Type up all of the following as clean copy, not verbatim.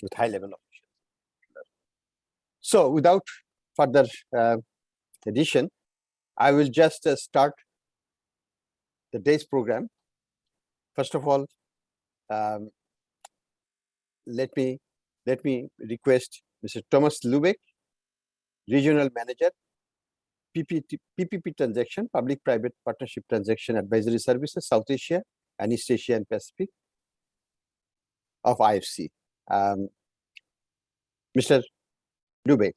with high level officials. So without further addition, I will just start the day's program. First of all, let me request Mr. Thomas Lubeck, Regional Manager, PPP Transaction, Public-Private Partnership Transaction Advisory Services, South Asia and East Asia and Pacific of IFC. Mr. Lubeck,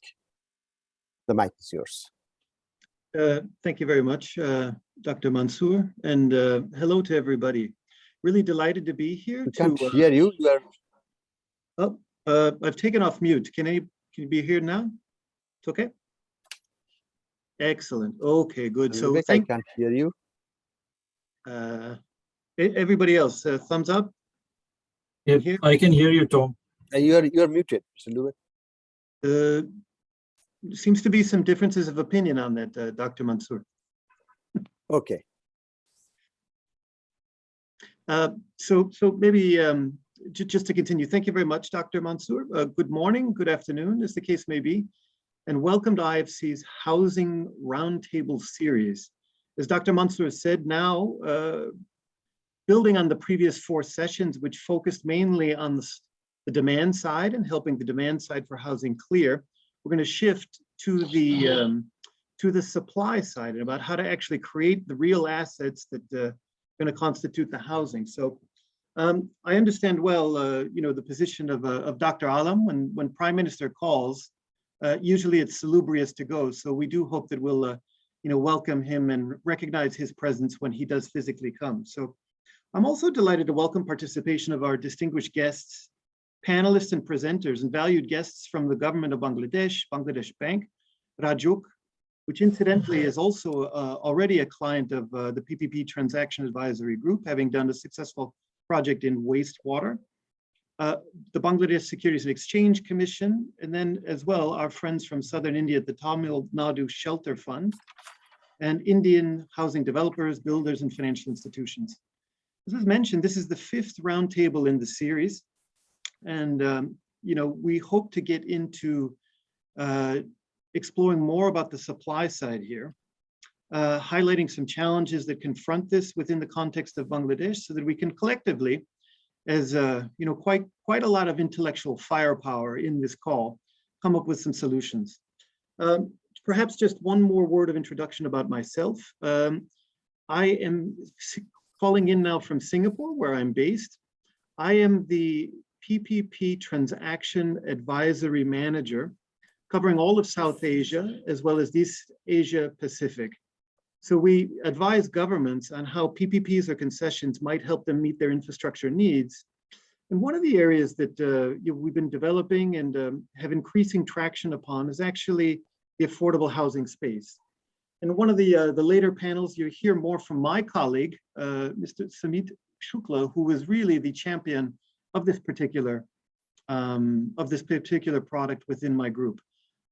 the mic is yours. Thank you very much, Dr. Mansour, and hello to everybody. Really delighted to be here. We can't hear you. Oh, I've taken off mute. Can you be here now? It's okay. Excellent. Okay, good. So I can't hear you. Everybody else, thumbs up. Yep, I can hear you, Tom. You are muted, Mr. Lubeck. Seems to be some differences of opinion on that, Dr. Mansour. Okay. So maybe just to continue, thank you very much, Dr. Mansour. Good morning, good afternoon, as the case may be, and welcome to IFC's Housing Roundtable series. As Dr. Mansour said, now building on the previous 4 sessions, which focused mainly on the demand side and helping the demand side for housing clear, we're going to shift to the supply side and about how to actually create the real assets that are going to constitute the housing. So I understand well, the position of Dr. Alam when Prime Minister calls. Usually it's salubrious to go, so we do hope that we'll, welcome him and recognize his presence when he does physically come. So I'm also delighted to welcome participation of our distinguished guests, panelists and presenters, and valued guests from the government of Bangladesh, Bangladesh Bank, Rajuk, which incidentally is also already a client of the PPP Transaction Advisory Group, having done a successful project in wastewater, the Bangladesh Securities and Exchange Commission, and then as well our friends from Southern India at the Tamil Nadu Shelter Fund, and Indian housing developers, builders, and financial institutions. As was mentioned, this is the 5th roundtable in the series, and we hope to get into exploring more about the supply side here, highlighting some challenges that confront this within the context of Bangladesh, so that we can collectively, as quite a lot of intellectual firepower in this call, come up with some solutions. Perhaps just one more word of introduction about myself. I am calling in now from Singapore, where I'm based. I am the PPP Transaction Advisory Manager, covering all of South Asia, as well as East Asia Pacific. So we advise governments on how PPPs or concessions might help them meet their infrastructure needs. And one of the areas that we've been developing and have increasing traction upon is actually the affordable housing space. And one of the later panels, you hear more from my colleague, Mr. Samit Shukla, who was really the champion of this particular product within my group.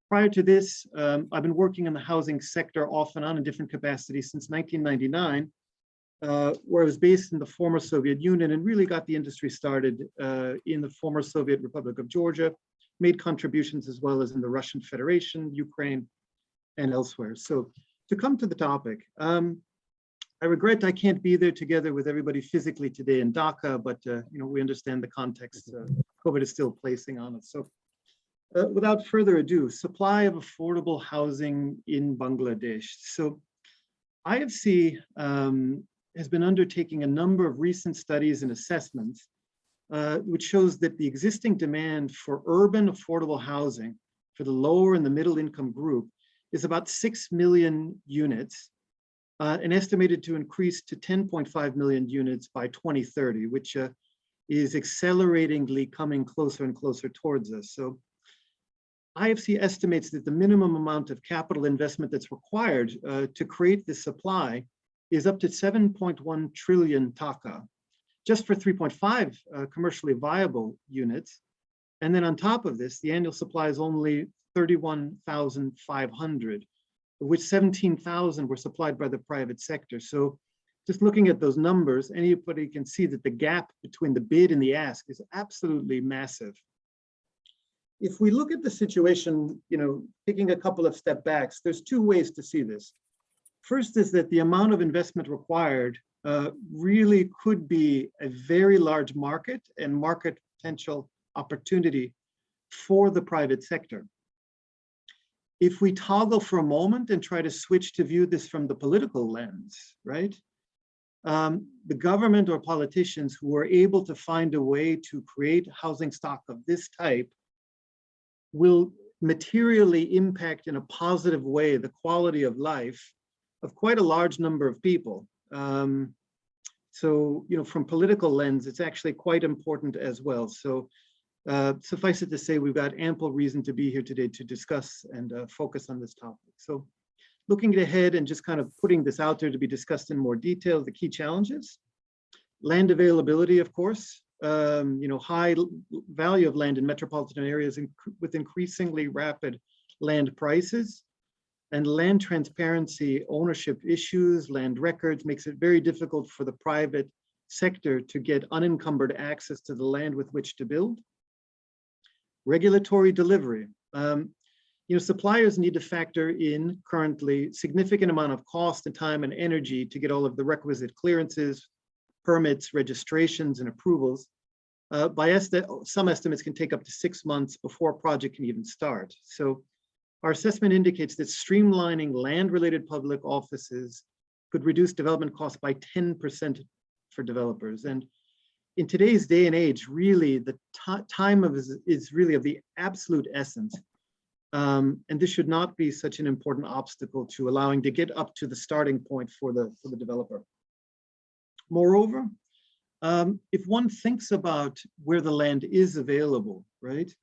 Prior to this, I've been working in the housing sector off and on in different capacities since 1999, where I was based in the former Soviet Union and really got the industry started in the former Soviet Republic of Georgia, made contributions as well as in the Russian Federation, Ukraine, and elsewhere. So to come to the topic, I regret I can't be there together with everybody physically today in Dhaka, but we understand the context COVID is still placing on us. So without further ado, supply of affordable housing in Bangladesh. So IFC has been undertaking a number of recent studies and assessments, which shows that the existing demand for urban affordable housing for the lower and the middle income group is about 6 million units, and estimated to increase to 10.5 million units by 2030, which is acceleratingly coming closer and closer towards us. So IFC estimates that the minimum amount of capital investment that's required to create this supply is up to 7.1 trillion taka, just for 3.5 commercially viable units. And then on top of this, the annual supply is only 31,500, of which 17,000 were supplied by the private sector. So just looking at those numbers, anybody can see that the gap between the bid and the ask is absolutely massive. if we look at the situation, taking a couple of step backs, there's two ways to see this. First is that the amount of investment required really could be a very large market and market potential opportunity for the private sector. If we toggle for a moment and try to switch to view this from the political lens, right? The government or politicians who are able to find a way to create housing stock of this type will materially impact in a positive way the quality of life of quite a large number of people. So, from political lens, it's actually quite important as well. So suffice it to say, we've got ample reason to be here today to discuss and focus on this topic. So looking ahead and just kind of putting this out there to be discussed in more detail, the key challenges: land availability, of course, high value of land in metropolitan areas with increasingly rapid land prices, and land transparency, ownership issues, land records makes it very difficult for the private sector to get unencumbered access to the land with which to build. Regulatory delivery. Suppliers need to factor in currently significant amount of cost and time and energy to get all of the requisite clearances, permits, registrations, and approvals. Some estimates can take up to 6 months before a project can even start. So our assessment indicates that streamlining land-related public offices could reduce development costs by 10% for developers. And in today's day and age, really, the time is really of the absolute essence. And this should not be such an important obstacle to allowing to get up to the starting point for the developer. Moreover, if one thinks about where the land is available, right?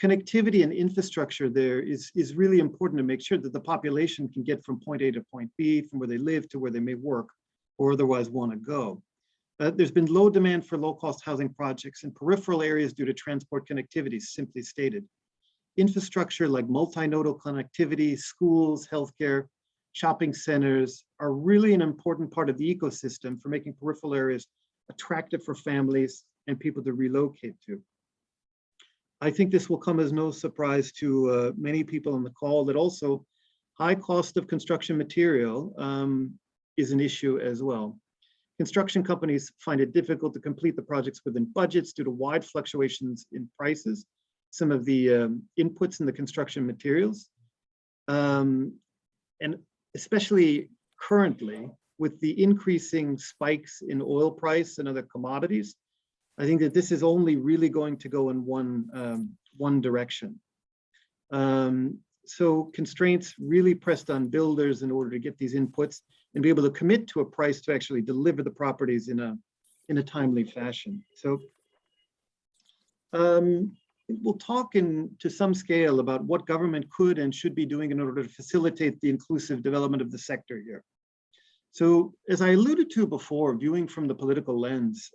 Connectivity and infrastructure there is really important to make sure that the population can get from point A to point B, from where they live to where they may work or otherwise want to go. There's been low demand for low-cost housing projects in peripheral areas due to transport connectivity, simply stated. Infrastructure like multinodal connectivity, schools, healthcare, shopping centers are really an important part of the ecosystem for making peripheral areas attractive for families and people to relocate to. I think this will come as no surprise to many people on the call that also high cost of construction material is an issue as well. Construction companies find it difficult to complete the projects within budgets due to wide fluctuations in prices, some of the inputs in the construction materials. And especially currently, with the increasing spikes in oil price and other commodities, I think that this is only really going to go in one direction. So constraints really pressed on builders in order to get these inputs and be able to commit to a price to actually deliver the properties in a timely fashion. So we'll talk to some scale about what government could and should be doing in order to facilitate the inclusive development of the sector here. So as I alluded to before, viewing from the political lens,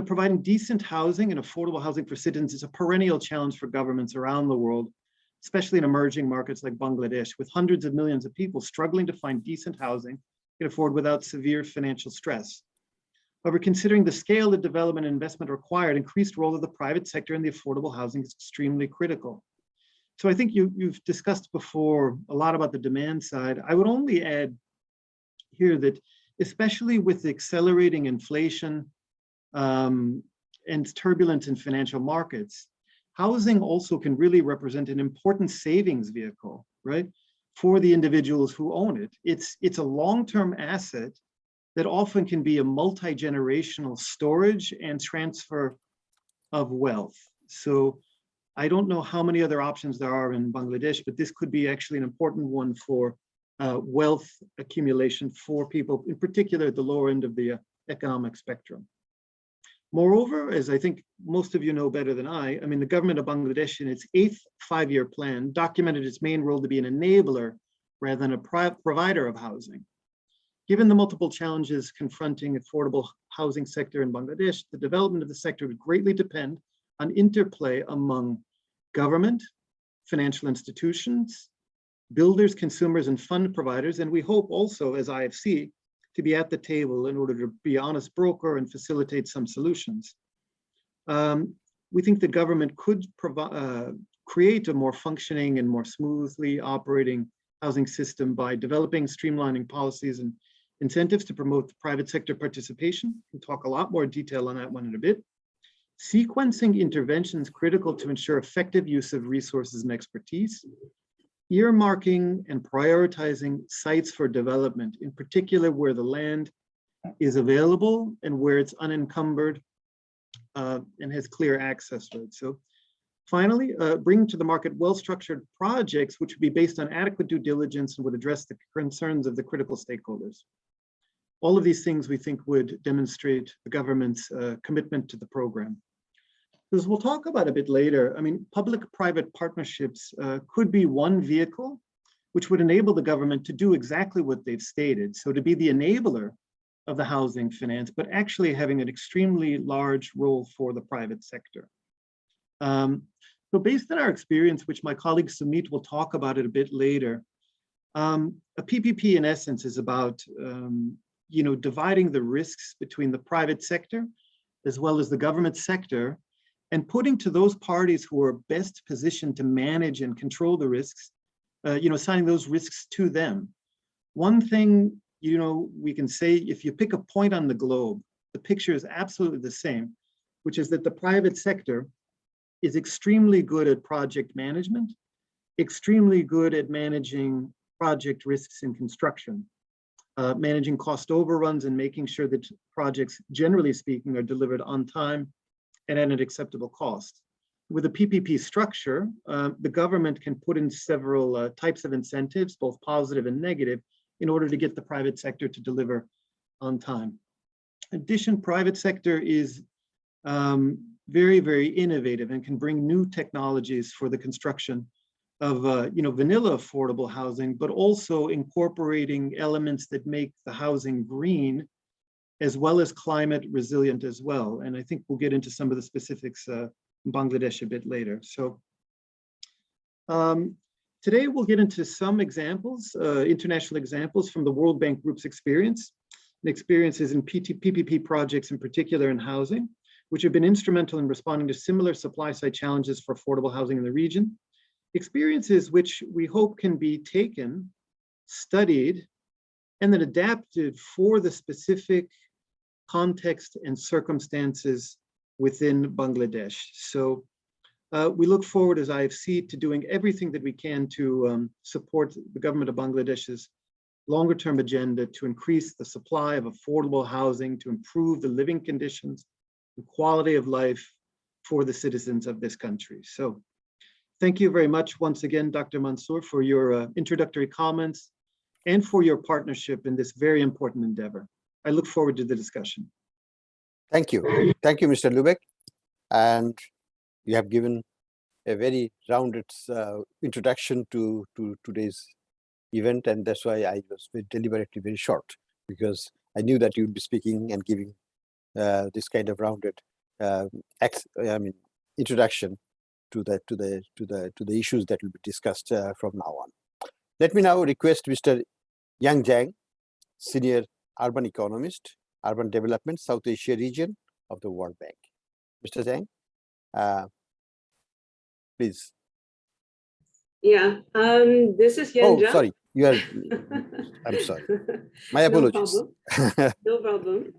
providing decent housing and affordable housing for citizens is a perennial challenge for governments around the world, especially in emerging markets like Bangladesh, with hundreds of millions of people struggling to find decent housing they can afford without severe financial stress. However, considering the scale of development and investment required, increased role of the private sector in the affordable housing is extremely critical. So I think you've discussed before a lot about the demand side. I would only add here that, especially with the accelerating inflation and turbulence in financial markets, housing also can really represent an important savings vehicle, right, for the individuals who own it. It's a long-term asset that often can be a multi-generational storage and transfer of wealth. So I don't know how many other options there are in Bangladesh, but this could be actually an important one for wealth accumulation for people, in particular at the lower end of the economic spectrum. Moreover, as I think most of you know better than I mean, the government of Bangladesh in its 8th five-year plan documented its main role to be an enabler rather than a provider of housing. Given the multiple challenges confronting affordable housing sector in Bangladesh, the development of the sector would greatly depend on interplay among government, financial institutions, builders, consumers, and fund providers. And we hope also, as IFC, to be at the table in order to be an honest broker and facilitate some solutions. we think the government could create a more functioning and more smoothly operating housing system by developing, streamlining policies and incentives to promote private sector participation. We'll talk a lot more detail on that one in a bit. Sequencing interventions critical to ensure effective use of resources and expertise. Earmarking and prioritizing sites for development, in particular where the land is available and where it's unencumbered and has clear access to it. So finally, bring to the market well-structured projects which would be based on adequate due diligence and would address the concerns of the critical stakeholders. All of these things we think would demonstrate the government's commitment to the program. As we'll talk about a bit later, I mean, public-private partnerships could be one vehicle which would enable the government to do exactly what they've stated. So to be the enabler of the housing finance, but actually having an extremely large role for the private sector. So based on our experience, which my colleague Sumit will talk about it a bit later, a PPP in essence is about dividing the risks between the private sector as well as the government sector, and putting to those parties who are best positioned to manage and control the risks, assigning those risks to them. One thing, we can say, if you pick a point on the globe, the picture is absolutely the same, which is that the private sector is extremely good at project management, extremely good at managing project risks in construction, managing cost overruns and making sure that projects, generally speaking, are delivered on time and at an acceptable cost. With a PPP structure, the government can put in several types of incentives, both positive and negative, in order to get the private sector to deliver on time. In addition, private sector is very, very innovative and can bring new technologies for the construction of vanilla affordable housing, but also incorporating elements that make the housing green as well as climate resilient as well. And I think we'll get into some of the specifics in Bangladesh a bit later. So today we'll get into some examples, international examples from the World Bank Group's experience, and experiences in PPP projects in particular in housing, which have been instrumental in responding to similar supply side challenges for affordable housing in the region. Experiences which we hope can be taken, studied, and then adapted for the specific context and circumstances within Bangladesh. So we look forward as IFC to doing everything that we can to support the government of Bangladesh's longer term agenda to increase the supply of affordable housing, to improve the living conditions and quality of life for the citizens of this country. So thank you very much once again, Dr. Mansour, for your introductory comments and for your partnership in this very important endeavor. I look forward to the discussion. Thank you. Thank you, Mr. Lubeck. And you have given a very rounded introduction to today's event. And that's why I was deliberately very short, because I knew that you'd be speaking and giving this kind of rounded introduction to the issues that will be discussed from now on. Let me now request Mr. Yang Zhang, Senior Urban Economist, Urban Development, South Asia region of the World Bank. Mr. Zhang, please. Yeah, this is Yan Zhang. Oh, sorry, you are. I'm sorry. My apologies. No problem.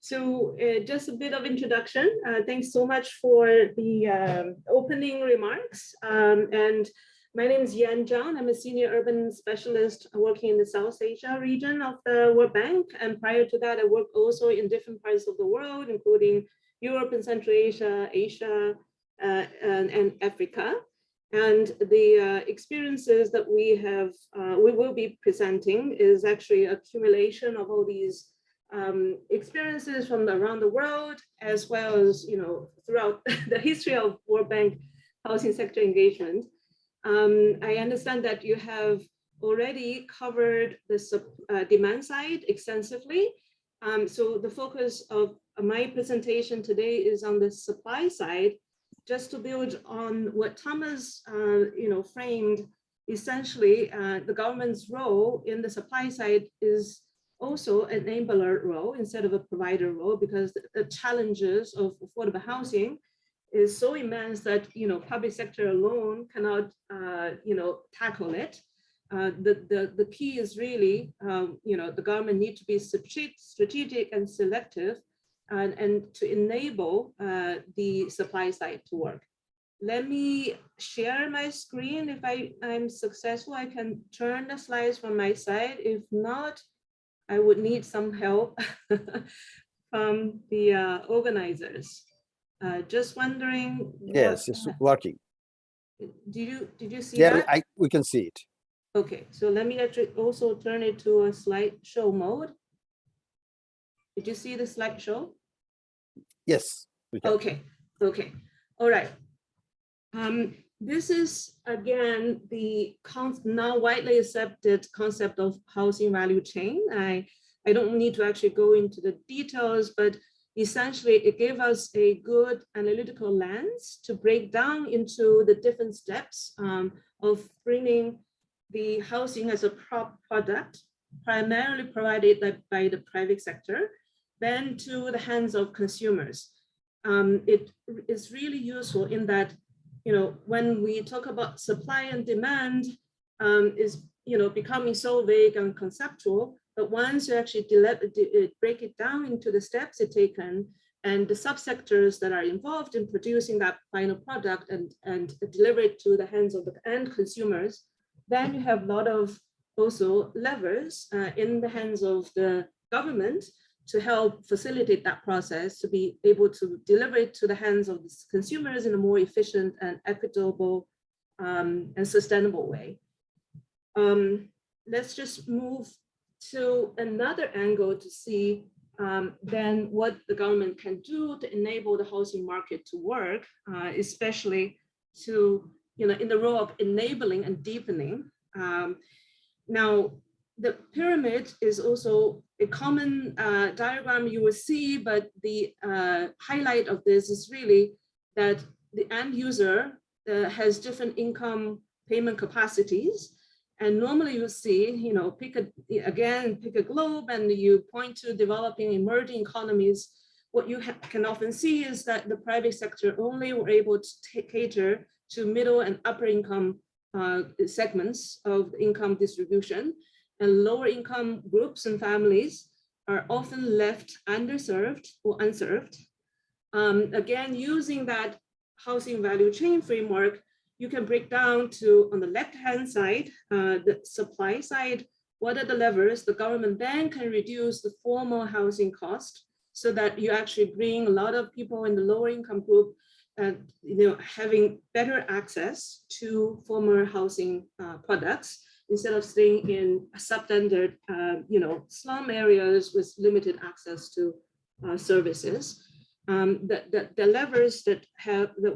So just a bit of introduction. Thanks so much for the opening remarks. And my name is Yan Zhang. I'm a senior urban specialist working in the South Asia region of the World Bank. And prior to that, I worked also in different parts of the world, including Europe and Central Asia, Asia, and Africa. And the experiences that we will be presenting is actually accumulation of all these experiences from around the world, as well as throughout the history of World Bank housing sector engagement. I understand that you have already covered the demand side extensively. So the focus of my presentation today is on the supply side, just to build on what Thomas framed. Essentially, the government's role in the supply side is also an enabler role instead of a provider role, because the challenges of affordable housing is so immense that, public sector alone cannot, tackle it. The key is really, the government need to be strategic and selective and to enable the supply side to work. Let me share my screen. If I'm successful, I can turn the slides from my side. If not, I would need some help from the organizers. Just wondering. Yes, it's working. Did you see Yeah, that? we can see it. Okay, so let me actually also turn it to a slideshow mode. Did you see the slideshow? Yes, we can. Okay, all right. This is again the now widely accepted concept of housing value chain. I don't need to actually go into the details, but essentially it gave us a good analytical lens to break down into the different steps of bringing the housing as a product, primarily provided by the private sector, then to the hands of consumers. It is really useful in that, when we talk about supply and demand is, becoming so vague and conceptual, but once you actually break it down into the steps it's taken and the subsectors that are involved in producing that final product and deliver it to the hands of the end consumers, then you have a lot of also levers in the hands of the government to help facilitate that process, to be able to deliver it to the hands of the consumers in a more efficient and equitable and sustainable way. Let's just move to another angle to see then what the government can do to enable the housing market to work, especially to, in the role of enabling and deepening. Now, the pyramid is also a common diagram you will see, but the highlight of this is really that the end user has different income payment capacities. And normally you see, pick a globe and you point to developing emerging economies. What you can often see is that the private sector only were able to cater to middle and upper income segments of the income distribution, and lower income groups and families are often left underserved or unserved. Again, using that housing value chain framework, you can break down to, on the left-hand side, the supply side, what are the levers the government then can reduce the formal housing cost so that you actually bring a lot of people in the lower income group having better access to former housing products instead of staying in substandard, slum areas with limited access to services. The levers that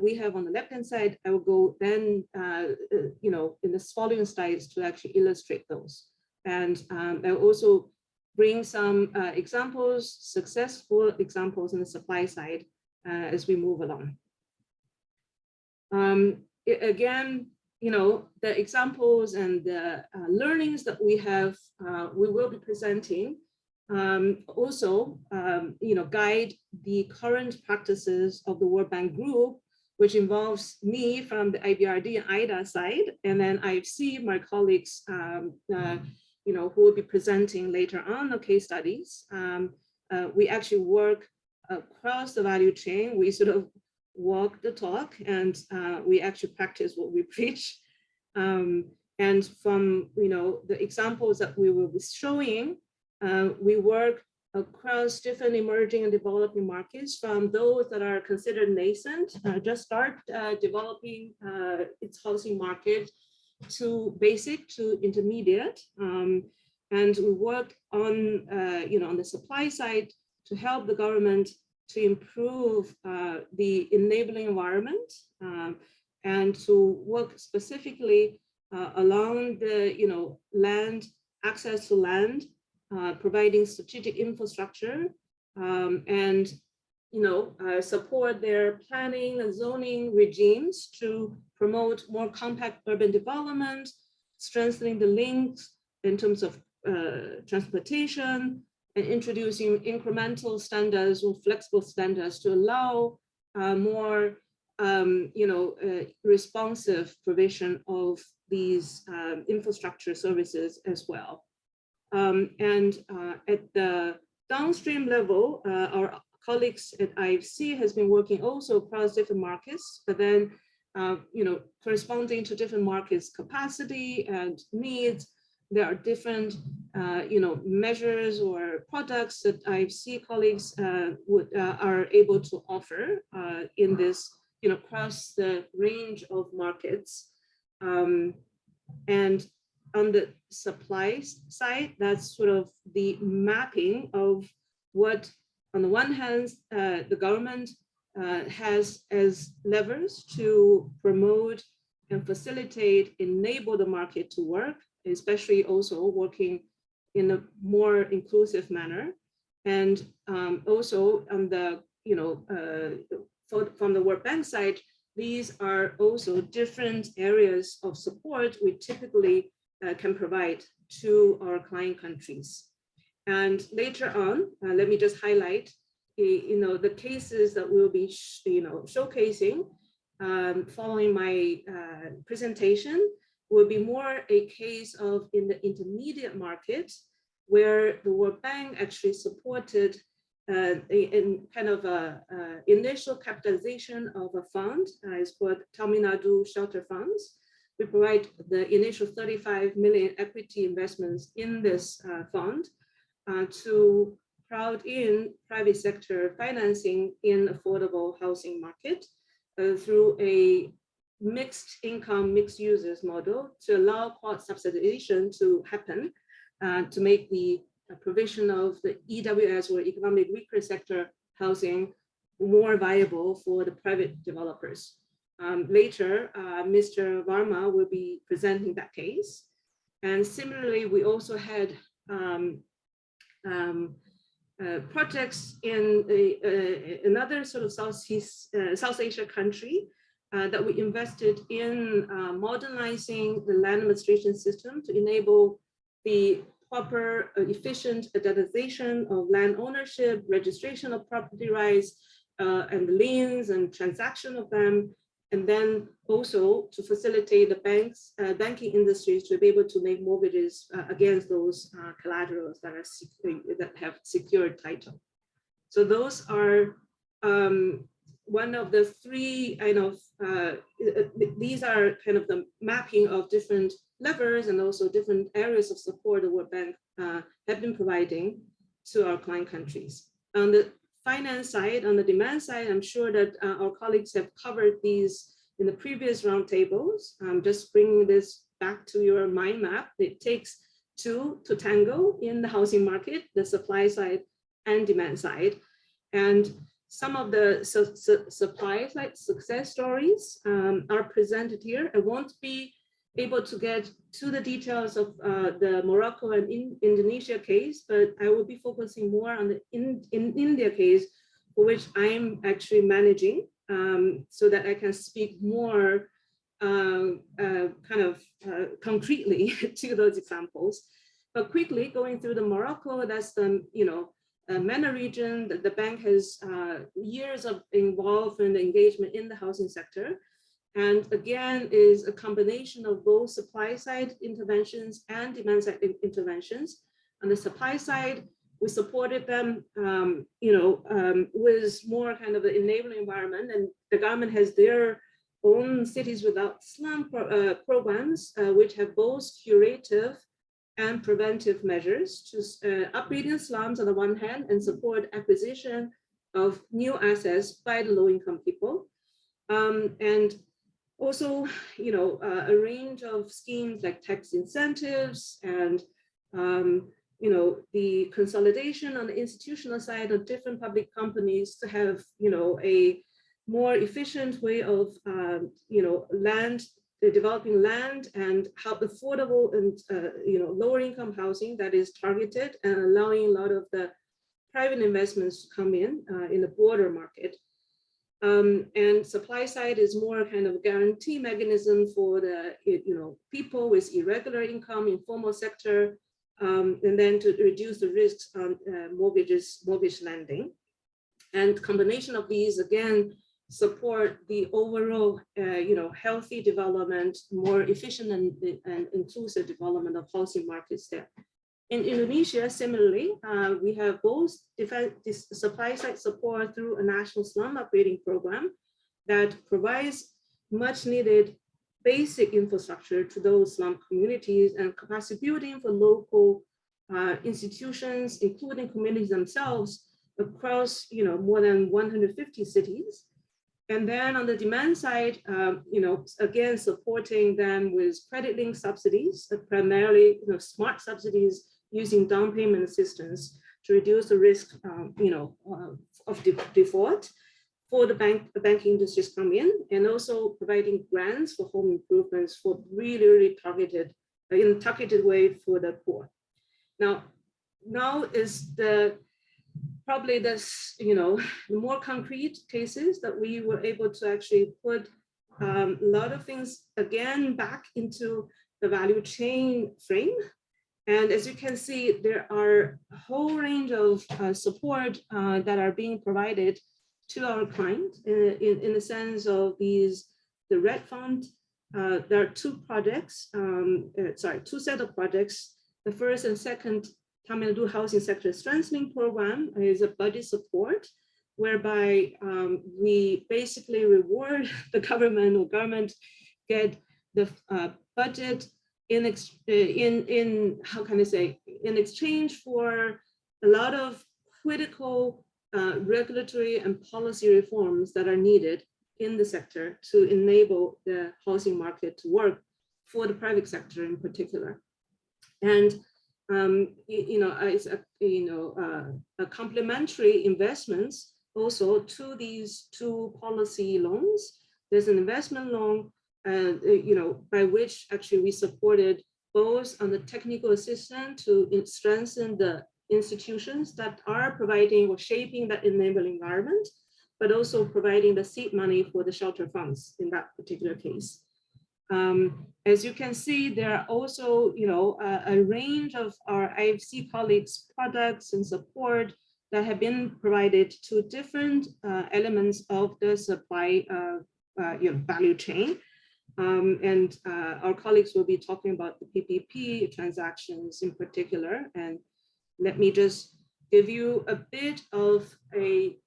we have on the left-hand side, I will go then, in the following slides to actually illustrate those. And I will also bring some examples, successful examples on the supply side as we move along. Again, the examples and the learnings that we have, we will be presenting also, guide the current practices of the World Bank Group, which involves me from the IBRD and IDA side, and then IFC, my colleagues, who will be presenting later on the case studies. We actually work across the value chain. We sort of walk the talk, and we actually practice what we preach. And from the examples that we will be showing, we work across different emerging and developing markets, from those that are considered nascent, just start developing its housing market, to basic to intermediate. And we work on, on the supply side to help the government to improve the enabling environment and to work specifically along the, land, access to land, providing strategic infrastructure and, support their planning and zoning regimes to promote more compact urban development, strengthening the links in terms of transportation, and introducing incremental standards or flexible standards to allow more responsive provision of these infrastructure services as well. And at the downstream level, our colleagues at IFC has been working also across different markets, but then, corresponding to different markets' capacity and needs, there are different, measures or products that IFC colleagues are able to offer in this, across the range of markets. And on the supply side, that's sort of the mapping of what, on the one hand, the government has as levers to promote and facilitate, enable the market to work, especially also working in a more inclusive manner. And also on the, from the World Bank side, these are also different areas of support we typically can provide to our client countries. And later on, let me just highlight, the cases that we'll be, showcasing following my presentation will be more a case of in the intermediate market, where the World Bank actually supported in kind of a initial capitalization of a fund. It's called Nadu Shelter Funds. We provide the initial 35 million equity investments in this fund to crowd in private sector financing in affordable housing market through a mixed income, mixed users model to allow quad subsidization to happen, to make the provision of the EWS or economic weaker sector housing more viable for the private developers. Later, Mr. Varma will be presenting that case. And similarly, we also had projects in another sort of South Asia country that we invested in modernizing the land administration system to enable the proper efficient digitization of land ownership, registration of property rights, and the liens and transaction of them, and then also to facilitate the banking industries to be able to make mortgages against those collaterals that have secured title. So those are one of the three kind of, these are kind of the mapping of different levers and also different areas of support the World Bank have been providing to our client countries. On the finance side, on the demand side, I'm sure that our colleagues have covered these in the previous roundtables. Just bringing this back to your mind map. It takes two to tango in the housing market, the supply side and demand side. And some of the supply side success stories are presented here. I won't be able to get to the details of the Morocco and Indonesia case, but I will be focusing more on the India case, for which I'm actually managing, so that I can speak more concretely to those examples. But quickly going through the Morocco, that's the MENA region. That the bank has years of involvement and engagement in the housing sector. And again, is a combination of both supply side interventions and demand side interventions. On the supply side, we supported them, with more kind of an enabling environment, and the government has their own cities without slum programs, which have both curative and preventive measures to upgrading slums on the one hand and support acquisition of new assets by the low-income people, and also, a range of schemes like tax incentives and, the consolidation on the institutional side of different public companies to have, a more efficient way of, developing land and how affordable and, lower income housing that is targeted and allowing a lot of the private investments to come in the broader market. And supply side is more kind of a guarantee mechanism for the people with irregular income, informal sector, and then to reduce the risks on mortgage lending. And combination of these again support the overall, healthy development, more efficient and inclusive development of housing markets there. In Indonesia, similarly, we have both supply side support through a national slum upgrading program that provides much needed basic infrastructure to those slum communities and capacity building for local institutions, including communities themselves across, more than 150 cities. And then on the demand side, again, supporting them with credit-linked subsidies, primarily, smart subsidies using down payment assistance to reduce the risk, of default for the banking industries come in, and also providing grants for home improvements for really targeted, in a targeted way for the poor. Now is probably this, the more concrete cases that we were able to actually put a lot of things again back into the value chain frame. And as you can see, there are a whole range of support that are being provided to our client in the sense of the red fund. There are two projects, two set of projects. The first and second Nadu Housing Sector Strengthening Program is a budget support, whereby we basically reward the government get the budget in exchange for a lot of critical regulatory and policy reforms that are needed in the sector to enable the housing market to work for the private sector in particular. And it's a complementary investments also to these two policy loans. There's an investment loan, by which actually we supported both on the technical assistance to strengthen the institutions that are providing or shaping that enabling environment, but also providing the seed money for the shelter funds in that particular case. As you can see, there are also, a range of our IFC colleagues' products and support that have been provided to different elements of the supply value chain. And our colleagues will be talking about the PPP transactions in particular. And let me just give you a bit of a,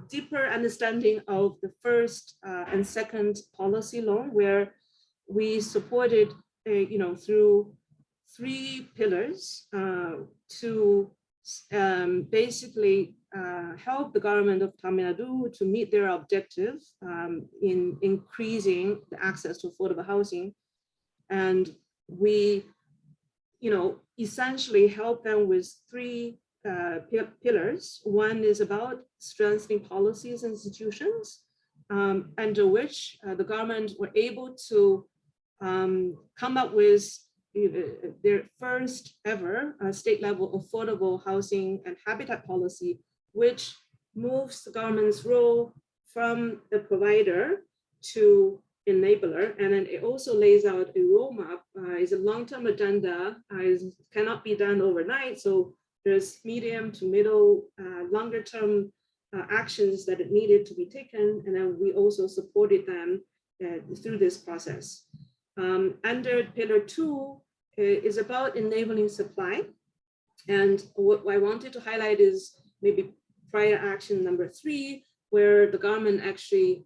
deeper understanding of the first and second policy loan, where we supported, through three pillars to basically help the government of Tamil Nadu to meet their objective in increasing the access to affordable housing. And we, essentially help them with three pillars. One is about strengthening policies and institutions, under which the government were able to come up with their first ever state level affordable housing and habitat policy, which moves the government's role from the provider to enabler. And then it also lays out a roadmap. It's a long-term agenda, cannot be done overnight. So there's medium to middle, longer term actions that it needed to be taken. And then we also supported them through this process. Under pillar 2 is about enabling supply. And what I wanted to highlight is maybe prior action number 3, where the government actually,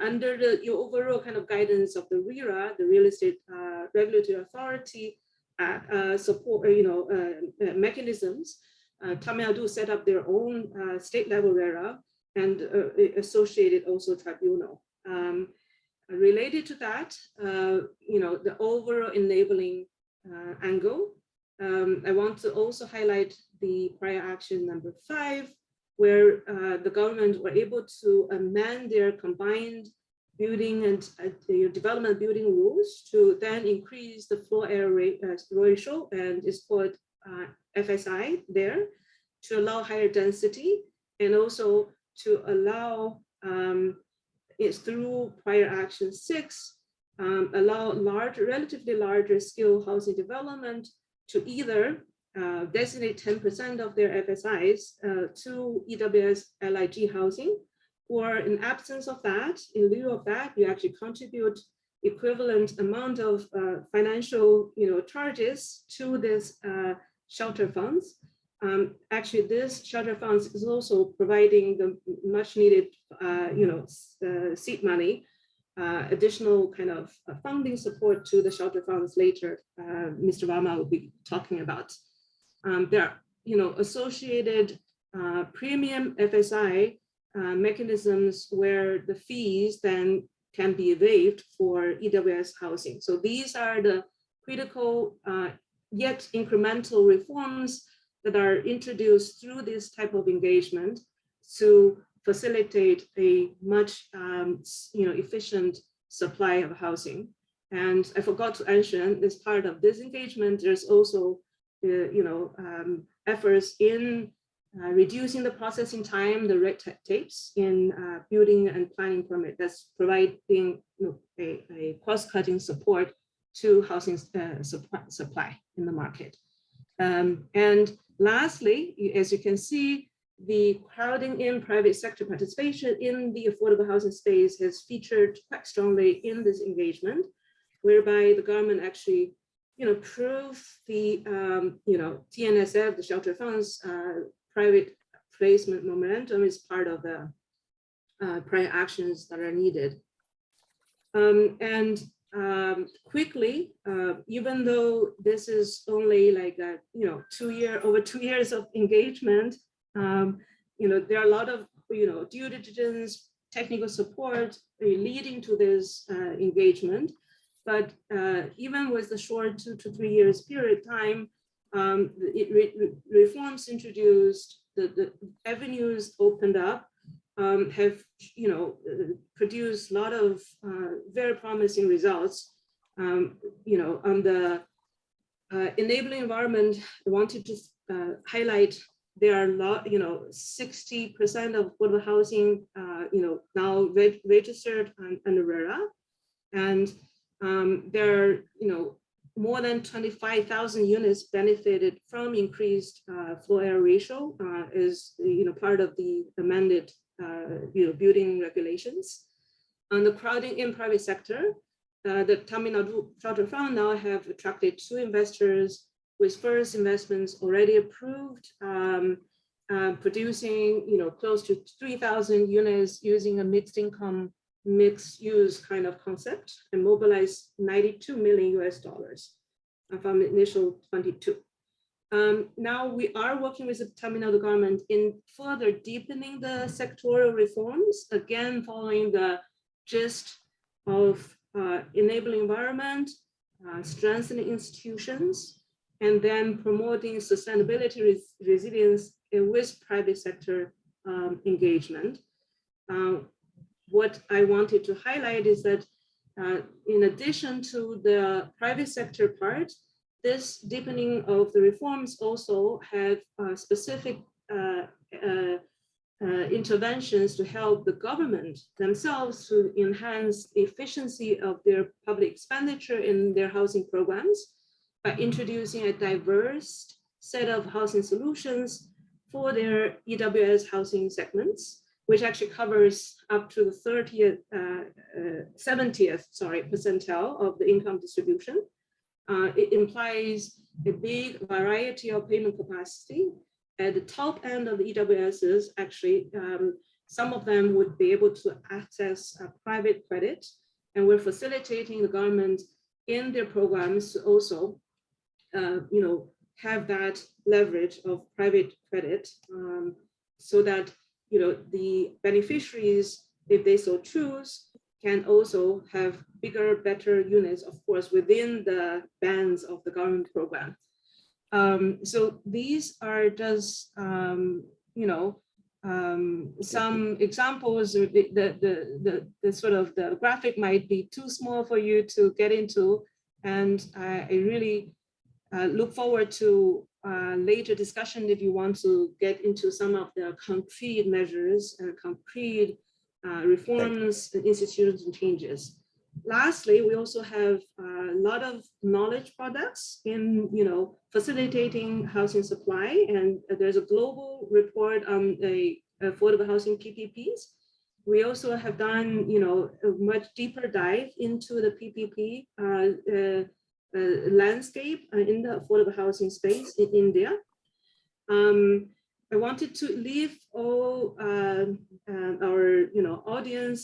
under the overall kind of guidance of the RERA, the Real Estate Regulatory Authority, support, mechanisms, Tamil Nadu set up their own state level RERA and associated also tribunal. Related to that, the overall enabling angle, I want to also highlight the prior action number 5, where the government were able to amend their combined building and development building rules to then increase the floor area ratio, and it's called FSI there, to allow higher density, and also to allow, it's through prior action 6, allow relatively larger scale housing development to either designate 10% of their FSIs to EWS LIG housing, or in absence of that, in lieu of that, you actually contribute equivalent amount of financial charges to this shelter funds. Actually, this shelter funds is also providing the much needed seed money, additional kind of funding support to the shelter funds later. Mr. Varma will be talking about. There are associated premium FSI mechanisms where the fees then can be waived for EWS housing. So these are the critical yet incremental reforms that are introduced through this type of engagement to facilitate a much efficient supply of housing. And I forgot to mention, as part of this engagement, there's also efforts in reducing the processing time, the red tapes in building and planning permit, that's providing a cost-cutting support to housing supply in the market. And lastly, as you can see, the crowding in private sector participation in the affordable housing space has featured quite strongly in this engagement, whereby the government actually prove the TNSF, the shelter funds, private placement momentum is part of the prior actions that are needed. Quickly, even though this is only like over 2 years of engagement, there are a lot of due diligence, technical support leading to this engagement. But even with the short 2 to 3 years period of time, reforms introduced, the avenues opened up, have produced a lot of very promising results. On the enabling environment, I wanted to highlight there are 60% of affordable housing now registered under RERA, and there are more than 25,000 units benefited from increased floor area ratio as part of the amended building regulations. On the crowding in private sector, the Tamil Nadu Shelter Fund now have attracted 2 investors with first investments already approved, producing close to 3,000 units using a mixed income, mixed use kind of concept, and mobilized $92 million from the initial 22. Now we are working with the Tamil Nadu government in further deepening the sectoral reforms, again following the gist of enabling environment, strengthening institutions, and then promoting sustainability resilience with private sector engagement. What I wanted to highlight is that in addition to the private sector part, this deepening of the reforms also have specific interventions to help the government themselves to enhance the efficiency of their public expenditure in their housing programs by introducing a diverse set of housing solutions for their EWS housing segments, which actually covers up to the 70th percentile of the income distribution. It implies a big variety of payment capacity. At the top end of the EWSs, actually, some of them would be able to access private credit, and we're facilitating the government in their programs to also, have that leverage of private credit, so that the beneficiaries, if they so choose, can also have bigger, better units, of course, within the bands of the government program. So these are just, some examples. The sort of the graphic might be too small for you to get into, and I really look forward to later discussion if you want to get into some of the concrete measures and concrete reforms, institutions, and changes. Lastly, we also have a lot of knowledge products in facilitating housing supply, and there's a global report on the affordable housing PPPs, We also have done, a much deeper dive into the PPP landscape in the affordable housing space in India. I wanted to leave all our audience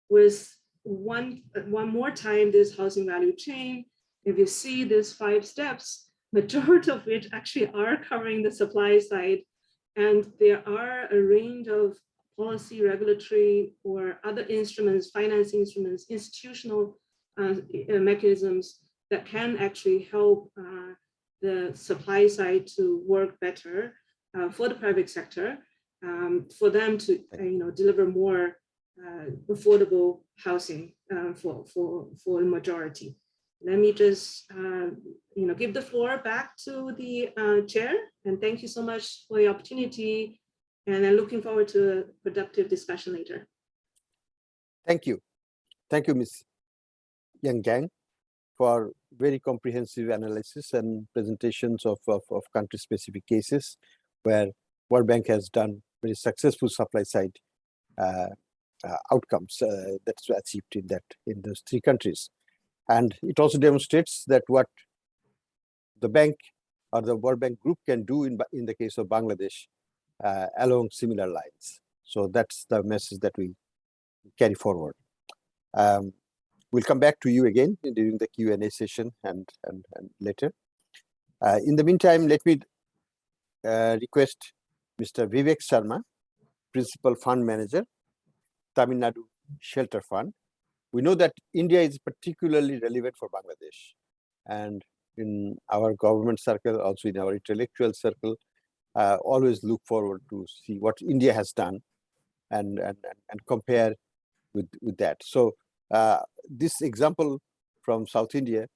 with one more time this housing value chain. If you see these 5 steps, majority of which actually are covering the supply side, and there are a range of policy, regulatory, or other instruments, finance instruments, institutional mechanisms that can actually help the supply side to work better for the private sector, for them to deliver more affordable housing for a majority. Let me just give the floor back to the chair, and thank you so much for the opportunity, and I'm looking forward to a productive discussion later. Thank you. Thank you, Ms. Yang Gang, for very comprehensive analysis and presentations of country-specific cases where World Bank has done very successful supply side outcomes that's achieved in those 3 countries. And it also demonstrates that what the bank or the World Bank group can do in the case of Bangladesh along similar lines. So that's the message that we carry forward. We'll come back to you again during the Q&A session and later. In the meantime, let me request Mr. Vivek Sharma, Principal Fund Manager, Tamil Nadu Shelter Fund. We know that India is particularly relevant for Bangladesh, and in our government circle, also in our intellectual circle, always look forward to see what India has done and compare with that. So this example from South India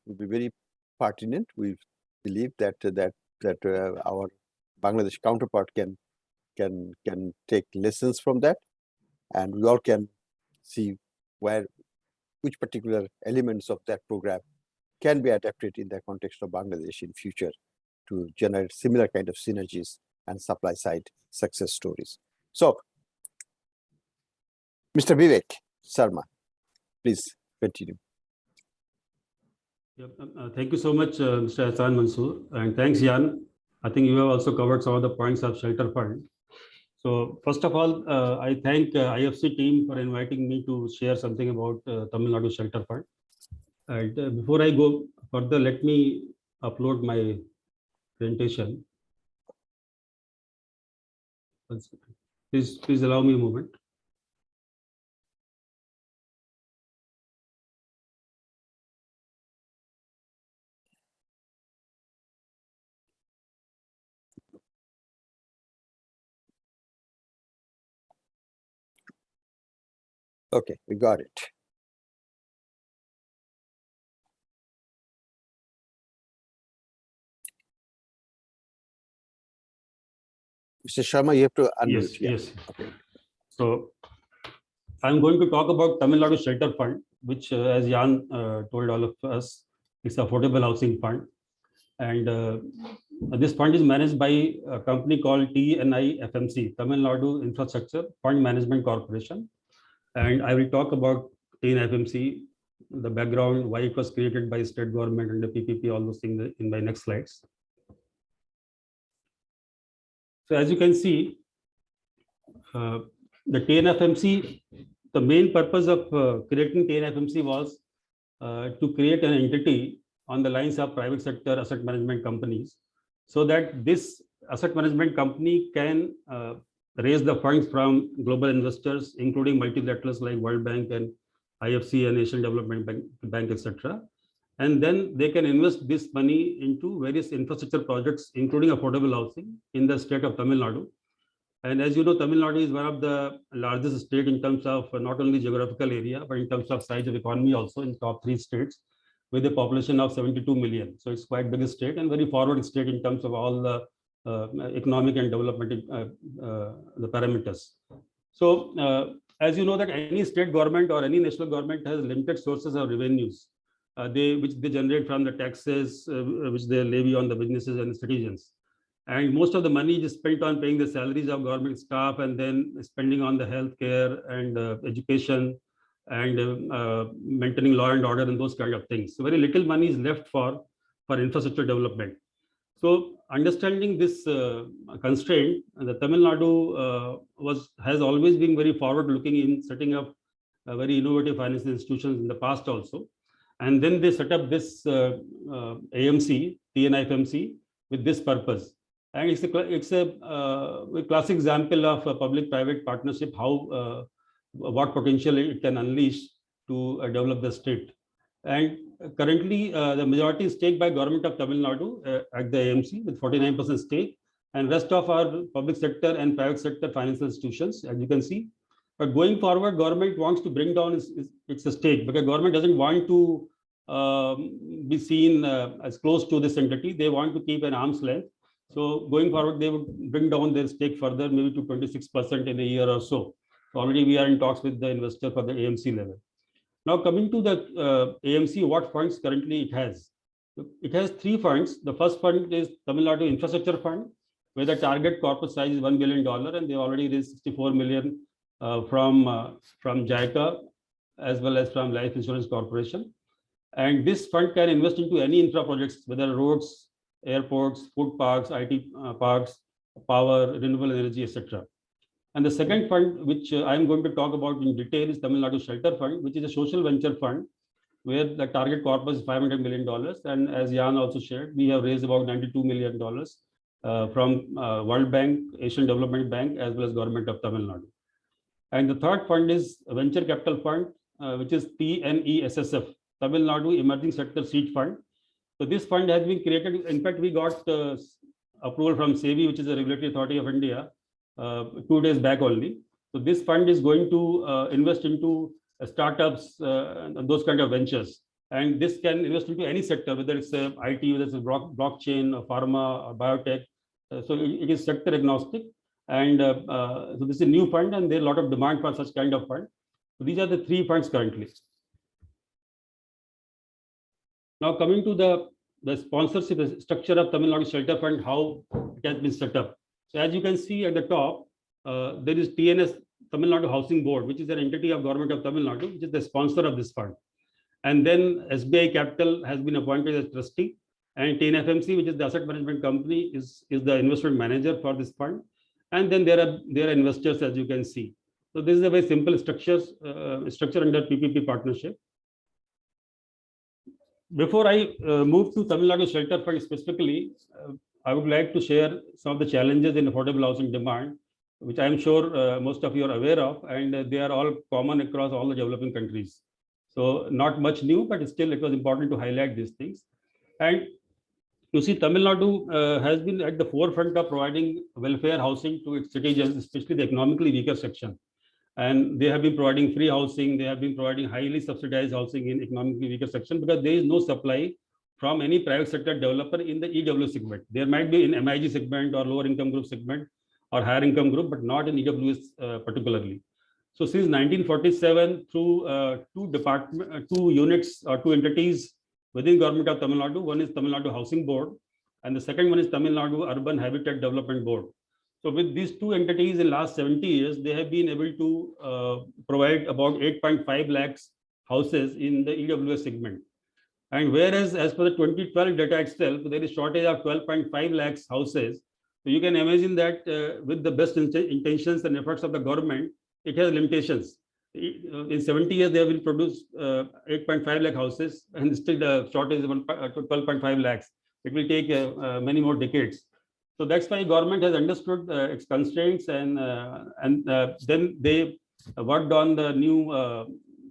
will be very pertinent. We believe that our Bangladesh counterpart can take lessons from that, and we all can see which particular elements of that program can be adapted in the context of Bangladesh in future to generate similar kind of synergies and supply side success stories. So, Mr. Vivek Sharma, please continue. Thank you so much, Mr. Hassan Mansoor, and thanks, Jan. I think you have also covered some of the points of Shelter Fund. So first of all, I thank IFC team for inviting me to share something about Tamil Nadu Shelter Fund. And before I go further, let me upload my presentation. Please allow me a moment. Okay, we got it. Mr. Sharma, you have to unmute. Yes. Okay. So I'm going to talk about Tamil Nadu Shelter Fund, which, as Jan told all of us, is affordable housing fund. And this fund is managed by a company called TNIFMC, Tamil Nadu Infrastructure Fund Management Corporation. And I will talk about TNIFMC, the background, why it was created by state government and the PPP, all those things in my next slides. So as you can see, the TNFMC, the main purpose of creating TNFMC was to create an entity on the lines of private sector asset management companies, so that this asset management company can raise the funds from global investors, including multilaterals like World Bank and IFC and Asian Development Bank, etc. And then they can invest this money into various infrastructure projects, including affordable housing in the state of Tamil Nadu. And as you know, Tamil Nadu is one of the largest state in terms of not only geographical area, but in terms of size of economy also in top 3 states with a population of 72 million. So it's quite big state and very forward state in terms of all the economic and development the parameters. So as you know that any state government or any national government has limited sources of revenues, which they generate from the taxes which they levy on the businesses and the citizens. And most of the money is spent on paying the salaries of government staff and then spending on the healthcare and education and maintaining law and order and those kind of things. So very little money is left for infrastructure development. So understanding this constraint, the Tamil Nadu has always been very forward-looking in setting up very innovative financial institutions in the past also. And then they set up this AMC, TNFMC, with this purpose. And it's a classic example of a public-private partnership, how what potential it can unleash to develop the state. And currently, the majority is taken by government of Tamil Nadu at the AMC with 49% stake, and rest of our public sector and private sector financial institutions, as you can see. But going forward, government wants to bring down its stake, because government doesn't want to be seen as close to this entity. They want to keep an arm's length. So going forward, they would bring down their stake further, maybe to 26% in a year or so. So already we are in talks with the investor for the AMC level. Now coming to the AMC, what funds currently it has? It has 3 funds. The first fund is Tamil Nadu Infrastructure Fund, where the target corpus size is $1 billion, and they already raised 64 million from JICA as well as from Life Insurance Corporation. And this fund can invest into any infra projects, whether roads, airports, food parks, IT parks, power, renewable energy, etc. And the second fund, which I'm going to talk about in detail, is Tamil Nadu Shelter Fund, which is a social venture fund, where the target corpus is $500 million. And as Jan also shared, we have raised about $92 million from World Bank, Asian Development Bank, as well as Government of Tamil Nadu. And the third fund is a Venture Capital Fund, which is TNESSF, Tamil Nadu Emerging Sector Seed Fund. So this fund has been created. In fact, we got approval from SEBI, which is the Regulatory Authority of India, 2 days back only. So this fund is going to invest into startups, those kind of ventures. And this can invest into any sector, whether it's IT, whether it's blockchain, or pharma, or biotech. So it is sector agnostic. And so this is a new fund, and there's a lot of demand for such kind of fund. So these are the 3 funds currently. Now coming to the sponsorship structure of Tamil Nadu Shelter Fund, how it has been set up. So as you can see at the top, there is TNS, Tamil Nadu Housing Board, which is an entity of Government of Tamil Nadu, which is the sponsor of this fund. And then SBI Capital has been appointed as trustee, and TNFMC, which is the asset management company, is the investment manager for this fund. And then there are investors, as you can see. So this is a very simple structure under PPP partnership. Before I move to Tamil Nadu Shelter Fund specifically, I would like to share some of the challenges in affordable housing demand, which I am sure most of you are aware of, and they are all common across all the developing countries. So not much new, but still it was important to highlight these things. And you see, Tamil Nadu has been at the forefront of providing welfare housing to its citizens, especially the economically weaker section. And they have been providing free housing. They have been providing highly subsidized housing in economically weaker section, because there is no supply from any private sector developer in the EW segment. There might be in MIG segment or lower income group segment or higher income group, but not in EWS particularly. So since 1947, through two units or 2 entities within Government of Tamil Nadu, one is Tamil Nadu Housing Board, and the second one is Tamil Nadu Urban Habitat Development Board. So with these 2 entities in last 70 years, they have been able to provide about 8.5 lakhs houses in the EWS segment. And whereas as per the 2012 data itself, there is shortage of 12.5 lakhs houses. So you can imagine that with the best intentions and efforts of the government, it has limitations. In 70 years, they will produce 8.5 lakh houses, and still the shortage is 12.5 lakhs. It will take many more decades. So that's why government has understood its constraints, and then they worked on the new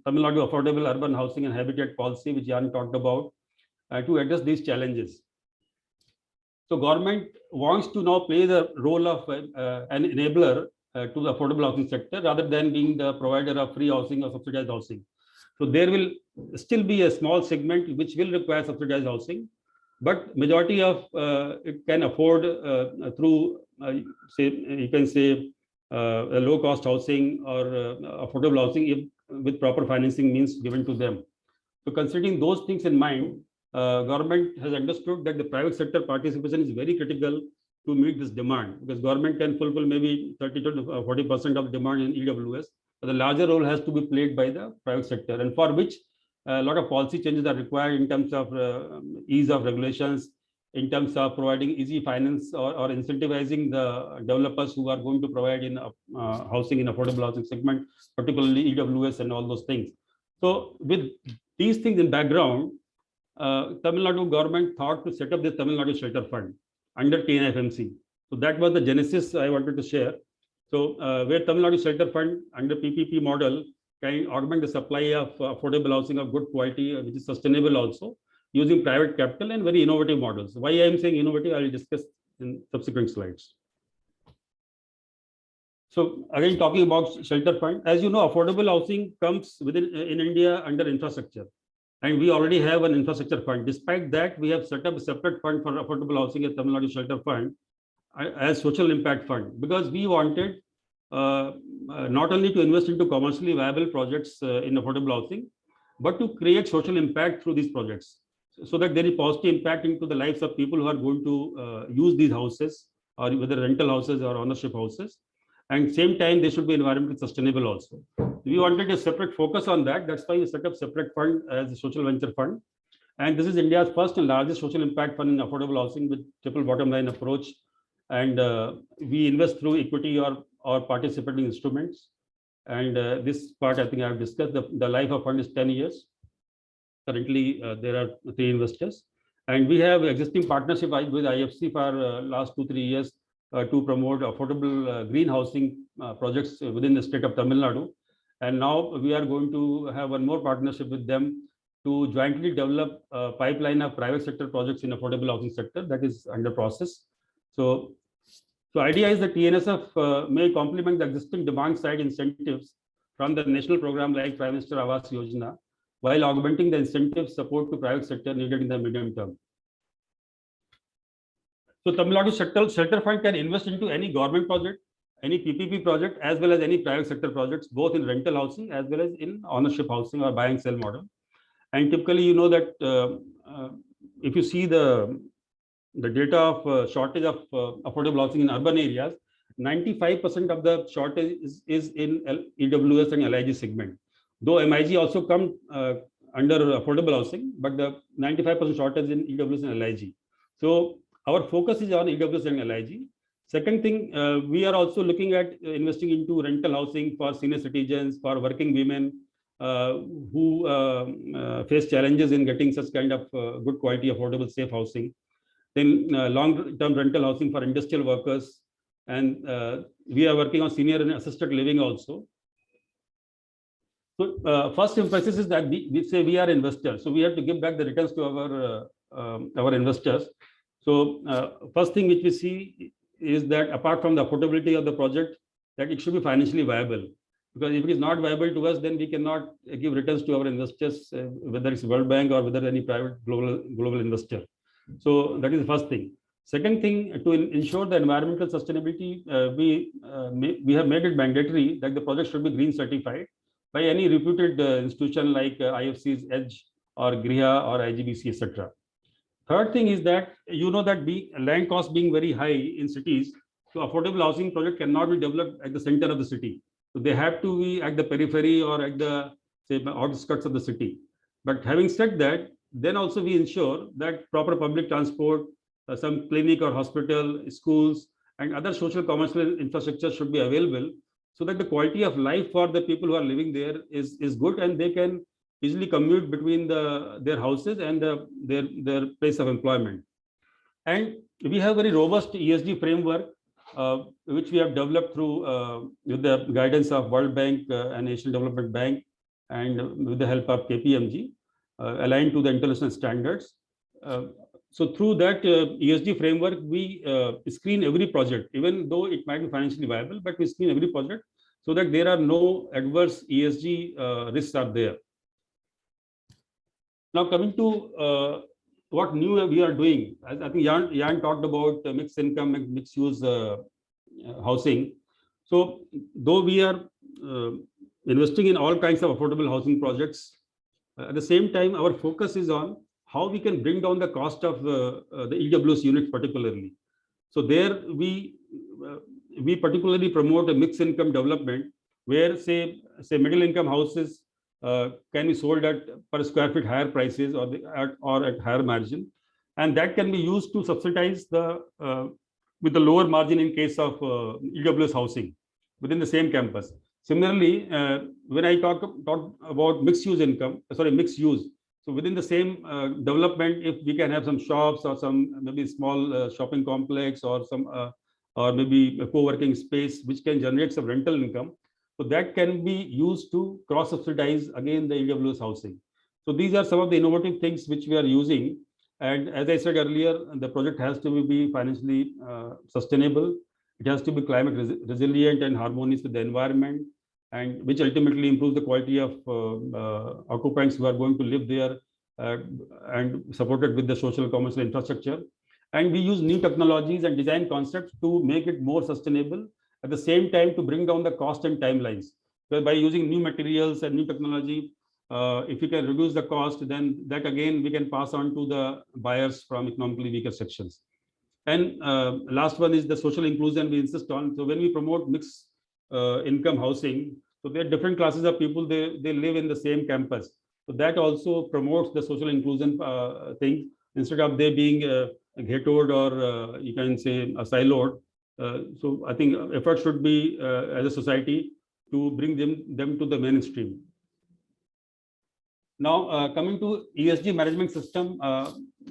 Tamil Nadu Affordable Urban Housing and Habitat Policy, which Jan talked about, to address these challenges. So government wants to now play the role of an enabler to the affordable housing sector, rather than being the provider of free housing or subsidized housing. So there will still be a small segment which will require subsidized housing, but majority of it can afford through, say, you can say, a low-cost housing or affordable housing if, with proper financing means given to them. So considering those things in mind, government has understood that the private sector participation is very critical to meet this demand, because government can fulfill maybe 30 to 40% of demand in EWS, but the larger role has to be played by the private sector, and for which a lot of policy changes are required in terms of ease of regulations, in terms of providing easy finance or incentivizing the developers who are going to provide in housing in affordable housing segment, particularly EWS and all those things. So with these things in background, Tamil Nadu government thought to set up the Tamil Nadu Shelter Fund under TNFMC. So that was the genesis I wanted to share. So where Tamil Nadu Shelter Fund under PPP model can augment the supply of affordable housing of good quality, which is sustainable also, using private capital and very innovative models. Why I am saying innovative, I will discuss in subsequent slides. So again, talking about shelter fund, as you know, affordable housing comes within in India under infrastructure, and we already have an infrastructure fund. Despite that, we have set up a separate fund for affordable housing at Tamil Nadu Shelter Fund as social impact fund, because we wanted not only to invest into commercially viable projects in affordable housing, but to create social impact through these projects, so that there is positive impact into the lives of people who are going to use these houses, or whether rental houses or ownership houses. And same time, they should be environmentally sustainable also. We wanted a separate focus on that. That's why we set up separate fund as a social venture fund. And this is India's first and largest social impact fund in affordable housing with triple bottom line approach. And we invest through equity or participating instruments. And this part, I think I have discussed. The life of fund is 10 years. Currently, there are 3 investors. And we have existing partnership with IFC for last 2-3 years to promote affordable green housing projects within the state of Tamil Nadu. And now we are going to have one more partnership with them to jointly develop a pipeline of private sector projects in affordable housing sector that is under process. So idea is that TNSF may complement the existing demand side incentives from the national program like Prime Minister Awas Yojana, while augmenting the incentive support to private sector needed in the medium term. So Tamil Nadu Shelter Fund can invest into any government project, any PPP project, as well as any private sector projects, both in rental housing as well as in ownership housing or buy and sell model. And typically, you know that if you see the data of shortage of affordable housing in urban areas, 95% of the shortage is in EWS and LIG segment. Though MIG also come under affordable housing, but the 95% shortage in EWS and LIG. So our focus is on EWS and LIG. Second thing, we are also looking at investing into rental housing for senior citizens, for working women who face challenges in getting such kind of good quality, affordable, safe housing. Then long-term rental housing for industrial workers. And we are working on senior and assisted living also. So first emphasis is that we say we are investors. So we have to give back the returns to our investors. So first thing which we see is that apart from the affordability of the project, that it should be financially viable. Because if it is not viable to us, then we cannot give returns to our investors, whether it's World Bank or whether any private global investor. So that is the first thing. Second thing, to ensure the environmental sustainability, we have made it mandatory that the project should be green certified by any reputed institution like IFC's EDGE or GRIHA or IGBC, etc. Third thing is that you know that land cost being very high in cities, so affordable housing project cannot be developed at the center of the city. So they have to be at the periphery or at the outskirts of the city. But having said that, then also we ensure that proper public transport, some clinic or hospital, schools, and other social commercial infrastructure should be available, so that the quality of life for the people who are living there is good, and they can easily commute between their houses and their place of employment. And we have very robust ESG framework, which we have developed through with the guidance of World Bank and Asian Development Bank, and with the help of KPMG, aligned to the international standards. So through that ESG framework, we screen every project, even though it might be financially viable, but we screen every project so that there are no adverse ESG risks are there. Now coming to what new we are doing, I think Jan talked about mixed income and mixed use housing. So though we are investing in all kinds of affordable housing projects, at the same time, our focus is on how we can bring down the cost of the EWS units particularly. So there we particularly promote a mixed income development where say middle income houses can be sold at per square feet higher prices or at higher margin, and that can be used to subsidize the with the lower margin in case of EWS housing within the same campus. Similarly, when I talk about mixed use, so within the same development, if we can have some shops or some maybe small shopping complex or some or maybe a co-working space which can generate some rental income, so that can be used to cross-subsidize again the EWS housing. So these are some of the innovative things which we are using. And as I said earlier, the project has to be financially sustainable. It has to be climate resilient and harmonious with the environment, and which ultimately improves the quality of occupants who are going to live there and supported with the social commercial infrastructure. And we use new technologies and design concepts to make it more sustainable, at the same time to bring down the cost and timelines. Because by using new materials and new technology, if you can reduce the cost, then that again we can pass on to the buyers from economically weaker sections. And last one is the social inclusion we insist on. So when we promote mixed income housing, so there are different classes of people, they live in the same campus. So that also promotes the social inclusion thing, instead of they being ghettoed or you can say siloed. So I think effort should be as a society to bring them to the mainstream. Now coming to ESG management system,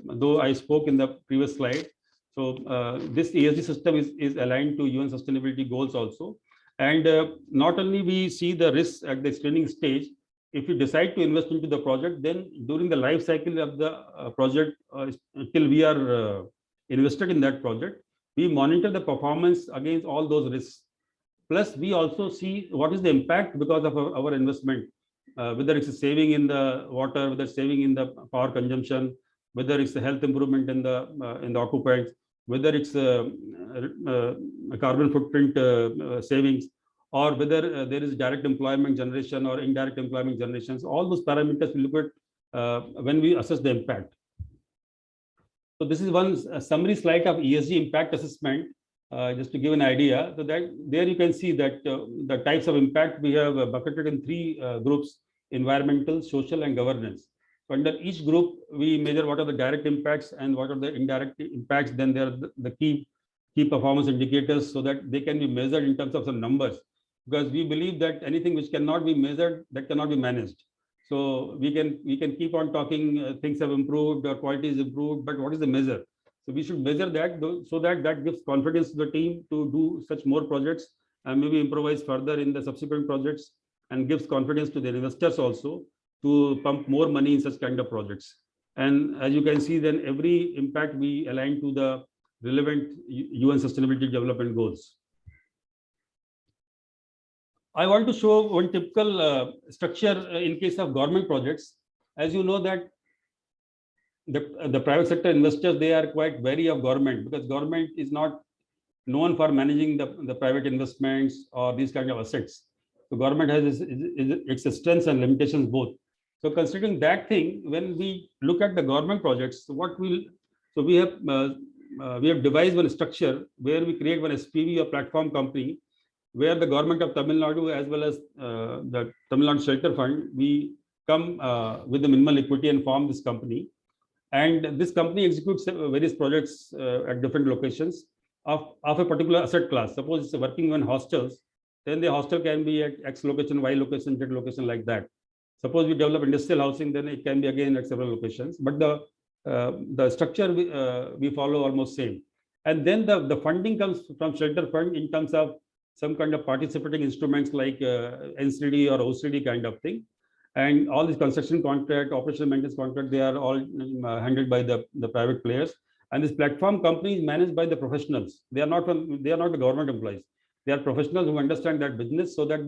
though I spoke in the previous slide. So this ESG system is aligned to UN sustainability goals also. And not only we see the risks at the screening stage, if we decide to invest into the project, then during the life cycle of the project, till we are invested in that project, we monitor the performance against all those risks. Plus, we also see what is the impact because of our investment, whether it's a saving in the water, whether it's saving in the power consumption, whether it's a health improvement in the occupants, whether it's a carbon footprint savings, or whether there is direct employment generation or indirect employment generations. All those parameters we look at when we assess the impact. So this is one summary slide of ESG impact assessment, just to give an idea. So that there you can see that the types of impact we have bucketed in three groups: environmental, social, and governance. So under each group, we measure what are the direct impacts and what are the indirect impacts. Then there are the key performance indicators, so that they can be measured in terms of some numbers. Because we believe that anything which cannot be measured, that cannot be managed. So we can keep on talking things have improved or quality is improved, but what is the measure? So we should measure that, so that gives confidence to the team to do such more projects and maybe improvise further in the subsequent projects, and gives confidence to the investors also to pump more money in such kind of projects. And as you can see, then every impact we align to the relevant UN Sustainability Development Goals. I want to show one typical structure in case of government projects. As you know that the private sector investors, they are quite wary of government, because government is not known for managing the private investments or these kind of assets. So government has its strengths and limitations both. So considering that thing, when we look at the government projects, we have devised one structure where we create one SPV or platform company, where the government of Tamil Nadu as well as the Tamil Nadu Shelter Fund, we come with the minimal equity and form this company. And this company executes various projects at different locations of a particular asset class. Suppose it's working on hostels, then the hostel can be at X location, Y location, Z location, like that. Suppose we develop industrial housing, then it can be again at several locations. But the structure we follow almost same. And then the funding comes from Shelter Fund in terms of some kind of participating instruments like NCD or OCD kind of thing. And all these construction contract, operational maintenance contract, they are all handled by the private players. And this platform company is managed by the professionals. They are not the government employees. They are professionals who understand that business, so that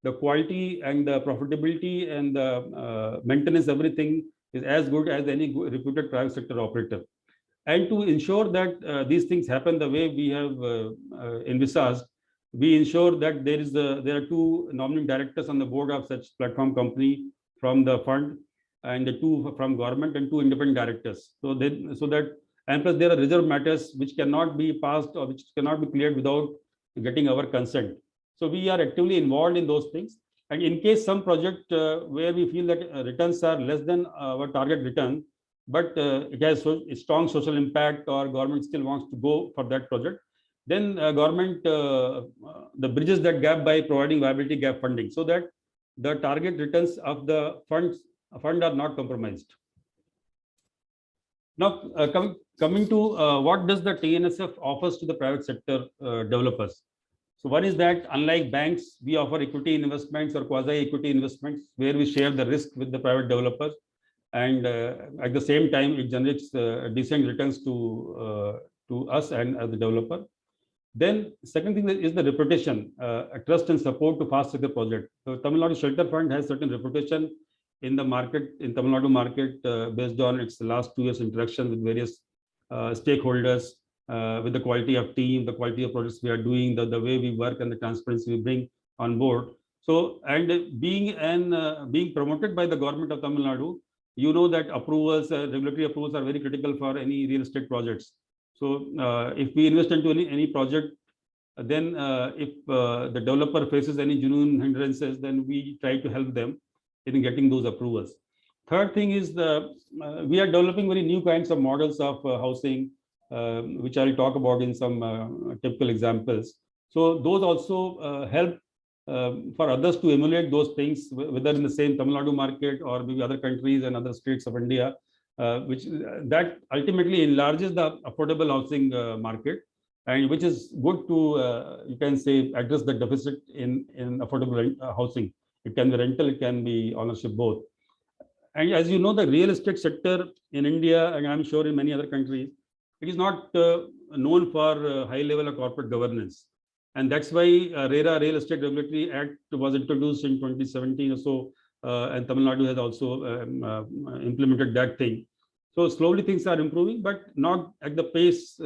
the quality and the profitability and the maintenance, everything is as good as any reputed private sector operator. And to ensure that these things happen the way we have envisaged, we ensure that there are two nominating directors on the board of such platform company from the fund, and the two from government, and two independent directors. So that And plus there are reserve matters which cannot be passed or which cannot be cleared without getting our consent. So we are actively involved in those things. And in case some project where we feel that returns are less than our target return, but it has a strong social impact or government still wants to go for that project, then government the bridges that gap by providing viability gap funding so that the target returns of the fund are not compromised. Now, coming to what does the TNSF offers to the private sector developers. So one is that unlike banks, we offer equity investments or quasi-equity investments where we share the risk with the private developers. And at the same time, it generates decent returns to us and the developer. Then second thing is the reputation, trust and support to fast track the project. So Tamil Nadu Shelter Fund has certain reputation in the market, in Tamil Nadu market, based on its last 2 years interaction with various stakeholders, with the quality of team, the quality of projects we are doing, the way we work and the transparency we bring on board. So, and being promoted by the government of Tamil Nadu, you know that approvals, regulatory approvals are very critical for any real estate projects. So if we invest into any project, then if the developer faces any genuine hindrances, then we try to help them in getting those approvals. Third thing is we are developing very new kinds of models of housing, which I'll talk about in some typical examples. So those also help for others to emulate those things, whether in the same Tamil Nadu market or maybe other countries and other states of India, which that ultimately enlarges the affordable housing market, and which is good to, you can say, address the deficit in affordable housing. It can be rental, it can be ownership, both. And as you know, the real estate sector in India, and I'm sure in many other countries, it is not known for high level of corporate governance. And that's why RERA, Real Estate Regulatory Act, was introduced in 2017 or so, and Tamil Nadu has also implemented that thing. So slowly things are improving, but not at the pace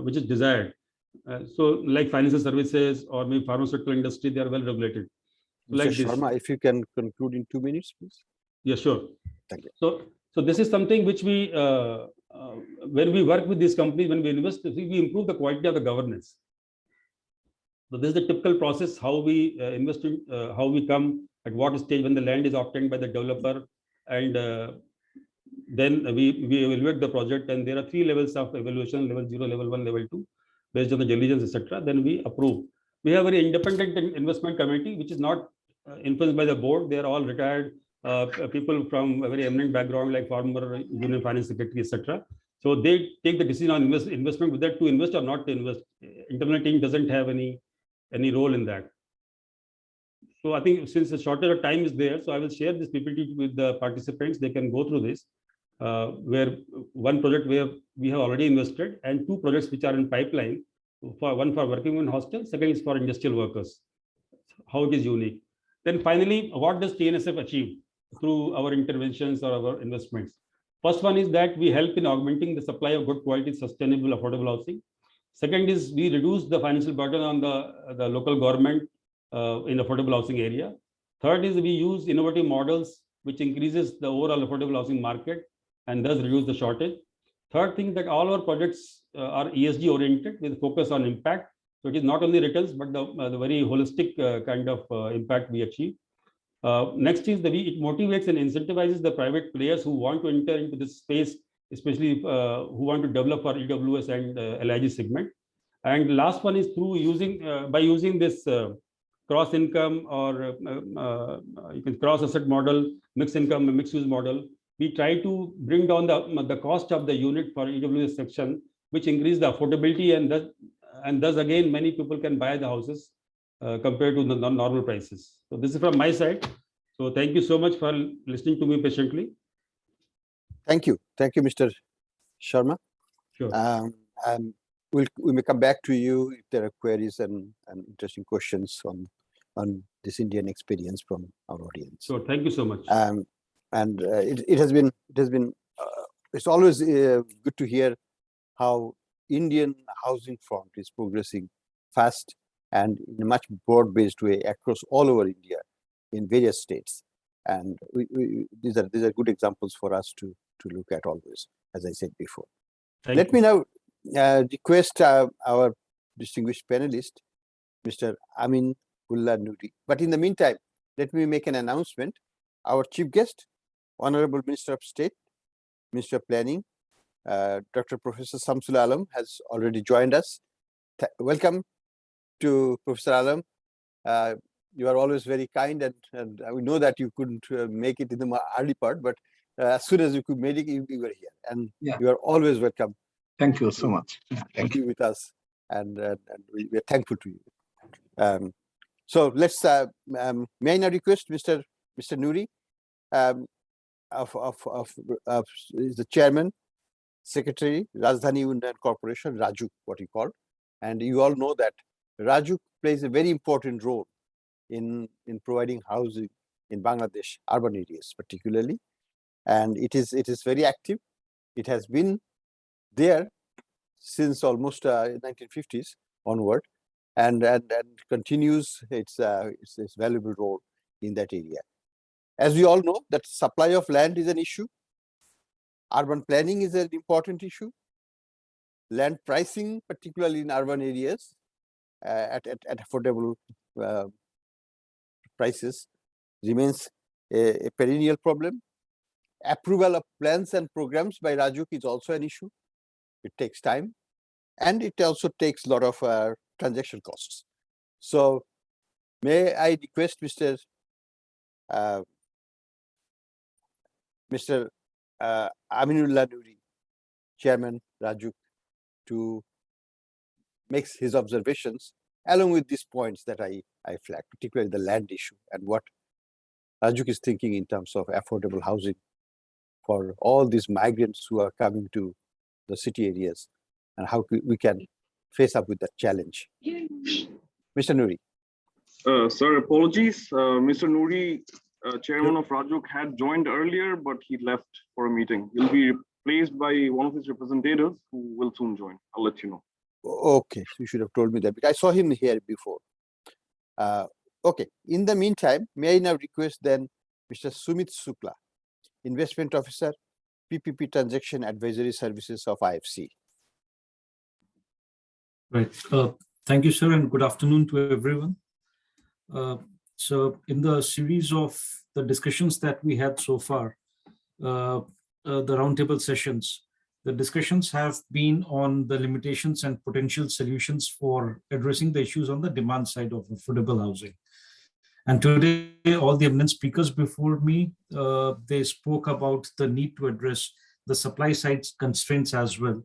which is desired. So like financial services or maybe pharmaceutical industry, they are well regulated. Mr. Sharma, if you can conclude in 2 minutes, please. Yeah, sure. Thank you. So this is something which we, when we work with these companies, when we invest, we improve the quality of the governance. So this is the typical process, how we invest in, how we come at what stage when the land is obtained by the developer, and then we evaluate the project, and there are 3 levels of evaluation: level 0, level 1, level 2, based on the diligence, etc. Then we approve. We have a very independent investment committee, which is not influenced by the board. They are all retired people from a very eminent background, like former Union Finance Secretary, etc. So they take the decision on investment, whether to invest or not to invest. Internal team doesn't have any role in that. So I think since a shorter time is there, so I will share this PPT with the participants. They can go through this, where one project where we have already invested, and 2 projects which are in pipeline. One for working women hostel, second is for industrial workers. How it is unique. Then finally, what does TNSF achieve through our interventions or our investments? First one is that we help in augmenting the supply of good quality, sustainable, affordable housing. Second is we reduce the financial burden on the local government in affordable housing area. Third is we use innovative models which increases the overall affordable housing market and thus reduce the shortage. Third thing, that all our projects are ESG oriented with focus on impact. So it is not only returns, but the very holistic kind of impact we achieve. Next is it motivates and incentivizes the private players who want to enter into this space, especially who want to develop for EWS and LIG segment. And the last one is through by using this cross income or you can cross asset model, mixed income, mixed use model. We try to bring down the cost of the unit for EWS section, which increase the affordability, and thus again many people can buy the houses compared to the normal prices. So this is from my side. So thank you so much for listening to me patiently. Thank you, Mr. Sharma. Sure. We may come back to you if there are queries and interesting questions on this Indian experience from our audience. Sure. Thank you so much. It's always good to hear how Indian housing front is progressing fast and in a much broad-based way across all over India in various states. And these are good examples for us to look at always, as I said before. Thank Let you. me now request our distinguished panelist, Mr. Amin Ullah Nuri. But in the meantime, let me make an announcement. Our chief guest, Honorable Minister of State, Minister of Planning, Dr. Professor Samsul Alam has already joined us. Welcome to Professor Alam. You are always very kind, and we know that you couldn't make it in the early part, but as soon as you could make it, you were here, and you are always welcome. Thank you so much. Thank you with us, and we are thankful to you. So let's. May I now request Mr. Nuri, is the chairman, secretary, Rajdhani Unnayan Corporation, Raju, what he called, and you all know that Raju plays a very important role in providing housing in Bangladesh, urban areas particularly, and it is very active. It has been there since almost 1950s onward, and continues its valuable role in that area. As we all know, that supply of land is an issue. Urban planning is an important issue. Land pricing, particularly in urban areas, at affordable prices, remains a perennial problem. Approval of plans and programs by Rajuk is also an issue. It takes time, and it also takes a lot of transaction costs. So may I request Mr. Aminullah Nuri, Chairman Rajuk, to make his observations along with these points that I flagged, particularly the land issue and what Rajuk is thinking in terms of affordable housing for all these migrants who are coming to the city areas, and how we can face up with that challenge. Mr. Nuri. Sir, apologies. Mr. Nuri, chairman of Rajuk, had joined earlier, but he left for a meeting. He'll be replaced by one of his representatives who will soon join. I'll let you know. Okay, you should have told me that, because I saw him here before. Okay, in the meantime, may I now request then Mr. Sumit Sukla, Investment Officer, PPP Transaction Advisory Services of IFC. Right. Thank you, sir, and good afternoon to everyone. So in the series of the discussions that we had so far, the roundtable sessions, the discussions have been on the limitations and potential solutions for addressing the issues on the demand side of affordable housing. And today, all the eminent speakers before me, they spoke about the need to address the supply side constraints as well,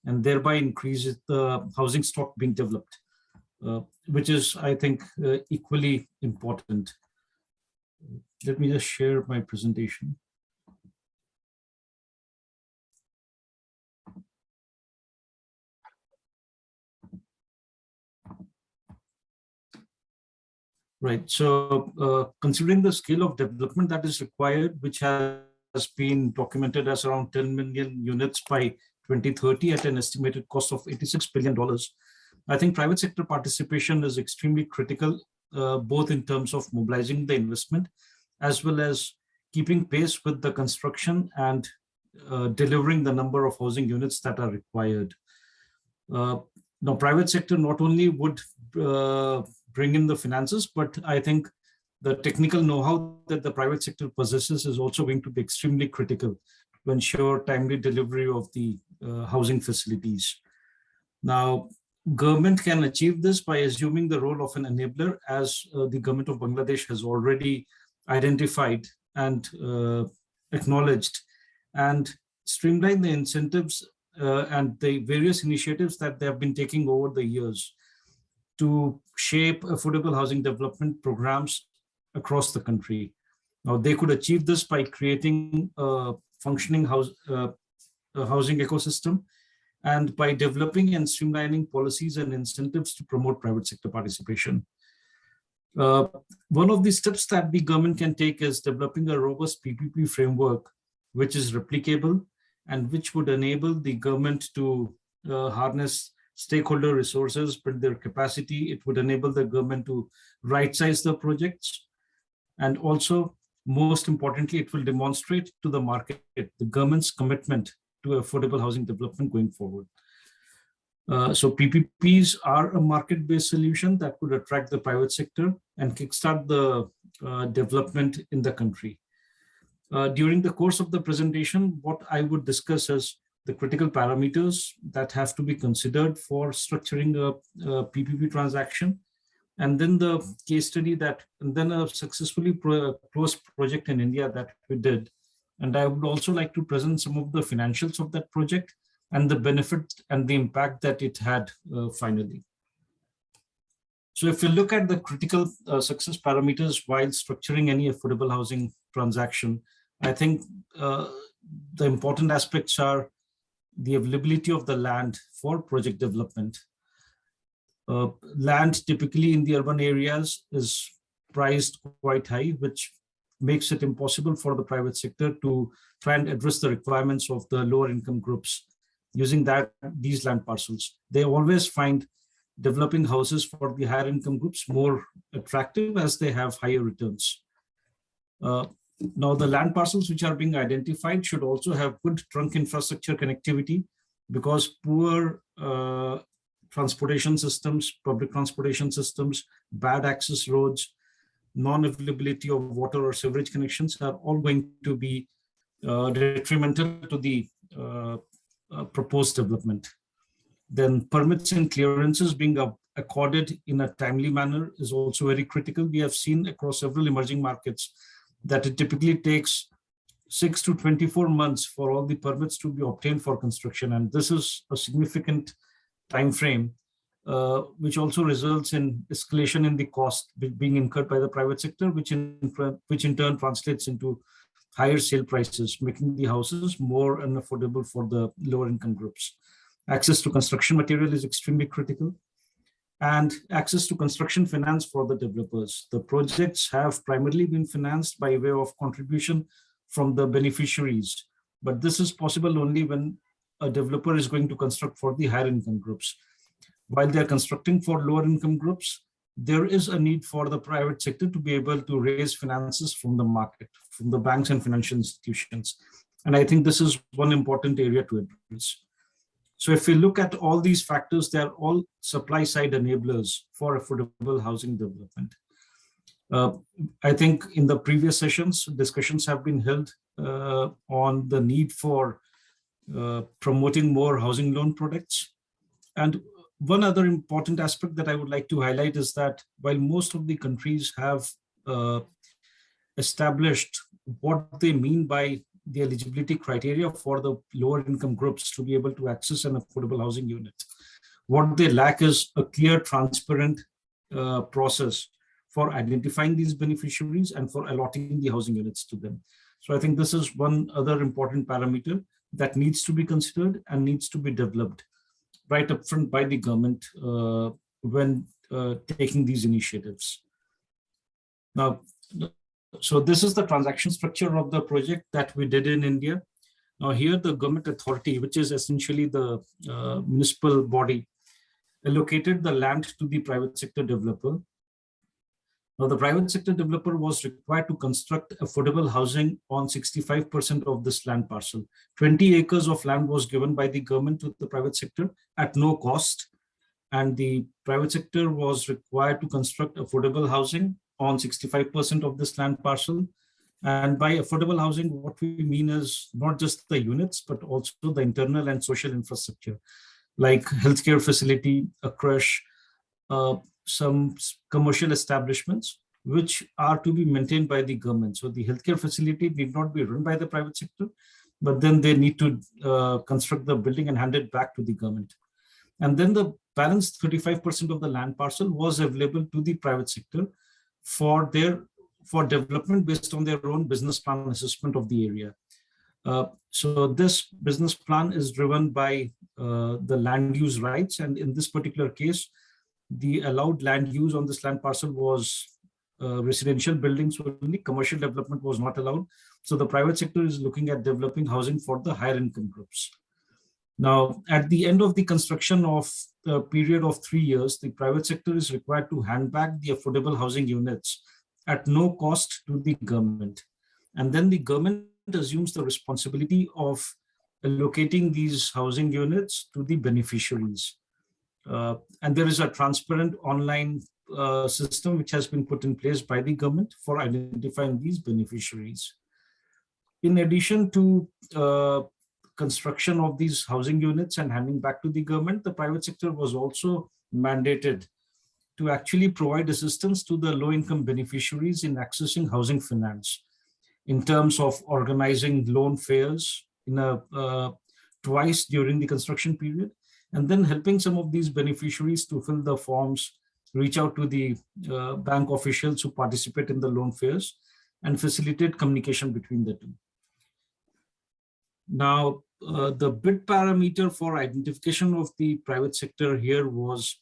and thereby increase the housing stock being developed, which is, I think, equally important. Let me just share my presentation. Right. So considering the scale of development that is required, which has been documented as around 10 million units by 2030 at an estimated cost of $86 billion, I think private sector participation is extremely critical, both in terms of mobilizing the investment, as well as keeping pace with the construction and delivering the number of housing units that are required. Now, private sector not only would bring in the finances, but I think the technical know-how that the private sector possesses is also going to be extremely critical to ensure timely delivery of the housing facilities. Now, government can achieve this by assuming the role of an enabler, as the government of Bangladesh has already identified and acknowledged, and streamline the incentives and the various initiatives that they have been taking over the years to shape affordable housing development programs across the country. Now, they could achieve this by creating a functioning housing ecosystem, and by developing and streamlining policies and incentives to promote private sector participation. One of the steps that the government can take is developing a robust PPP framework, which is replicable and which would enable the government to harness stakeholder resources, build their capacity. It would enable the government to right-size the projects, and also most importantly, it will demonstrate to the market the government's commitment to affordable housing development going forward. So PPPs are a market-based solution that could attract the private sector and kickstart the development in the country. During the course of the presentation, what I would discuss is the critical parameters that have to be considered for structuring a PPP transaction, and then the case study and then a successfully closed project in India that we did. And I would also like to present some of the financials of that project and the benefit and the impact that it had finally. So if you look at the critical success parameters while structuring any affordable housing transaction, I think the important aspects are the availability of the land for project development. Land typically in the urban areas is priced quite high, which makes it impossible for the private sector to try and address the requirements of the lower income groups using these land parcels. They always find developing houses for the higher income groups more attractive as they have higher returns. Now, the land parcels which are being identified should also have good trunk infrastructure connectivity, because poor transportation systems, public transportation systems, bad access roads, non-availability of water or sewerage connections are all going to be detrimental to the proposed development. Then permits and clearances being accorded in a timely manner is also very critical. We have seen across several emerging markets that it typically takes 6 to 24 months for all the permits to be obtained for construction. And this is a significant time frame, which also results in escalation in the cost being incurred by the private sector, which in turn translates into higher sale prices, making the houses more unaffordable for the lower income groups. Access to construction material is extremely critical, and access to construction finance for the developers. The projects have primarily been financed by way of contribution from the beneficiaries, but this is possible only when a developer is going to construct for the higher income groups. While they're constructing for lower income groups, there is a need for the private sector to be able to raise finances from the market, from the banks and financial institutions. And I think this is one important area to address. So if we look at all these factors, they're all supply side enablers for affordable housing development. I think in the previous sessions, discussions have been held on the need for promoting more housing loan products. And one other important aspect that I would like to highlight is that while most of the countries have established what they mean by the eligibility criteria for the lower income groups to be able to access an affordable housing unit, what they lack is a clear, transparent process for identifying these beneficiaries and for allotting the housing units to them. So I think this is one other important parameter that needs to be considered and needs to be developed right up front by the government when taking these initiatives. Now, so this is the transaction structure of the project that we did in India. Now here the government authority, which is essentially the municipal body, allocated the land to the private sector developer. Now the private sector developer was required to construct affordable housing on 65% of this land parcel. 20 acres of land was given by the government to the private sector at no cost. And the private sector was required to construct affordable housing on 65% of this land parcel. And by affordable housing, what we mean is not just the units, but also the internal and social infrastructure, like healthcare facility, a creche, some commercial establishments, which are to be maintained by the government. So the healthcare facility need not be run by the private sector, but then they need to construct the building and hand it back to the government. And then the balance 35% of the land parcel was available to the private sector for development based on their own business plan assessment of the area. So this business plan is driven by the land use rights. And in this particular case, the allowed land use on this land parcel was residential buildings only. Commercial development was not allowed. So the private sector is looking at developing housing for the higher income groups. Now, at the end of the construction of the period of 3 years, the private sector is required to hand back the affordable housing units at no cost to the government. And then the government assumes the responsibility of allocating these housing units to the beneficiaries. And there is a transparent online system which has been put in place by the government for identifying these beneficiaries. In addition to construction of these housing units and handing back to the government, the private sector was also mandated to actually provide assistance to the low-income beneficiaries in accessing housing finance in terms of organizing loan fairs twice during the construction period, and then helping some of these beneficiaries to fill the forms, reach out to the bank officials who participate in the loan fairs, and facilitate communication between the two. Now, the bid parameter for identification of the private sector here was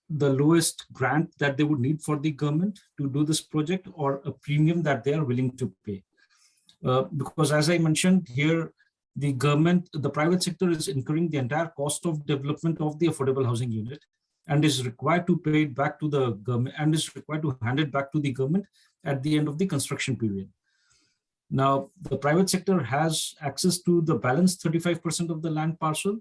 the lowest grant that they would need for the government to do this project, or a premium that they are willing to pay. Because as I mentioned here, the government, the private sector is incurring the entire cost of development of the affordable housing unit and is required to pay it back to the government and is required to hand it back to the government at the end of the construction period. Now, the private sector has access to the balance 35% of the land parcel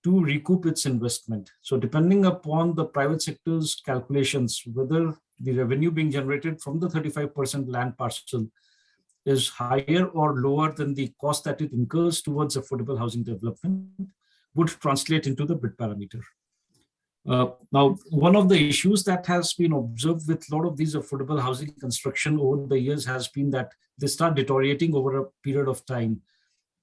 to recoup its investment. So depending upon the private sector's calculations, whether the revenue being generated from the 35% land parcel is higher or lower than the cost that it incurs towards affordable housing development, would translate into the bid parameter. Now, one of the issues that has been observed with a lot of these affordable housing construction over the years has been that they start deteriorating over a period of time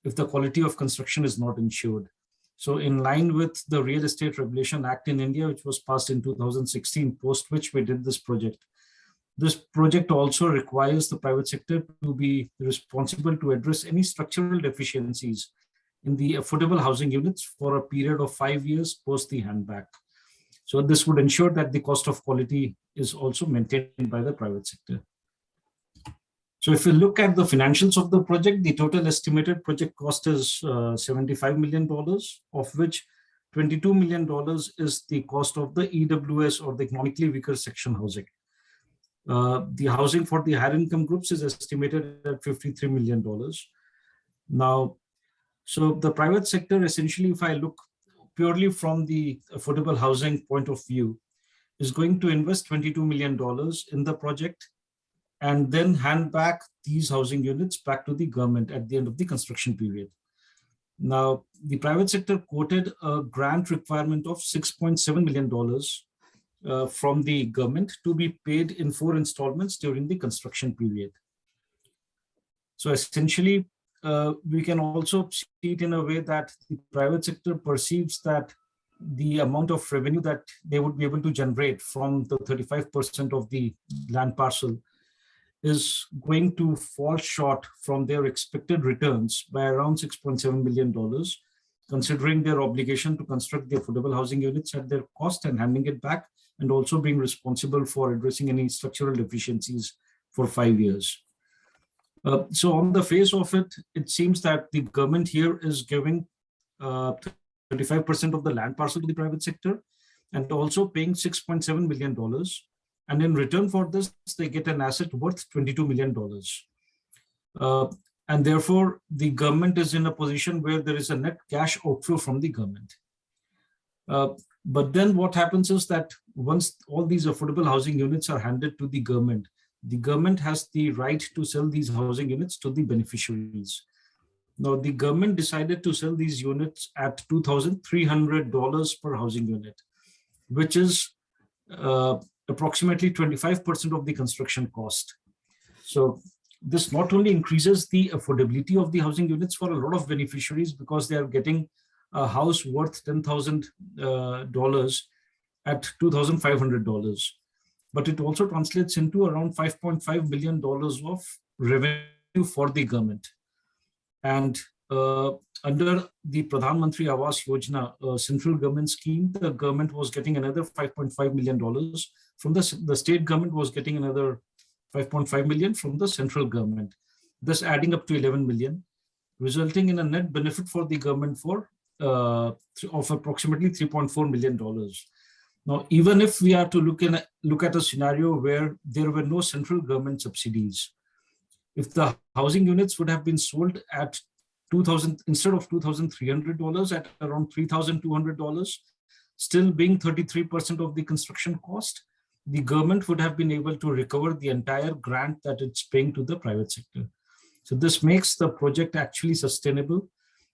if the quality of construction is not ensured. So in line with the Real Estate Regulation Act in India, which was passed in 2016, post which we did this project also requires the private sector to be responsible to address any structural deficiencies in the affordable housing units for a period of 5 years post the handback. So this would ensure that the cost of quality is also maintained by the private sector. So if you look at the financials of the project, the total estimated project cost is $75 million, of which $22 million is the cost of the EWS, or the economically weaker section housing. The housing for the higher income groups is estimated at $53 million. Now, so the private sector, essentially, if I look purely from the affordable housing point of view, is going to invest $22 million in the project and then hand back these housing units back to the government at the end of the construction period. Now, the private sector quoted a grant requirement of $6.7 million from the government to be paid in 4 installments during the construction period. So essentially, we can also see it in a way that the private sector perceives that the amount of revenue that they would be able to generate from the 35% of the land parcel is going to fall short from their expected returns by around $6.7 million, considering their obligation to construct the affordable housing units at their cost and handing it back, and also being responsible for addressing any structural deficiencies for 5 years. So on the face of it, it seems that the government here is giving 35% of the land parcel to the private sector and also paying $6.7 million. And in return for this, they get an asset worth $22 million. And therefore, the government is in a position where there is a net cash outflow from the government. But then what happens is that once all these affordable housing units are handed to the government has the right to sell these housing units to the beneficiaries. Now, the government decided to sell these units at $2,300 per housing unit, which is approximately 25% of the construction cost. So this not only increases the affordability of the housing units for a lot of beneficiaries, because they are getting a house worth $10,000 at $2,500, but it also translates into around $5.5 million of revenue for the government. And under the Pradhan Mantri Awas Yojana, central government scheme, the government was getting another $5.5 million from the state government was getting another 5.5 million from the central government, thus adding up to 11 million, resulting in a net benefit for the government of approximately $3.4 million. Now, even if we are to look at a scenario where there were no central government subsidies, If the housing units would have been sold at $2,000 instead of $2,300 at around $3,200, still being 33% of the construction cost, the government would have been able to recover the entire grant that it's paying to the private sector. So this makes the project actually sustainable.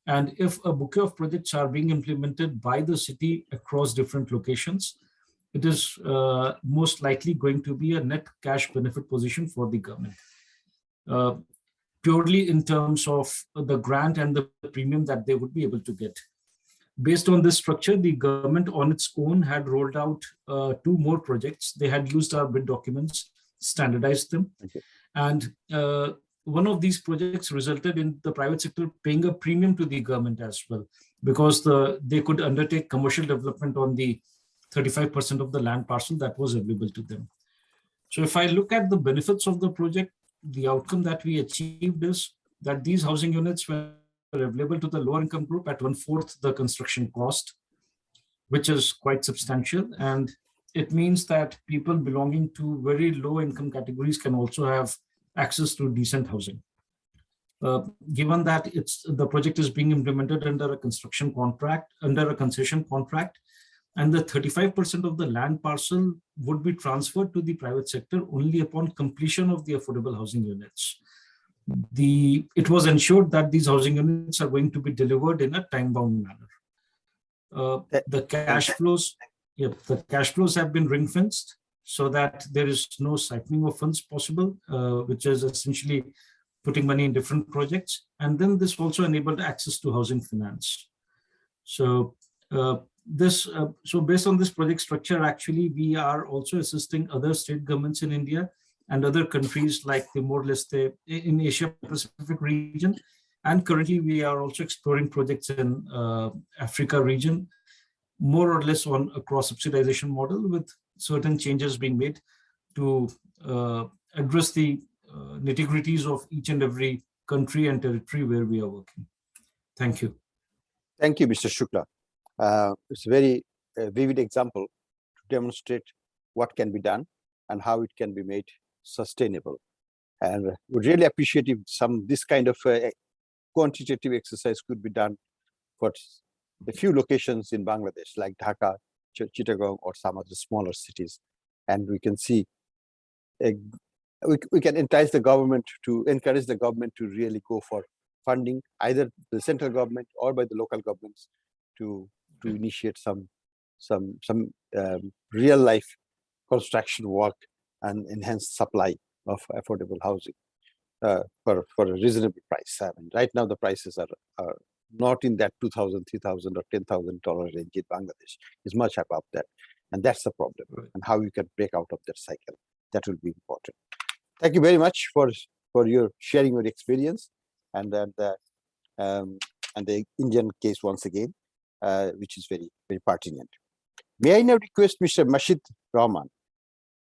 And if a bouquet of projects are being implemented by the city across different locations, it is most likely going to be a net cash benefit position for the government. Purely in terms of the grant and the premium that they would be able to get. Based on this structure, the government on its own had rolled out 2 more projects. They had used our bid documents, standardized them. Okay. And one of these projects resulted in the private sector paying a premium to the government as well, because they could undertake commercial development on the 35% of the land parcel that was available to them. So if I look at the benefits of the project, the outcome that we achieved is that these housing units were available to the lower income group at 1/4 the construction cost, which is quite substantial. And it means that people belonging to very low income categories can also have access to decent housing. Given that the project is being implemented under a construction contract, under a concession contract, and the 35% of the land parcel would be transferred to the private sector only upon completion of the affordable housing units. It was ensured that these housing units are going to be delivered in a time-bound manner. The cash flows have been ring-fenced so that there is no cycling of funds possible, which is essentially putting money in different projects. And then this also enabled access to housing finance. So based on this project structure, actually, we are also assisting other state governments in India and other countries like Timor-Leste in Asia Pacific region. And currently, we are also exploring projects in Africa region, more or less on a cross-subsidization model with certain changes being made to address the nitty-gritties of each and every country and territory where we are working. Thank you. Thank you, Mr. Shukla. It's a very vivid example to demonstrate what can be done and how it can be made sustainable. And would really appreciate if this kind of quantitative exercise could be done for a few locations in Bangladesh, like Dhaka, Chittagong, or some of the smaller cities. And we can see, we can encourage the government to really go for funding, either the central government or by the local governments, to initiate some real life construction work and enhance supply of affordable housing for a reasonable price. I mean, right now the prices are not in that $2,000, $3,000, or $10,000 range in Bangladesh. It's much above that, and that's the problem. Right. And how you can break out of that cycle, that will be important. Thank you very much for your sharing your experience and the Indian case once again, which is very, very pertinent. May I now request Mr. Mashid Rahman,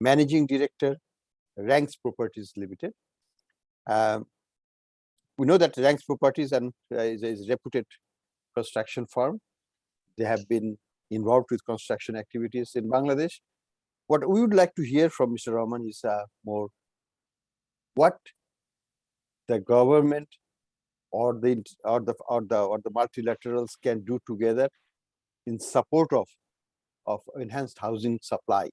Managing Director, Ranks Properties Limited. We know that Ranks Properties is a reputed construction firm. They have been involved with construction activities in Bangladesh. What we would like to hear from Mr. Rahman is more what the government or the multilaterals can do together in support of enhanced housing supply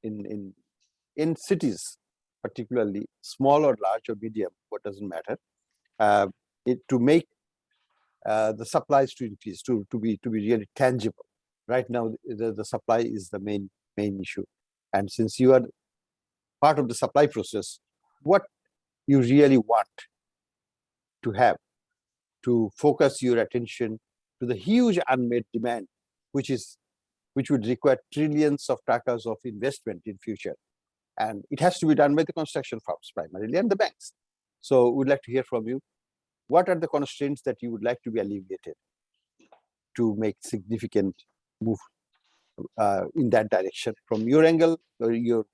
in cities, particularly small or large or medium, what doesn't matter, to make the supplies to increase, to be really tangible. Right now, the supply is the main issue, and since you are part of the supply process, what you really want to have to focus your attention to the huge unmet demand, which would require trillions of takas of investment in future. And it has to be done by the construction firms primarily and the banks. So we'd like to hear from you. What are the constraints that you would like to be alleviated to make significant move in that direction from your angle or your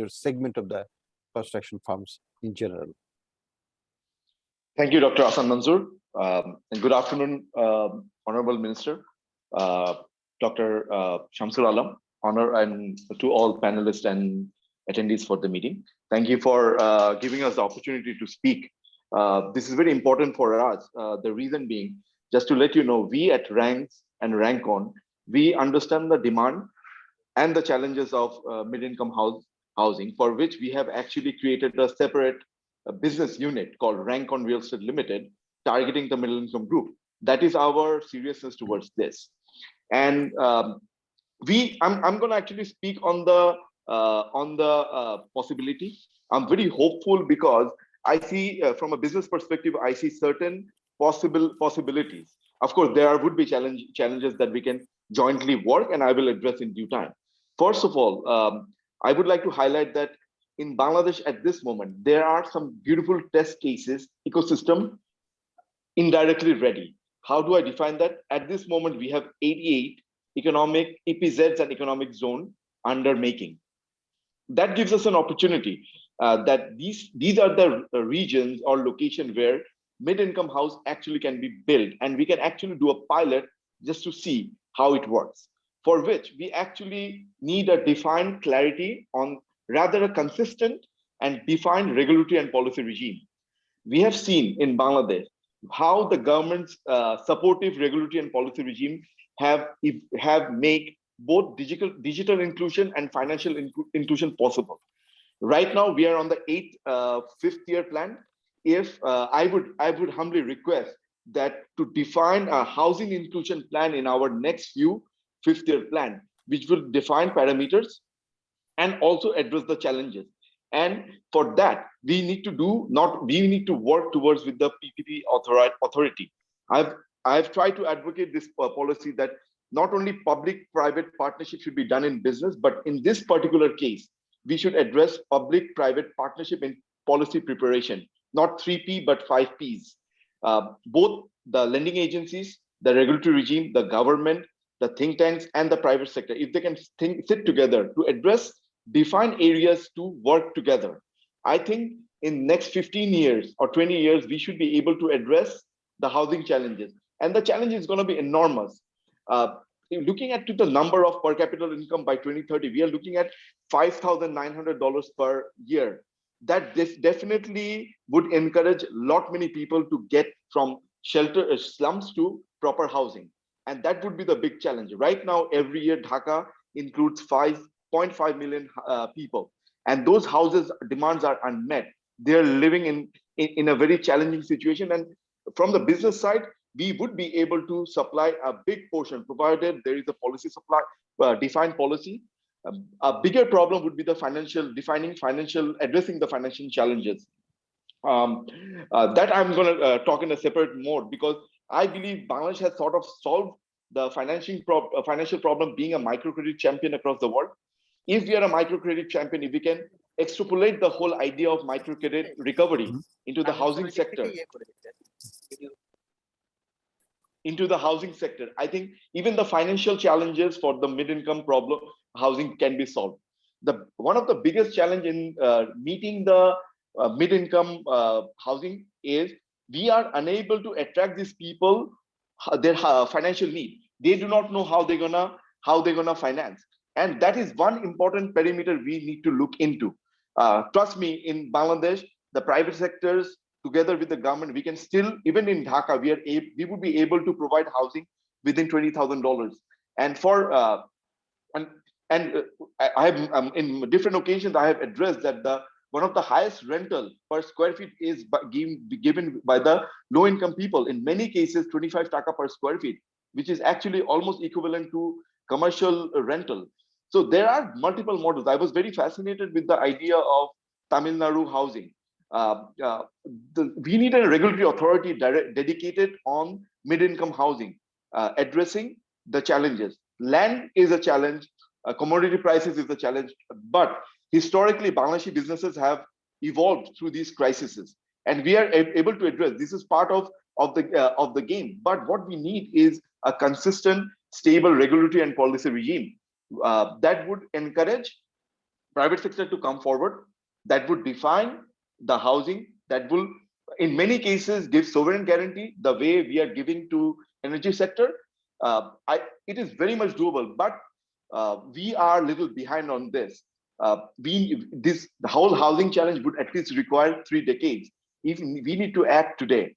segment of the construction firms in general? Thank you, Dr. Hasan Manzoor. And good afternoon, Honorable Minister, Dr. Shamsul Alam, honor and to all panelists and attendees for the meeting. Thank you for giving us the opportunity to speak. This is very important for us. The reason being, just to let you know, we at Ranks and Rankon, we understand the demand and the challenges of mid-income housing, for which we have actually created a separate business unit called Rankon Real Estate Limited, targeting the middle-income group. That is our seriousness towards this. And I'm going to actually speak on the possibility. I'm very hopeful because I see from a business perspective, I see certain possibilities. Of course, there would be challenges that we can jointly work, and I will address in due time. First of all, I would like to highlight that in Bangladesh at this moment, there are some beautiful test cases, ecosystem indirectly ready. How do I define that? At this moment, we have 88 economic EPZs and economic zone under making. That gives us an opportunity that these are the regions or location where mid-income house actually can be built, and we can actually do a pilot just to see how it works, for which we actually need a defined clarity on rather a consistent and defined regulatory and policy regime. We have seen in Bangladesh how the government's supportive regulatory and policy regime have made both digital inclusion and financial inclusion possible. Right now, we are on the fifth year plan. If I would humbly request that to define a housing inclusion plan in our next fifth year plan, which will define parameters and also address the challenges. And for that, we need to work towards with the PPP authority. I've tried to advocate this policy that not only public-private partnership should be done in business, but in this particular case, we should address public-private partnership in policy preparation, not 3P, but 5Ps. Both the lending agencies, the regulatory regime, the government, the think tanks, and the private sector, if they can sit together to address defined areas to work together, I think in next 15 years or 20 years, we should be able to address the housing challenges. And the challenge is going to be enormous. Looking at the number of per capita income by 2030, we are looking at $5,900 per year. That definitely would encourage many people to get from shelter slums to proper housing. And that would be the big challenge. Right now, every year, Dhaka includes 5.5 million people. And those houses demands are unmet. They're living in a very challenging situation. And from the business side, we would be able to supply a big portion, provided there is a policy supply, defined policy. A bigger problem would be the addressing the financial challenges. That I'm going to talk in a separate mode, because I believe Bangladesh has sort of solved the financial problem being a microcredit champion across the world. If we are a microcredit champion, if we can extrapolate the whole idea of microcredit recovery into the housing sector, I think even the financial challenges for the mid-income problem housing can be solved. One of the biggest challenge in meeting the mid-income housing is we are unable to attract these people their financial need. They do not know how they're gonna finance, and that is one important parameter we need to look into. Trust me, in Bangladesh, the private sectors together with the government, we can still, even in Dhaka, we would be able to provide housing within $20,000. And for I have in different occasions I have addressed that one of the highest rental per square feet is given by the low income people. In many cases, 25 taka per square feet, which is actually almost equivalent to commercial rental. So there are multiple models. I was very fascinated with the idea of Tamil Nadu housing. We need a regulatory authority dedicated on mid-income housing, addressing the challenges. Land is a challenge, commodity prices is a challenge, but historically, Bangladeshi businesses have evolved through these crises, and we are able to address. This is part of the game. But what we need is a consistent, stable regulatory and policy regime that would encourage private sector to come forward, that would define the housing, that will, in many cases, give sovereign guarantee the way we are giving to energy sector. It is very much doable, but we are a little behind on this. the whole housing challenge would at least require 3 decades. If we need to act today,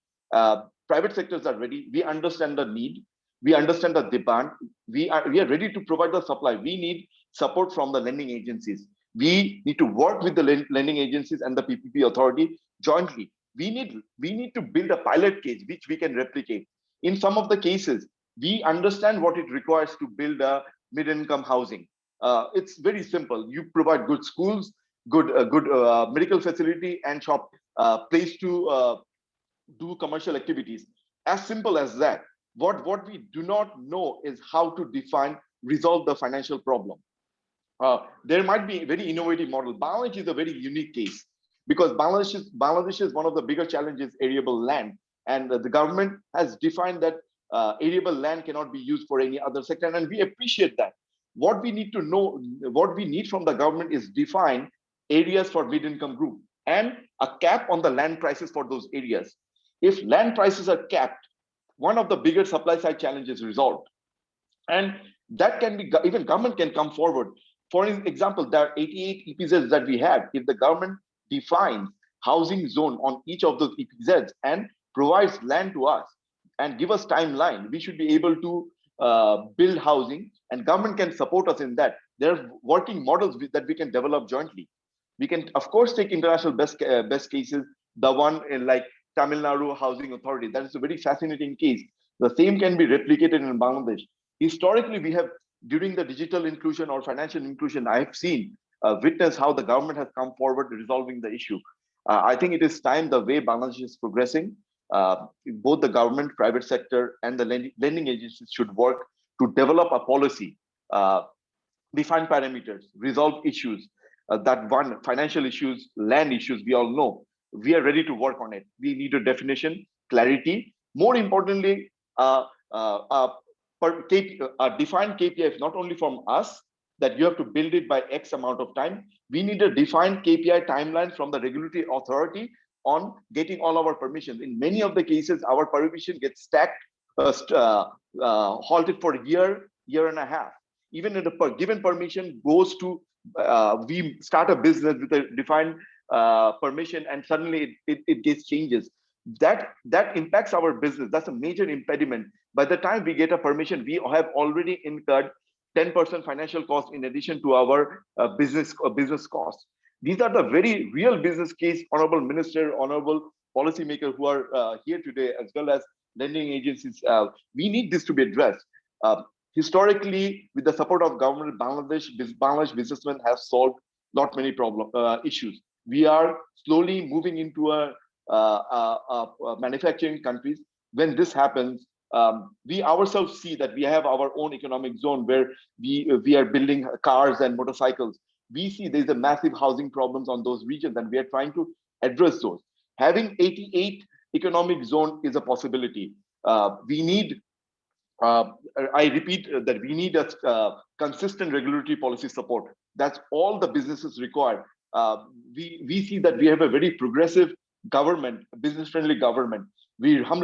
private sectors are ready. We understand the need. We understand the demand. We are ready to provide the supply. We need support from the lending agencies. We need to work with the lending agencies and the PPP authority jointly. We need to build a pilot case which we can replicate. In some of the cases, we understand what it requires to build a mid-income housing. It's very simple. You provide good schools, good medical facility, and shop place to do commercial activities. As simple as that. What we do not know is how to resolve the financial problem. There might be a very innovative model. Bangladesh is a very unique case because Bangladesh is one of the bigger challenges, arable land. And the government has defined that arable land cannot be used for any other sector. And we appreciate that. What we need to know, what we need from the government is define areas for mid-income group and a cap on the land prices for those areas. If land prices are capped, one of the bigger supply side challenges is resolved. And that can be, even government can come forward. For example, there are 88 EPZs that we have. If the government defines housing zone on each of those EPZs and provides land to us and give us timeline, we should be able to build housing, and government can support us in that. There are working models that we can develop jointly. We can, of course, take international best cases, the one in like Tamil Nadu Housing Authority. That is a very fascinating case. The same can be replicated in Bangladesh. Historically, we have, during the digital inclusion or financial inclusion, I have seen, witnessed how the government has come forward to resolving the issue. I think it is time, the way Bangladesh is progressing, both the government, private sector, and the lending agencies should work to develop a policy, define parameters, resolve issues, that one, financial issues, land issues, we all know. We are ready to work on it. We need a definition, clarity. More importantly, defined KPIs, not only from us, that you have to build it by X amount of time. We need a defined KPI timeline from the regulatory authority on getting all our permissions. In many of the cases, our permission gets stacked, halted for a year and a half. Even if the given permission goes to, we start a business with a defined permission and suddenly it gets changes. That impacts our business. That's a major impediment. By the time we get a permission, we have already incurred 10% financial cost in addition to our business costs. These are the very real business case, Honorable Minister, Honorable Policymaker who are here today, as well as lending agencies. We need this to be addressed. Historically, with the support of government, Bangladesh businessmen have solved not many issues. We are slowly moving into a manufacturing countries. When this happens, we ourselves see that we have our own economic zone where we are building cars and motorcycles. We see there's a massive housing problems on those regions, and we are trying to address those. Having 88 economic zone is a possibility. We need, I repeat that we need a consistent regulatory policy support. That's all the businesses require. We see that we have a very progressive government, business-friendly government.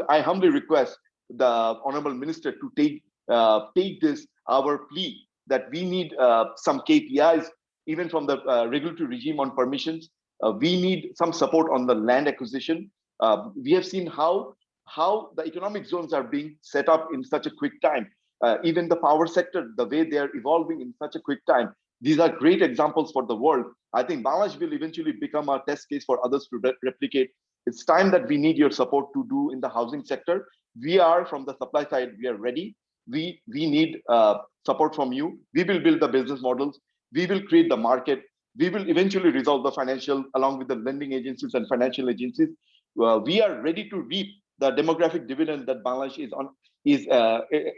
I humbly request the Honorable Minister to take this, our plea, that we need some KPIs, even from the regulatory regime on permissions. We need some support on the land acquisition. We have seen how the economic zones are being set up in such a quick time. Even the power sector, the way they are evolving in such a quick time. These are great examples for the world. I think Bangladesh will eventually become a test case for others to replicate. It's time that we need your support to do in the housing sector. We are, from the supply side, we are ready. We need support from you. We will build the business models. We will create the market. We will eventually resolve the financial, along with the lending agencies and financial agencies. We are ready to reap the demographic dividend that Bangladesh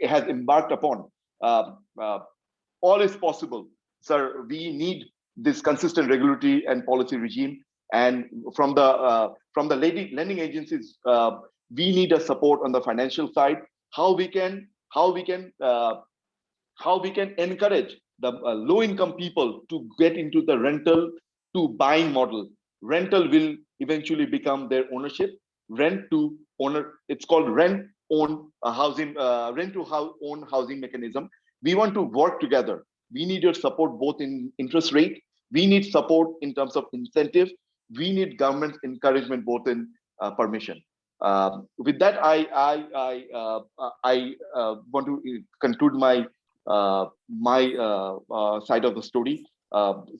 has embarked upon. All is possible, sir. We need this consistent regulatory and policy regime, and from the lending agencies, we need a support on the financial side. How we can encourage the low-income people to get into the rental to buying model. Rental will eventually become their ownership. Rent to owner. It's called rent-own housing, rent-to-own housing mechanism. We want to work together. We need your support both in interest rate. We need support in terms of incentive. We need government encouragement, both in permission. With that, I want to conclude my side of the story.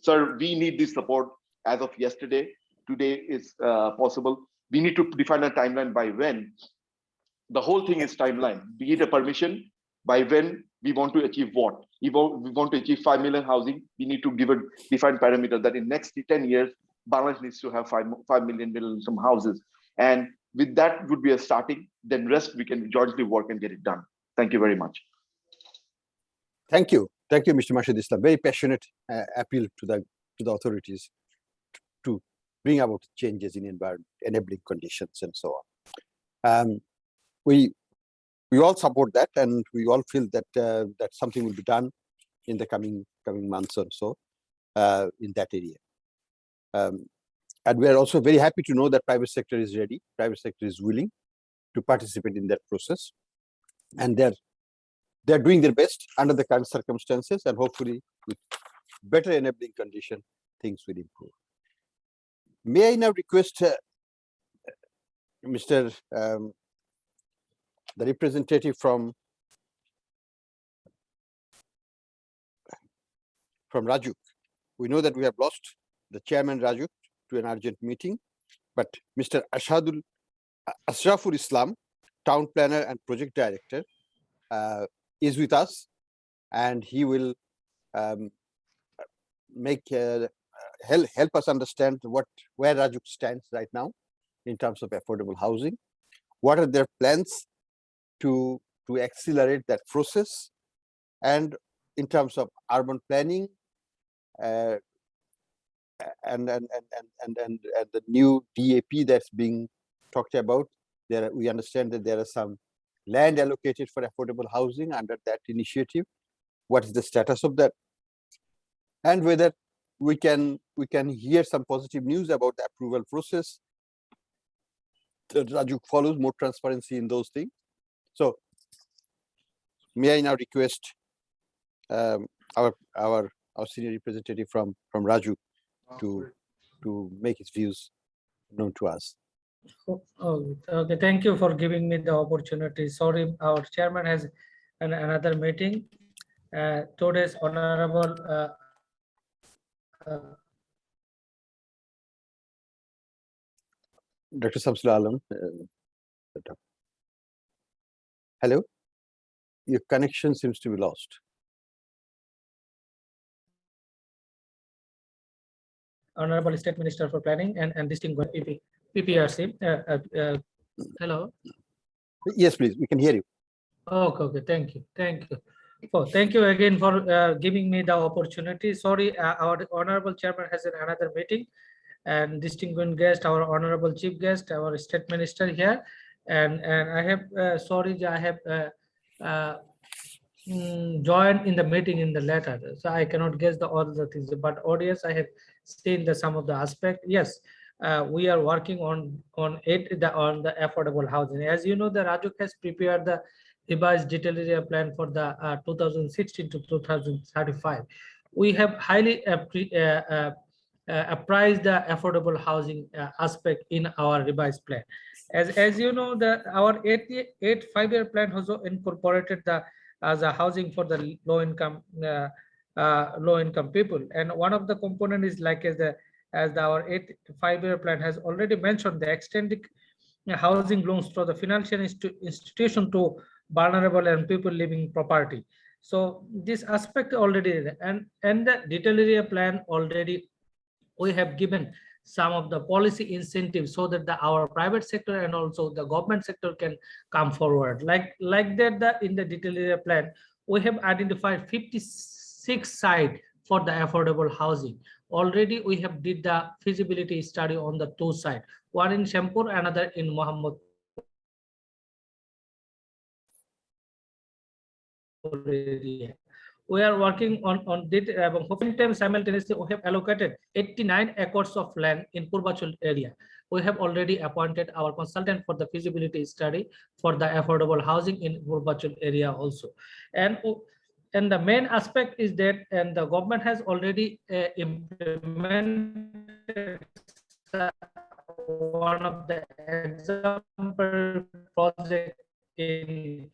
Sir, we need this support as of yesterday. Today is possible. We need to define a timeline by when. The whole thing is timeline. Be it a permission, by when we want to achieve what. If we want to achieve 5 million housing, we need to give a defined parameter that in next 10 years, Bangladesh needs to have 5 million middle income houses. And with that would be a starting, then rest we can jointly work and get it done. Thank you very much. Thank you. Thank you, Mr. Mashid Islam. Very passionate appeal to the authorities to bring about changes in environment, enabling conditions, and so on. We all support that, and we all feel that that something will be done in the coming months or so in that area. And we are also very happy to know that private sector is ready, private sector is willing to participate in that process, and they're doing their best under the current circumstances, and hopefully with better enabling condition, things will improve. May I now request Mr. The representative from Rajuk. We know that we have lost the chairman Rajuk to an urgent meeting, but Mr. Ashraful Islam, town planner and project director, is with us, and he will help us understand where Rajuk stands right now in terms of affordable housing. What are their plans to accelerate that process, and in terms of urban planning and the new DAP that's being talked about. We understand that there are some land allocated for affordable housing under that initiative. What is the status of that, and whether we can hear some positive news about the approval process that Rajuk follows, more transparency in those things. So may I now request our senior representative from Rajuk to make his views known to us. Oh, okay, thank you for giving me the opportunity. Sorry, our chairman has another meeting. Today's honorable Dr. Samsul Alam. Hello? Your connection seems to be lost. Honorable State Minister for Planning and Distinguished PPRC. Hello. Yes, please. We can hear you. Okay. Thank you. Oh, thank you again for giving me the opportunity. Sorry, our honorable chairman has another meeting, and distinguished guest, our honorable chief guest, our state minister here, and I have sorry, I have joined in the meeting in the letter, so I cannot guess all the things. But audience, I have seen some of the aspect. Yes, we are working on the affordable housing. As you know, the Rajuk has prepared the revised detailed area plan for the 2016 to 2035. We have highly apprised the affordable housing aspect in our revised plan. As you know, our 8 5-year plan also incorporated as a housing for the low income people, and one of the component is like our 8 5-year plan has already mentioned the extending housing loans to the financial institution to vulnerable and people living property. So this aspect already, and the detailed area plan already we have given some of the policy incentives so that our private sector and also the government sector can come forward. Like that, in the detailed area plan, we have identified 56 sites for the affordable housing. Already we have did the feasibility study on the 2 sites, one in Shampur, another in Mohammed. We are working on this. Simultaneously, we have allocated 89 acres of land in Purbachal area. We have already appointed our consultant for the feasibility study for the affordable housing in Purbachal area also. And And the main aspect is that, and the government has already implemented one of the example project in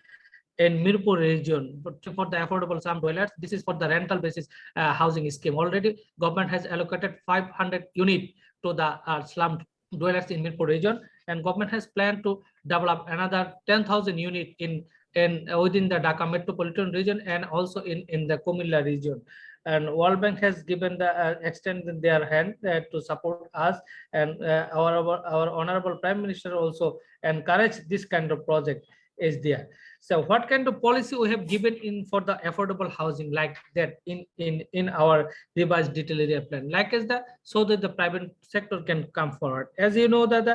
Mirpur region for the affordable slum dwellers. This is for the rental basis housing scheme. Already government has allocated 500 units to the slum dwellers in Mirpur region, and government has planned to develop another 10,000 units in within the Dhaka metropolitan region and also in the Kumilla region. And World Bank has given the extended their hand to support us, and our honorable Prime Minister also encouraged this kind of project is there. So what kind of policy we have given in for the affordable housing like that in our revised detailed area plan, like as the so that the private sector can come forward. As you know that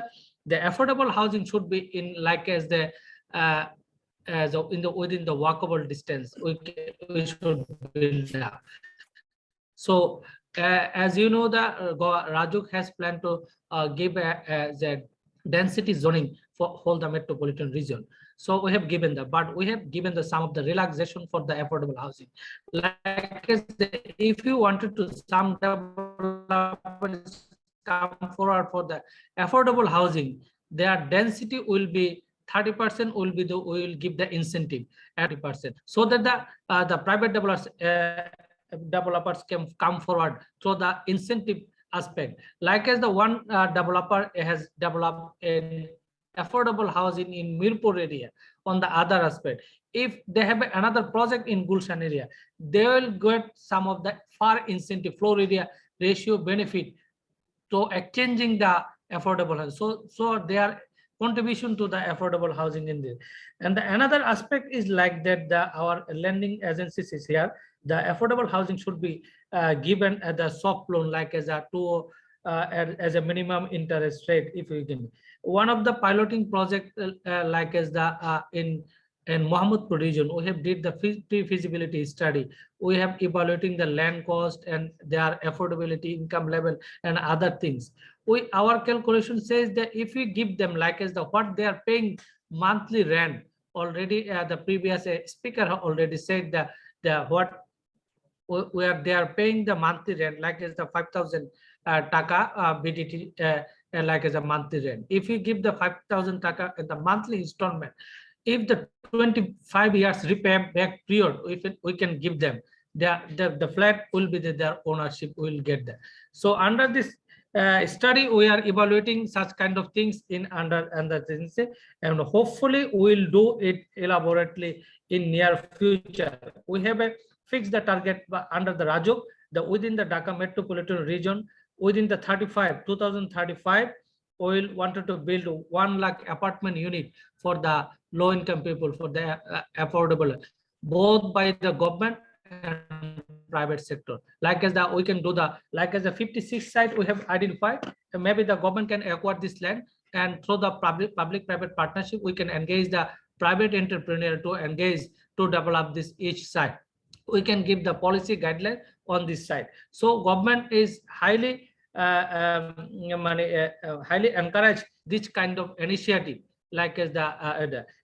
the affordable housing should be in like as the within the walkable distance we should build up. So as you know, the Rajuk has planned to give the density zoning for whole the metropolitan region. So we have given that, but we have given the some of the relaxation for the affordable housing. Like if you wanted to some developers come forward for the affordable housing, their density will be 30% will be the we will give the incentive 30%, so that the private developers can come forward through the incentive aspect. Like as the one developer has developed an affordable housing in Mirpur area. On the other aspect, if they have another project in Gulshan area, they will get some of the far incentive floor area ratio benefit to exchanging the affordable housing. So their contribution to the affordable housing in this. And another aspect is like that our lending agencies is here. The affordable housing should be given as a soft loan, like as a as a minimum interest rate. If we can, one of the piloting project like as the in Mohammadpur region, we have did the pre-feasibility study. We have evaluating the land cost and their affordability, income level, and other things. Our calculation says that if we give them like as the what they are paying monthly rent already, the previous speaker already said that what where they are paying the monthly rent like as the 5,000 taka BDT like as a monthly rent. If you give the 5,000 taka in the monthly installment, if the 25 years repay back period, if we can give them the flat will be their ownership will get there. So under this study, we are evaluating such kind of things in under things, and hopefully we will do it elaborately in near future. We have fixed the target under the Rajuk, within the Dhaka metropolitan region, within the 2035, we wanted to build 1 lakh apartment unit for the low income people, for the affordable, both by the government and private sector. Like as we can do like as the 56 site we have identified, maybe the government can acquire this land, and through the public private partnership we can engage the private entrepreneur to engage to develop this each site. We can give the policy guideline on this side. So government is highly highly encourage this kind of initiative, like as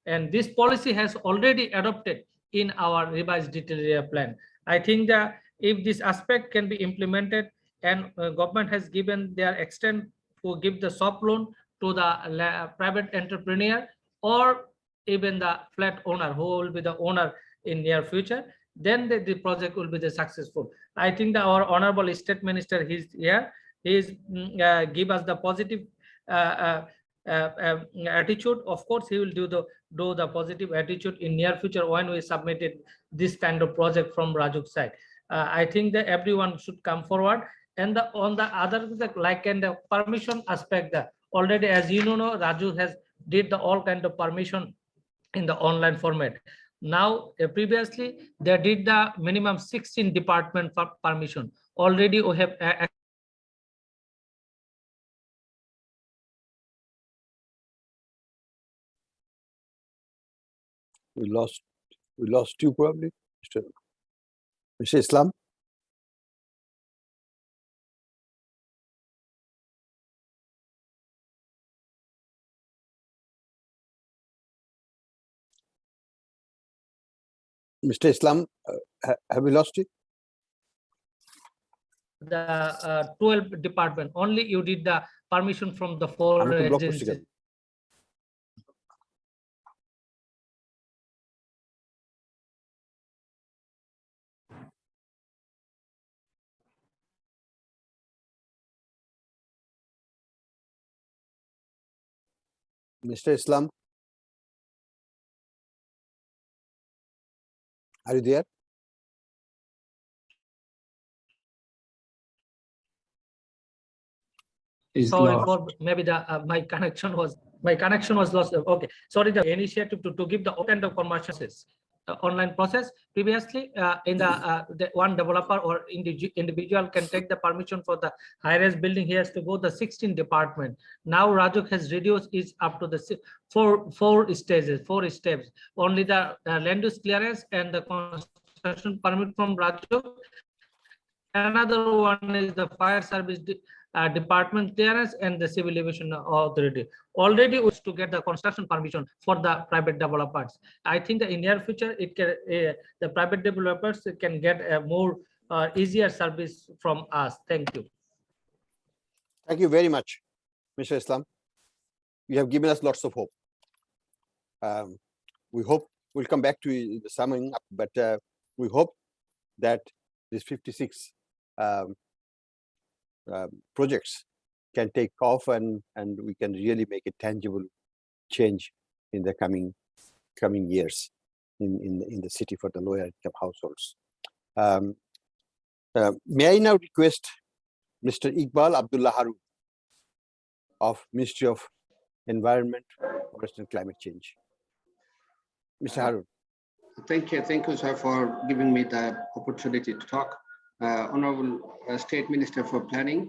and this policy has already adopted in our revised detailed area plan. I think that if this aspect can be implemented, and government has given their extent to give the soft loan to the private entrepreneur or even the flat owner who will be the owner in near future, then the project will be the successful. I think that our honorable state minister, he's here, he's give us the positive attitude. Of course he will do the positive attitude in near future when we submitted this kind of project from Rajuk side. I think that everyone should come forward, and on the other like and the permission aspect, that already as you know Raju has did the all kind of permission in the online format. Now previously they did the minimum 16 department for permission. Already we have we lost you probably, Mr. Islam. Mr. Islam, have we lost you? The 12 department, only you did the permission from the 4 আমি তো block করছি agencies. কেন? Mr. Islam, are you there? Sorry for maybe the my connection was lost. Okay, sorry. The initiative to give the kind of conversations online process previously in the one developer or individual can take the permission for the high-rise building. He has to go the 16 department. Now Rajuk has reduced it up to the four steps. Only the land use clearance and the construction permit from Rajuk. Another one is the fire service department clearance and the civil aviation authority. Already was to get the construction permission for the private developers. I think that in near future it can the private developers can get a more easier service from us. Thank you. Thank you very much, Mr. Islam. You have given us lots of hope. We hope we'll come back to the summing up, but we hope that these 56 projects can take off and we can really make a tangible change in the coming years in the city for the lower income households. May I now request Mr. Iqbal Abdullah Haru of Ministry of Environment, Forest and Climate Change. Mr. Harun. Thank you, sir, for giving me the opportunity to talk. Honorable State Minister for Planning,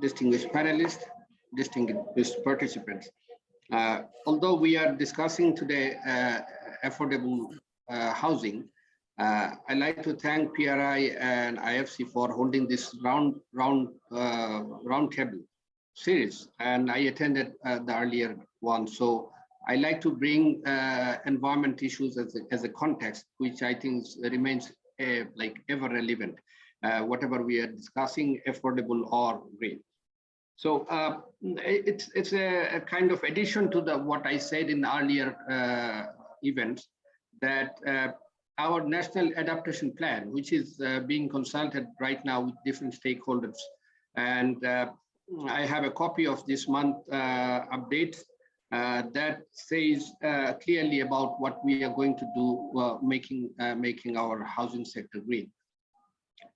distinguished panelists, distinguished participants. Although we are discussing today affordable housing, I'd like to thank PRI and IFC for holding this roundtable series, and I attended the earlier one. So I like to bring environment issues as a context, which I think remains like ever relevant, whatever we are discussing, affordable or green. So it's a kind of addition to what I said in earlier events, that our national adaptation plan, which is being consulted right now with different stakeholders, and I have a copy of this month update that says clearly about what we are going to do, making our housing sector green.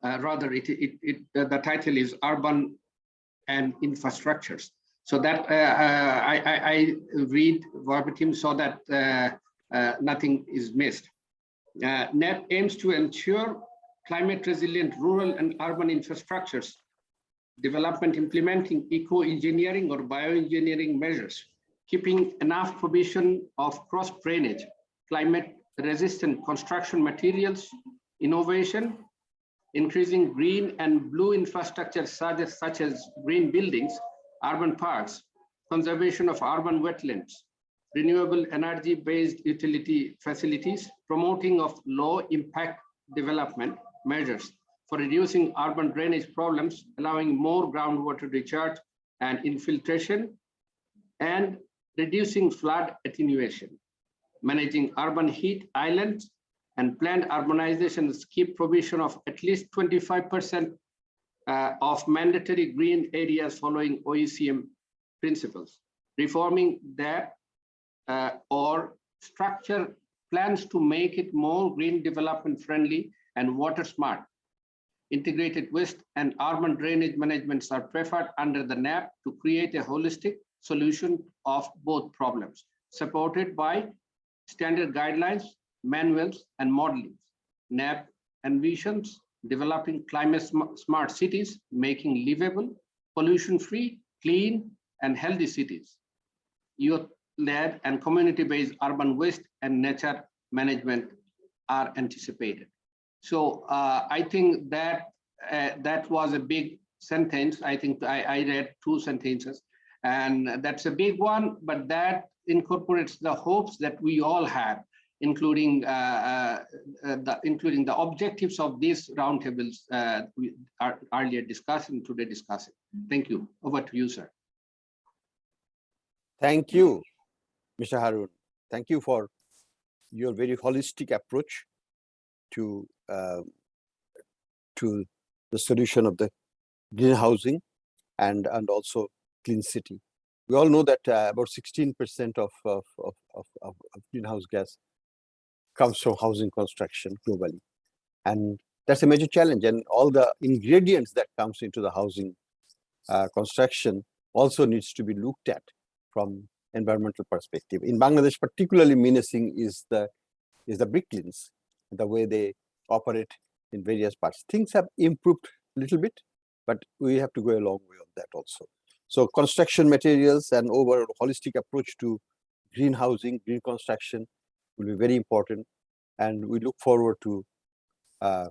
Rather, the title is Urban and Infrastructures. So that I read verbatim so that nothing is missed. NEP aims to ensure climate resilient rural and urban infrastructures, development implementing eco-engineering or bioengineering measures, keeping enough provision of cross drainage, climate resistant construction materials, innovation, increasing green and blue infrastructure such as green buildings, urban parks, conservation of urban wetlands, renewable energy-based utility facilities, promoting of low impact development measures for reducing urban drainage problems, allowing more groundwater recharge and infiltration, and reducing flood attenuation, managing urban heat islands, and planned urbanization skip provision of at least 25% of mandatory green areas following OECM principles, reforming that or structure plans to make it more green development friendly and water smart. Integrated waste and urban drainage managements are preferred under the NAP to create a holistic solution of both problems, supported by standard guidelines, manuals, and modelings. NAP envisions developing climate smart cities, making livable, pollution-free, clean, and healthy cities. Youth-led and community-based urban waste and nature management are anticipated. So I think that that was a big sentence. I think I read 2 sentences, and that's a big one, but that incorporates the hopes that we all have, including including the objectives of these roundtables we are earlier discussed and today discussing. Thank you. Over to you, sir. Thank you, Mr. Harun. Thank you for your very holistic approach to the solution of the green housing and also clean city. We all know that about 16% of greenhouse gas comes from housing construction globally, and that's a major challenge. And all the ingredients that comes into the housing construction also needs to be looked at from environmental perspective. In Bangladesh, particularly menacing is the bricklins, the way they operate in various parts. Things have improved a little bit, but we have to go a long way on that also. So construction materials and overall holistic approach to green housing, green construction will be very important. And we look forward to the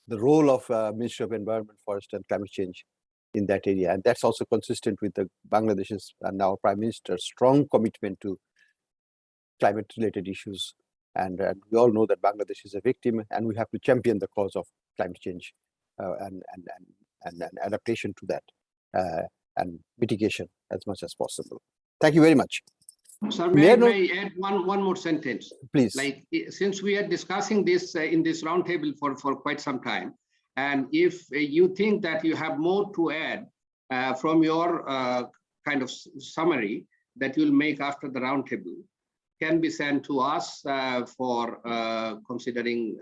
role of Ministry of Environment, Forest and Climate Change in that area. And that's also consistent with the Bangladesh's and our Prime Minister's strong commitment to climate related issues. And we all know that Bangladesh is a victim, and we have to champion the cause of climate change and adaptation to that and mitigation as much as possible. Thank you very much. Sir, may I add one more sentence? Please. Like, since we are discussing this in this roundtable for quite some time, and if you think that you have more to add from your kind of summary that you'll make after the roundtable, can be sent to us for considering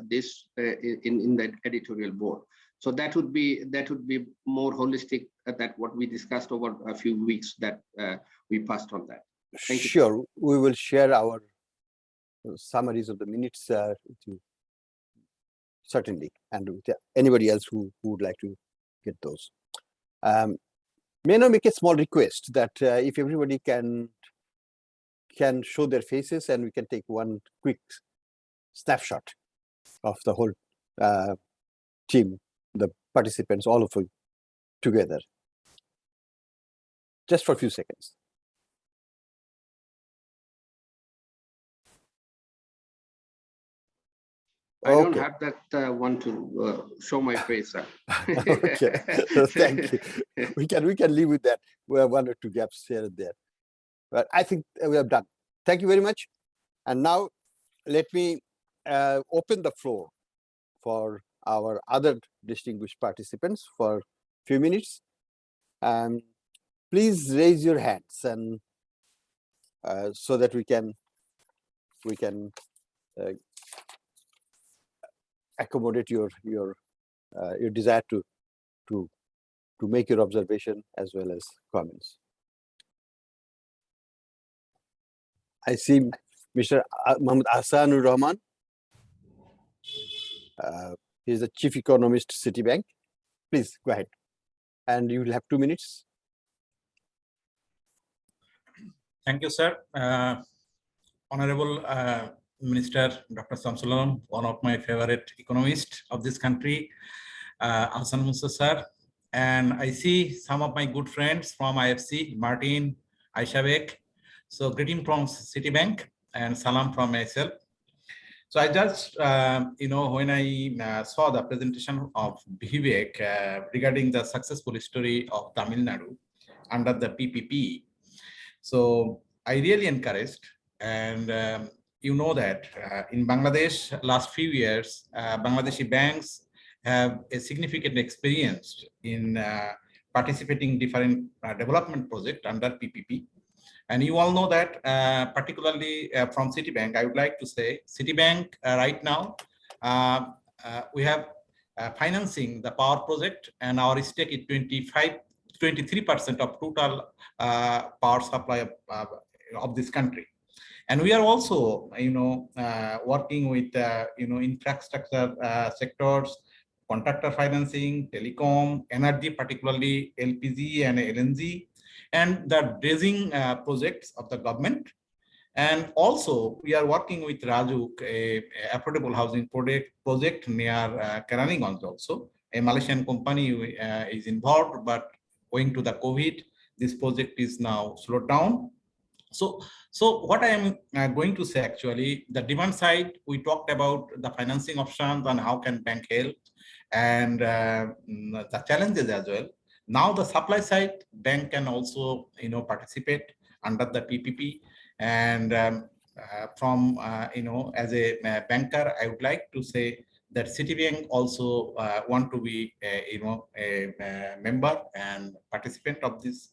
this in the editorial board. So that would be more holistic than what we discussed over a few weeks that we passed on that. Thank you. Sure, we will share our summaries of the minutes with you, certainly, and with anybody else who would like to get those. May I make a small request that if everybody can show their faces, and we can take one quick snapshot of the whole team, the participants, all of you together, just for a few seconds. I don't have that one to show my face, sir. Okay, so thank you. We can live with that. We have one or two gaps here and there, but I think we have done. Thank you very much. And now let me open the floor for our other distinguished participants for a few minutes. Please raise your hands, and so that we can accommodate your desire to make your observation as well as comments. I see Mr. Mohammad Ahsanur Rahman. He is the Chief Economist, Citibank. Please go ahead, and you will have 2 minutes. Thank you, sir. Honorable Minister Dr. Samsulam, one of my favorite economists of this country, Ahsan Musa sir, and I see some of my good friends from IFC, Martin, Aisha Bek. So greeting from Citibank and salam from myself. So I just, when I saw the presentation of Vivek regarding the successful story of Tamil Nadu under the PPP, so I really encouraged, and you know that in Bangladesh, last few years, Bangladeshi banks have a significant experience in participating different development projects under PPP. And you all know that, particularly from Citibank, I would like to say Citibank right now, we have financing the power project, and our stake is 23% of total power supply of this country. And we are also, working with, infrastructure sectors, contractor financing, telecom, energy, particularly LPG and LNG, and the dredging projects of the government. And also, we are working with Rajuk, a affordable housing project near Keraniganj also. A Malaysian company is involved, but owing to the COVID, this project is now slowed down. So what I am going to say, actually, the demand side, we talked about the financing options and how can bank help, and the challenges as well. Now the supply side, bank can also participate under the PPP, and as a banker, I would like to say that Citibank also want to be a member and participant of this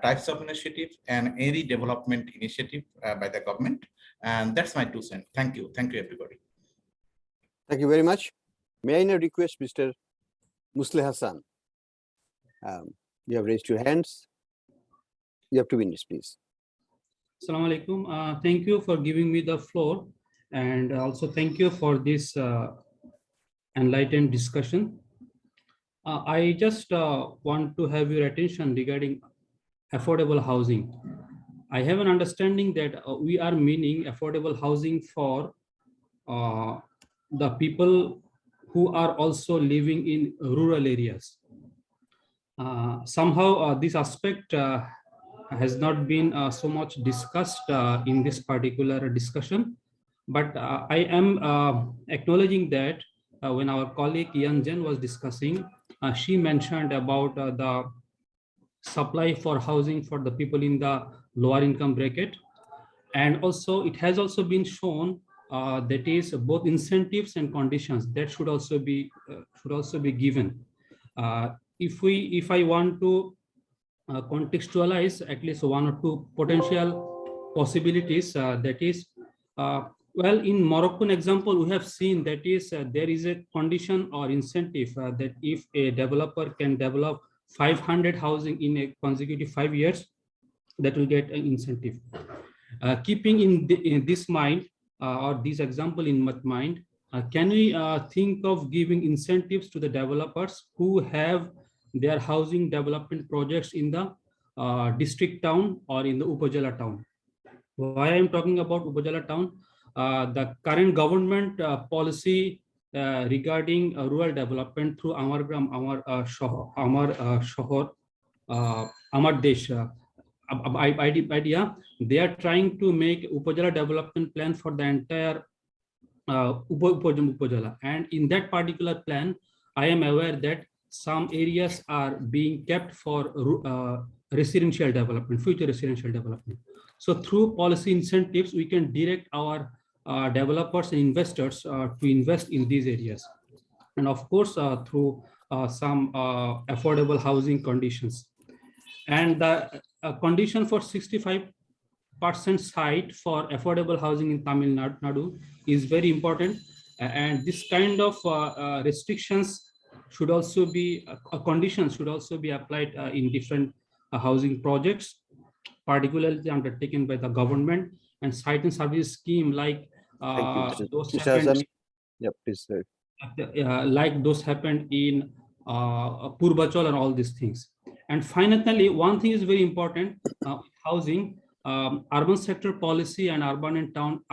types of initiatives and any development initiative by the government. And that's my 2 cents. Thank you everybody. Thank you very much. May I now request Mr. Musleh Hassan? You have raised your hands. You have 2 minutes, please. Assalamu alaikum. Thank you for giving me the floor, and also thank you for this enlightened discussion. I just want to have your attention regarding affordable housing. I have an understanding that we are meaning affordable housing for the people who are also living in rural areas. Somehow this aspect has not been so much discussed in this particular discussion, but I am acknowledging that when our colleague Yan Jen was discussing, she mentioned about the supply for housing for the people in the lower income bracket, and also it has also been shown that is both incentives and conditions that should also be given. If I want to contextualize at least 1 or 2 potential possibilities, that is, well, in Moroccan example, we have seen that is there is a condition or incentive that if a developer can develop 500 housing in a consecutive 5 years, that will get an incentive. Keeping in this mind or this example in mind, can we think of giving incentives to the developers who have their housing development projects in the district town or in the Upazila town? Why I'm talking about Upazila town? The current government policy regarding rural development through Amar Gram, Amar Shohor, Amar Desh idea, they are trying to make Upazila development plan for the entire Upazila. And in that particular plan, I am aware that some areas are being kept for residential development, future residential development. So through policy incentives, we can direct our developers and investors to invest in these areas. And of course, through some affordable housing conditions. And the condition for 65% site for affordable housing in Tamil Nadu is very important. And this kind of restrictions should also be, conditions should also be applied in different housing projects, particularly undertaken by the government, and site and service scheme like those happened, like those happened in Purbachal and all these things. And finally, one thing is very important, housing, urban sector policy and urban and town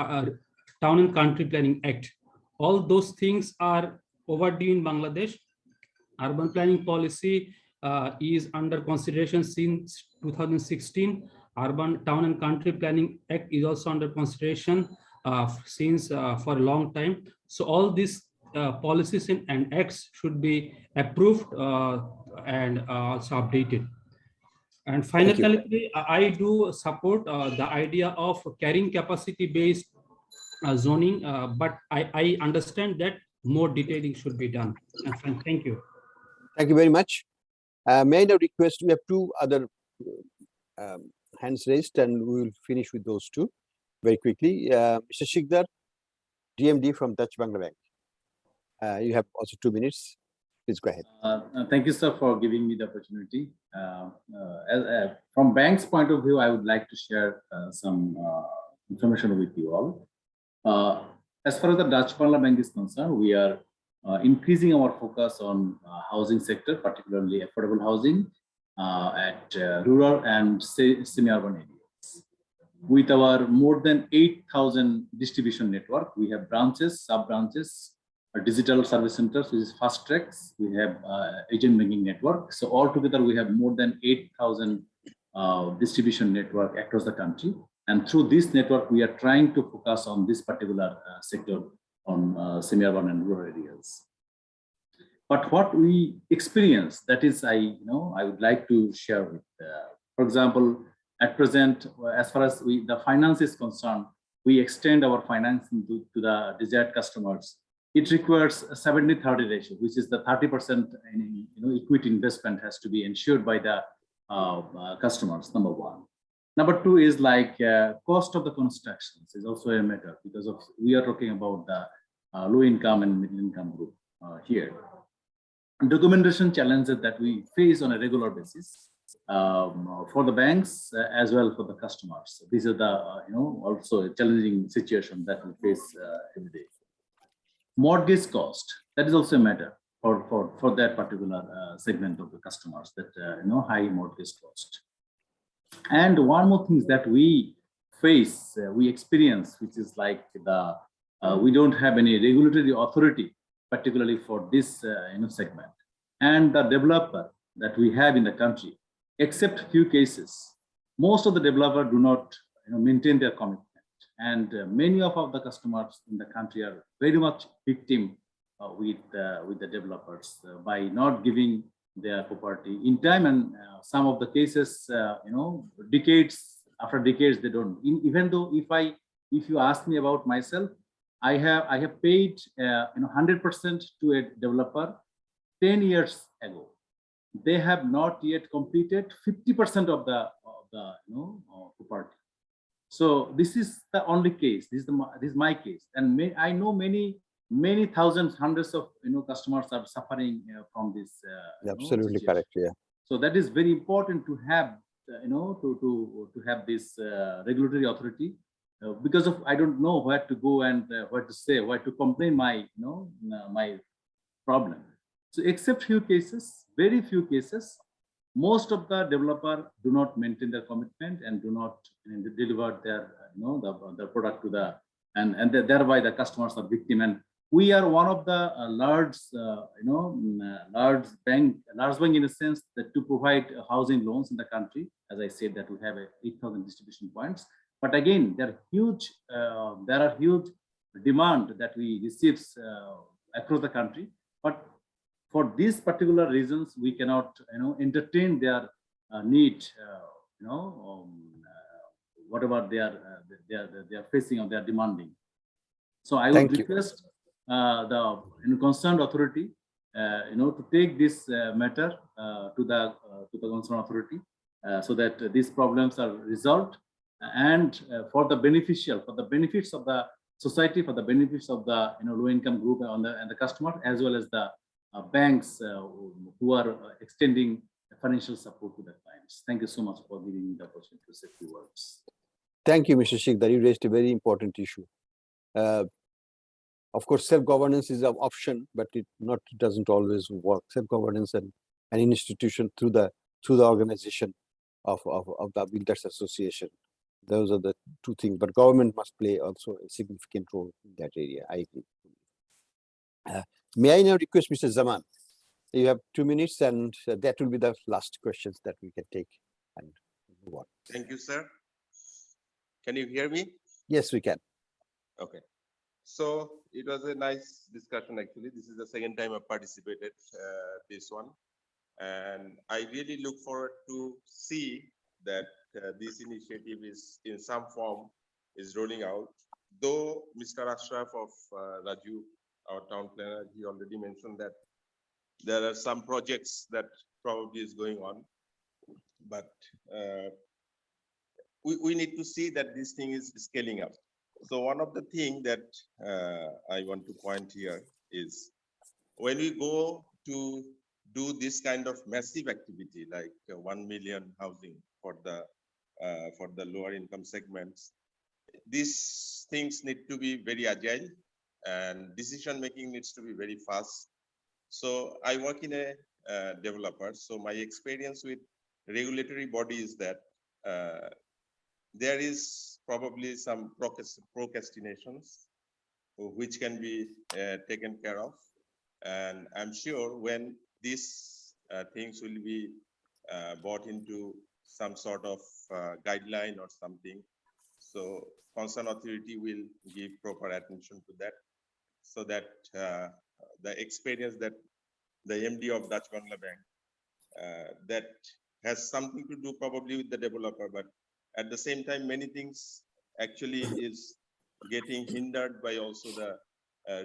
and country planning act. All those things are overdue in Bangladesh. Urban planning policy is under consideration since 2016. Urban town and country planning act is also under consideration since for a long time. So all these policies and acts should be approved and also updated. And finally, I do support the idea of carrying capacity based zoning, but I understand that more detailing should be done. And thank you. Thank you very much. May I now request, we have 2 other hands raised, and we will finish with those 2 very quickly. Mr. Shikdar, DMD from Dutch Bangla Bank. You have also 2 minutes. Please go ahead. Thank you, sir, for giving me the opportunity. From bank's point of view, I would like to share some information with you all. As far as the Dutch Bangla Bank is concerned, we are increasing our focus on housing sector, particularly affordable housing at rural and semi-urban areas. With our more than 8,000 distribution network, we have branches, sub-branches, digital service centers, which is fast tracks. We have agent banking network. So altogether, we have more than 8,000 distribution network across the country. And through this network, we are trying to focus on this particular sector on semi-urban and rural areas. But what we experience, that is, I would like to share with. For example, at present, as far as the finance is concerned, we extend our financing to the desired customers. It requires a 70-30 ratio, which is the 30% equity investment has to be ensured by the customers. Number one. Number two is like cost of the constructions is also a matter, because we are talking about the low income and middle income group here. Documentation challenges that we face on a regular basis for the banks as well for the customers. These are the also a challenging situation that we face every day. Mortgage cost, that is also a matter for that particular segment of the customers, that high mortgage cost. And one more thing is that we face, we experience, which is like we don't have any regulatory authority, particularly for this segment. And the developer that we have in the country, except few cases, most of the developers do not maintain their commitment. And many of the customers in the country are very much victim with the developers by not giving their property in time, and some of the cases, decades after decades they don't. Even though if you ask me about myself, I have paid 100% to a developer 10 years ago. They have not yet completed 50% of the property. So this is the only case. This is my case, and I know many thousands, hundreds of customers are suffering from this. Absolutely correct. Yeah. So that is very important to have to have this regulatory authority, because of I don't know where to go and where to say, where to complain my my problem. So except few cases, very few cases, most of the developers do not maintain their commitment and do not deliver their the product to the and thereby the customers are victim. And we are one of the large large bank in a sense that to provide housing loans in the country. As I said, that we have 8,000 distribution points. But again, there are huge demand that we receive across the country. But for these particular reasons, we cannot entertain their need, whatever they are facing or they are demanding. So I would request the concerned authority, to take this matter to the concerned authority, so that these problems are resolved, and for the benefits of the society, for the benefits of the low-income group and the customer, as well as the banks who are extending financial support to the clients. Thank you so much for giving me the opportunity to say a few words. Thank you, Mr. Sikdar. You raised a very important issue. Of course, self-governance is an option, but it doesn't always work. Self-governance and an institution through the organization of the Builders Association. Those are the two things. But government must play also a significant role in that area. I agree. May I now request Mr. Zaman? You have 2 minutes, and that will be the last questions that we can take and move on. Thank you, sir. Can you hear me? Yes, we can. Okay. So it was a nice discussion, actually. This is the second time I participated this one. And I really look forward to see that this initiative is in some form is rolling out. Though Mr. Ashraf of Raju, our town planner, he already mentioned that there are some projects that probably is going on, but we need to see that this thing is scaling up. So one of the things that I want to point here is when we go to do this kind of massive activity, like 1 million housing for the lower income segments, these things need to be very agile, and decision making needs to be very fast. So I work in a developer. So my experience with regulatory body is that there is probably some procrastinations which can be taken care of. And I'm sure when these things will be brought into some sort of guideline or something, So concerned authority will give proper attention to that, so that the experience that the MD of Dutch Bangla Bank, that has something to do probably with the developer, but at the same time, many things actually is getting hindered by also the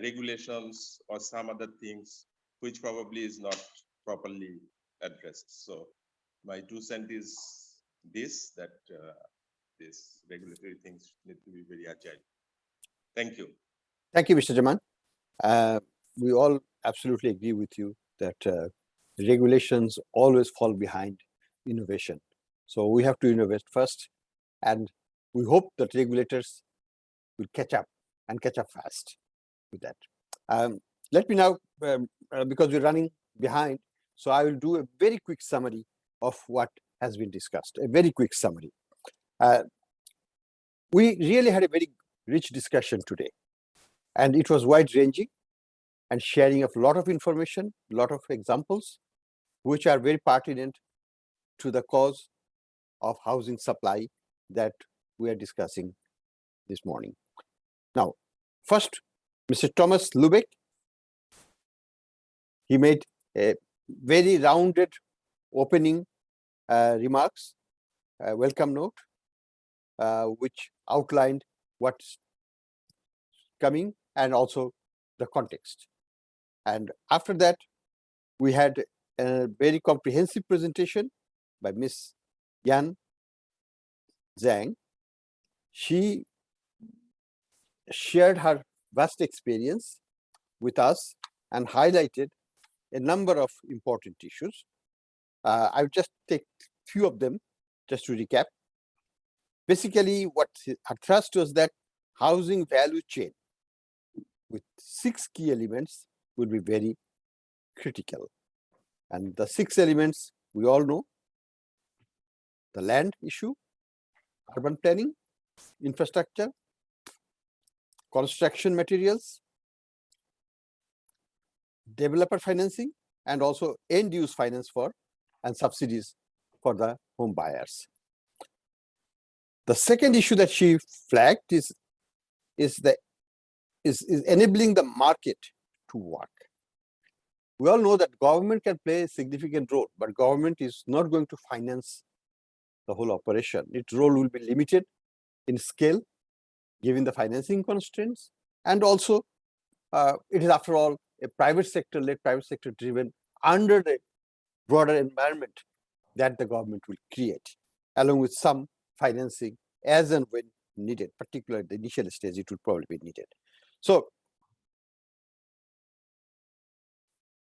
regulations or some other things, which probably is not properly addressed. So my 2 cents is this, that this regulatory things need to be very agile. Thank you. Thank you, Mr. Jaman. We all absolutely agree with you that regulations always fall behind innovation. So we have to innovate first, and we hope that regulators will catch up and catch up fast with that. Let me now, because we're running behind, so I will do a very quick summary of what has been discussed, a very quick summary. We really had a very rich discussion today, and it was wide-ranging and sharing of a lot of information, a lot of examples, which are very pertinent to the cause of housing supply that we are discussing this morning. Now, first, Mr. Thomas Lubeck, he made a very rounded opening remarks, welcome note, which outlined what's coming and also the context. And after that, we had a very comprehensive presentation by Ms. Yan Zhang. She shared her vast experience with us and highlighted a number of important issues. I'll just take a few of them just to recap. Basically, what her thrust was that housing value chain with 6 key elements will be very critical. And the 6 elements we all know: the land issue, urban planning, infrastructure, construction materials, developer financing, and also end-use finance for and subsidies for the home buyers. The second issue that she flagged is enabling the market to work. We all know that government can play a significant role, but government is not going to finance the whole operation. Its role will be limited in scale, given the financing constraints, and also it is, after all, a private sector-led, private sector-driven, under the broader environment that the government will create, along with some financing as and when needed, particularly at the initial stage, it will probably be needed. So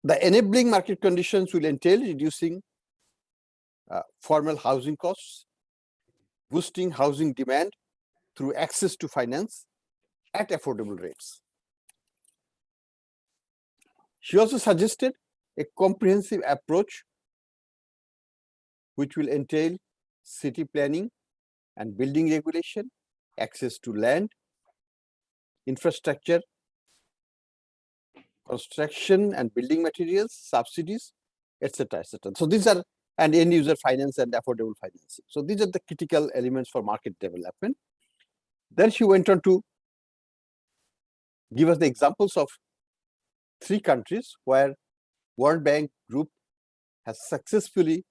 the enabling market conditions will entail reducing formal housing costs, boosting housing demand through access to finance at affordable rates. She also suggested a comprehensive approach which will entail city planning and building regulation, access to land, infrastructure, construction and building materials, subsidies, etc., etc. So these are, and end user finance and affordable financing. So these are the critical elements for market development. Then she went on to give us the examples of 3 countries where World Bank Group has successfully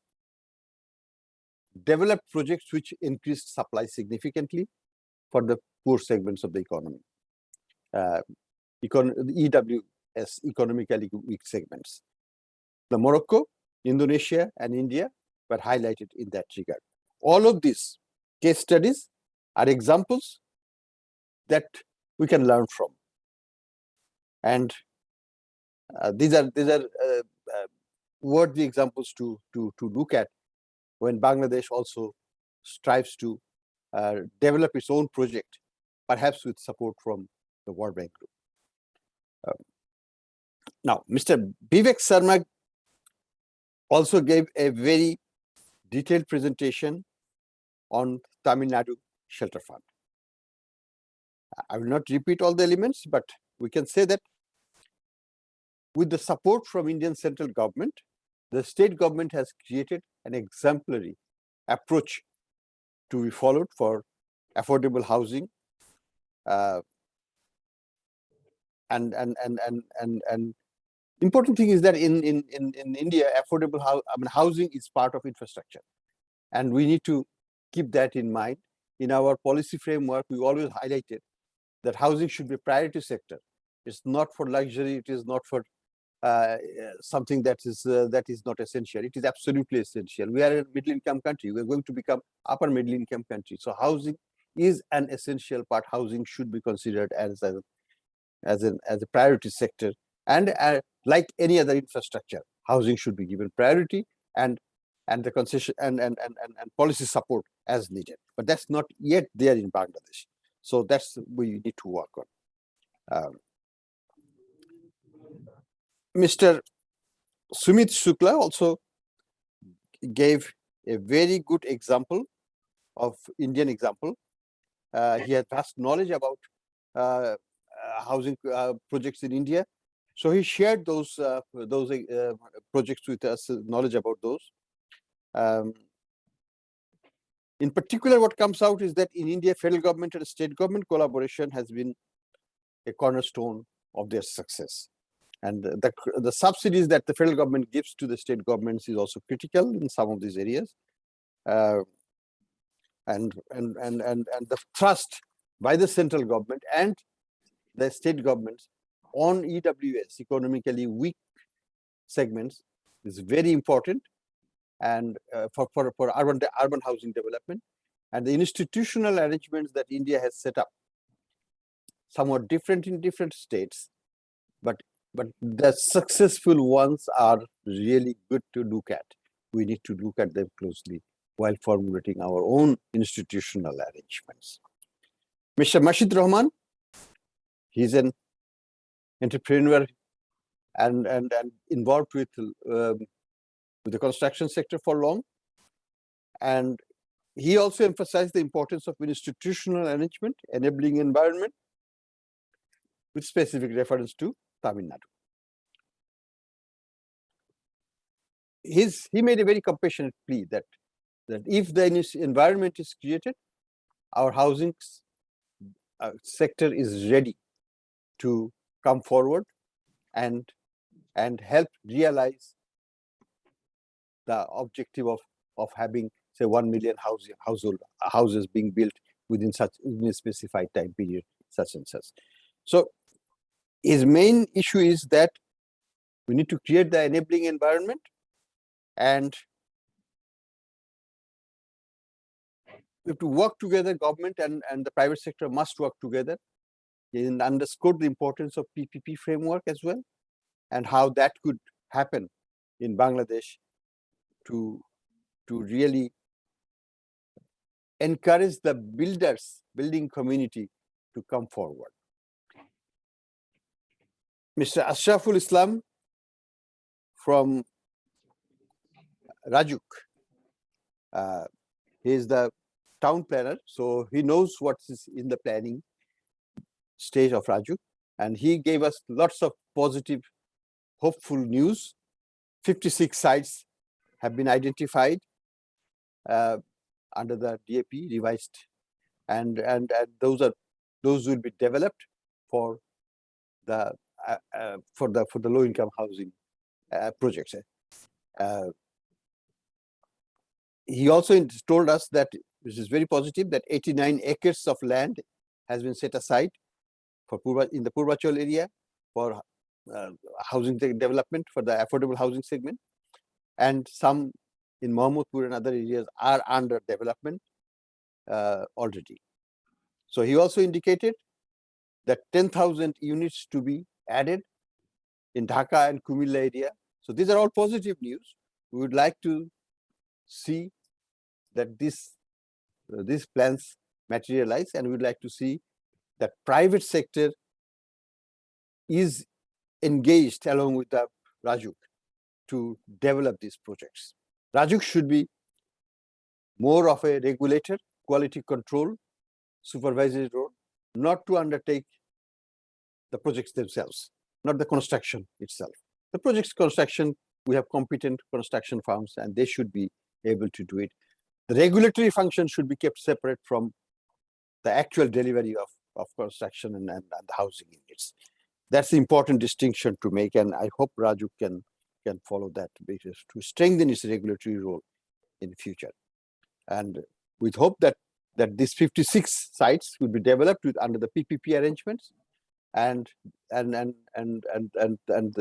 developed projects which increased supply significantly for the poor segments of the economy, EWS, economically weak segments. The Morocco, Indonesia, and India were highlighted in that regard. All of these case studies are examples that we can learn from, and these are worthy examples to look at when Bangladesh also strives to develop its own project, perhaps with support from the World Bank Group. Now, Mr. Vivek Sharma also gave a very detailed presentation on Tamil Nadu Shelter Fund. I will not repeat all the elements, but we can say that with the support from Indian central government, the state government has created an exemplary approach to be followed for affordable housing, and important thing is that in India, affordable housing is part of infrastructure, and we need to keep that in mind. In our policy framework, we always highlighted that housing should be a priority sector. It's not for luxury. It is not for something that is not essential. It is absolutely essential. We are a middle-income country. We're going to become upper middle-income country. So housing is an essential part. Housing should be considered as a priority sector, and like any other infrastructure, housing should be given priority and the concession and policy support as needed. But that's not yet there in Bangladesh. So that's we need to work on. Mr. Sumit Shukla also gave a very good example of Indian example. He has vast knowledge about housing projects in India. So he shared those projects with us, knowledge about those. In particular, what comes out is that in India, federal government and state government collaboration has been a cornerstone of their success. And the subsidies that the federal government gives to the state governments is also critical in some of these areas. And the trust by the central government and the state governments on EWS, economically weak segments, is very important, and for urban housing development. And the institutional arrangements that India has set up, somewhat different in different states, but the successful ones are really good to look at. We need to look at them closely while formulating our own institutional arrangements. Mr. Mashid Rahman, he's an entrepreneur and involved with the construction sector for long. And he also emphasized the importance of institutional arrangement, enabling environment, with specific reference to Tamil Nadu. He made a very compassionate plea that if the environment is created, our housing sector is ready to come forward and help realize the objective of having, say, 1 million houses being built within a specified time period, such and such. So his main issue is that we need to create the enabling environment, and we have to work together. Government and the private sector must work together. He underscored the importance of PPP framework as well, and how that could happen in Bangladesh to really encourage the building community to come forward. Mr. Ashraful Islam from Rajuk, he is the town planner, so he knows what is in the planning stage of Rajuk, and he gave us lots of positive, hopeful news. 56 sites have been identified under the DAP revised, and those will be developed for the low income housing projects. He also told us that, which is very positive, that 89 acres of land has been set aside in the Purvachal area for housing development, for the affordable housing segment, and some in Mahmudpur and other areas are under development already. So he also indicated that 10,000 units to be added in Dhaka and Kumilla area. So these are all positive news. We would like to see that these plans materialize, and we would like to see that private sector is engaged along with the Rajuk to develop these projects. Rajuk should be more of a regulator, quality control, supervisory role, not to undertake the projects themselves, not the construction itself. The project's construction, we have competent construction firms, and they should be able to do it. The regulatory function should be kept separate from the actual delivery of construction and the housing units. That's the important distinction to make, and I hope Raju can follow that basis to strengthen its regulatory role in the future. And with hope that these 56 sites will be developed under the PPP arrangements, and the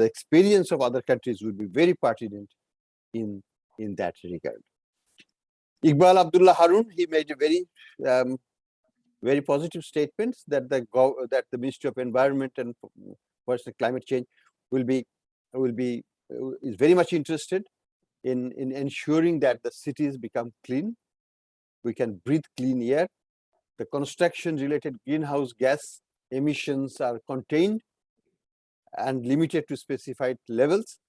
experience of other countries will be very pertinent in that regard. Iqbal Abdullah Harun, he made a very positive statements that the Ministry of Environment and Forest and Climate Change is very much interested in ensuring that the cities become clean. We can breathe clean air. The construction-related greenhouse gas emissions are contained and limited to specified levels.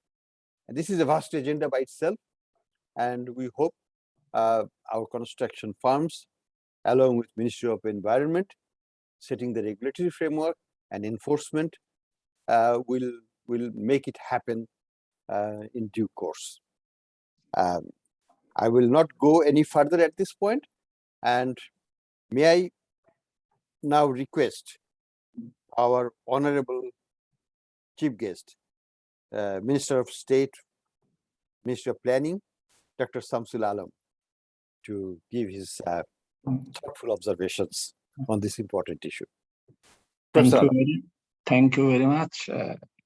And this is a vast agenda by itself. And we hope our construction firms, along with Ministry of Environment, setting the regulatory framework and enforcement, will make it happen in due course. I will not go any further at this point, and may I now request our honorable chief guest, Minister of State, Ministry of Planning, Dr. Samsul Alam, to give his thoughtful observations on this important issue. Thank you very much,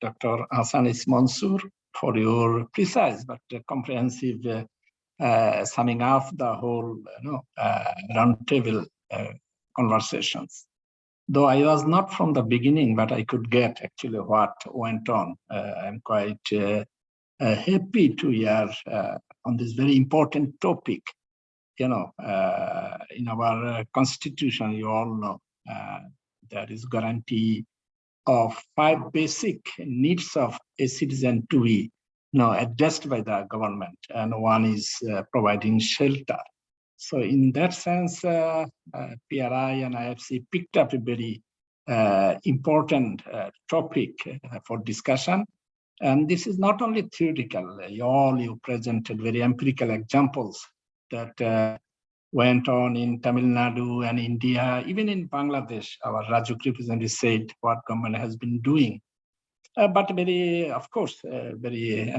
Dr. Hassan Mansoor, for your precise but comprehensive summing up the whole roundtable conversations. Though I was not from the beginning, but I could get actually what went on. I'm quite happy to hear on this very important topic. In our constitution, you all know, there is guarantee of 5 basic needs of a citizen to be addressed by the government, and one is providing shelter. So in that sense, PRI and IFC picked up a very important topic for discussion. And this is not only theoretical. You presented very empirical examples that went on in Tamil Nadu and India, even in Bangladesh. Our Raju representative said what government has been doing. But very, of course, very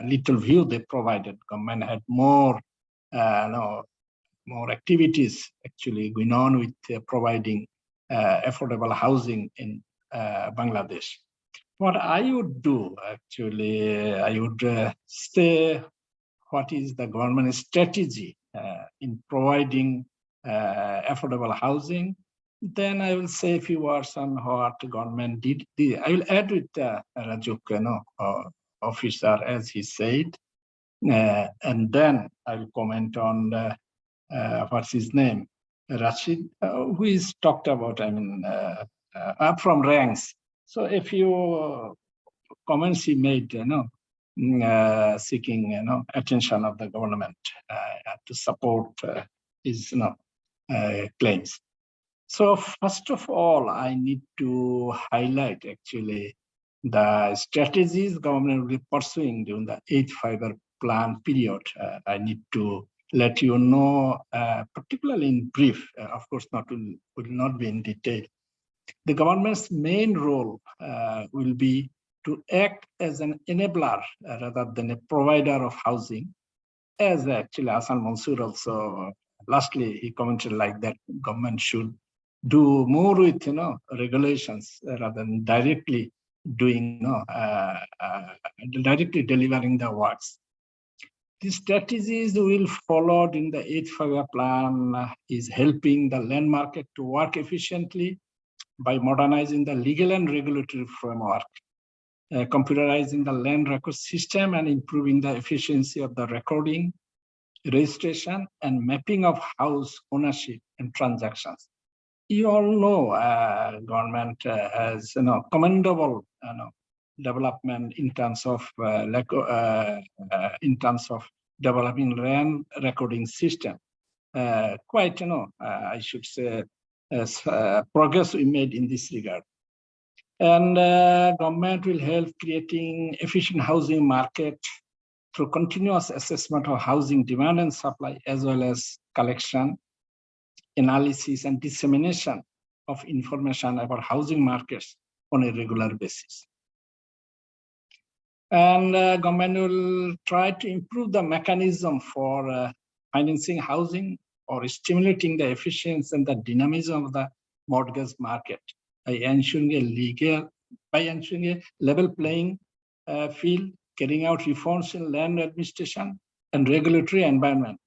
little view they provided. Government had more activities actually going on with providing affordable housing in Bangladesh. What I would do actually, I would say what is the government's strategy in providing affordable housing. Then I will say a few words on what the government did. I will add with Raju, officer, as he said, and then I will comment on what's his name, Rashid, who is talked about. I mean, up from ranks. So a few comments he made, seeking, attention of the government to support his, claims. So first of all, I need to highlight actually the strategies government will be pursuing during the 8th five-year plan period. I need to let you know, particularly in brief, of course, will not be in detail. The government's main role will be to act as an enabler rather than a provider of housing, as actually Hassan Mansoor also, lastly, he commented like that government should do more with regulations rather than directly doing directly delivering the works. The strategies will follow in the 8th five-year plan is helping the land market to work efficiently by modernizing the legal and regulatory framework, computerizing the land record system and improving the efficiency of the recording, registration, and mapping of house ownership and transactions. You all know government has commendable development in terms of developing land recording system. Quite I should say progress we made in this regard. And government will help creating efficient housing market through continuous assessment of housing demand and supply, as well as collection, analysis, and dissemination of information about housing markets on a regular basis. And government will try to improve the mechanism for financing housing or stimulating the efficiency and the dynamism of the mortgage market by ensuring a level playing field, carrying out reforms in land administration and regulatory environment,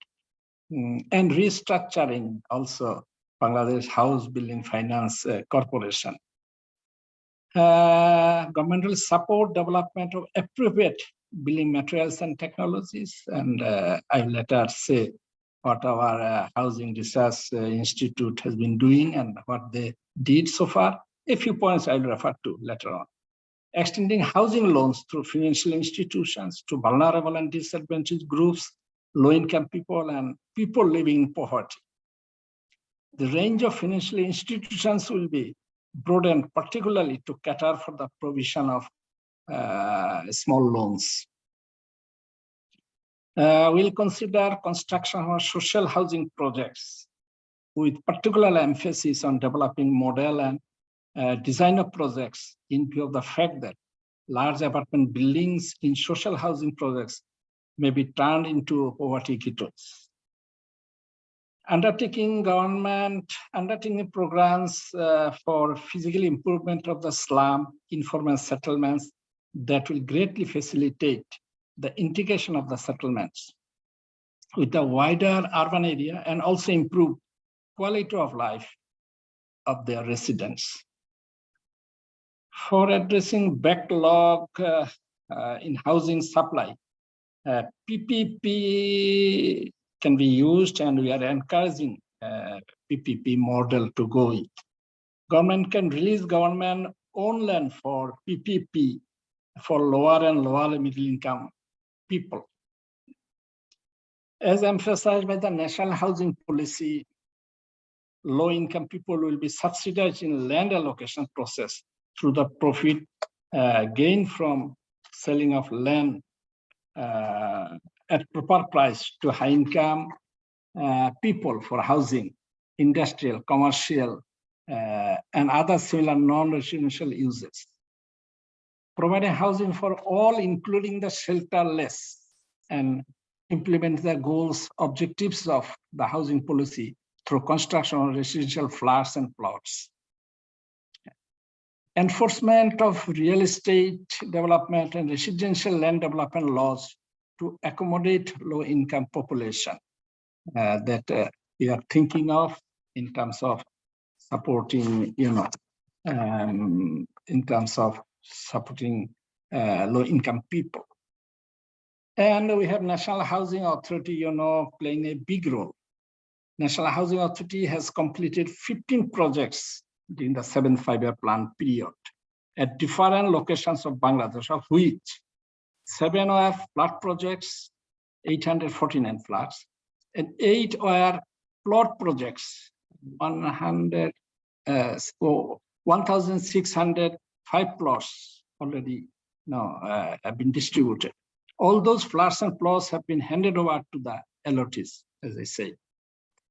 and restructuring also Bangladesh House Building Finance Corporation. Government will support development of appropriate building materials and technologies, and I will later say what our Housing Research Institute has been doing and what they did so far. A few points I will refer to later on. Extending housing loans through financial institutions to vulnerable and disadvantaged groups, low-income people, and people living in poverty. The range of financial institutions will be broadened, particularly to cater for the provision of small loans. We'll consider construction of social housing projects with particular emphasis on developing model and design of projects in view of the fact that large apartment buildings in social housing projects may be turned into poverty ghettos. Undertaking programs for physical improvement of the slum, informal settlements that will greatly facilitate the integration of the settlements with the wider urban area and also improve quality of life of their residents. For addressing backlog in housing supply, PPP can be used, and we are encouraging PPP model to go with. Government can release government-owned land for PPP for lower and lower middle income people. As emphasized by the National Housing Policy, low-income people will be subsidized in land allocation process through the profit gained from selling of land at proper price to high-income people for housing, industrial, commercial, and other similar non-residential uses. Providing housing for all, including the shelterless, and implement the goals, objectives of the housing policy through construction of residential flats and plots. Enforcement of real estate development and residential land development laws to accommodate low-income population that we are thinking of in terms of supporting, in terms of supporting low-income people. And we have National Housing Authority, playing a big role. National Housing Authority has completed 15 projects during the 7th five-year plan period at different locations of Bangladesh, of which 7 were flat projects, 849 flats, and 8 were plot projects, 1,605 plots already have been distributed. All those flats and plots have been handed over to the LOTs, as I say.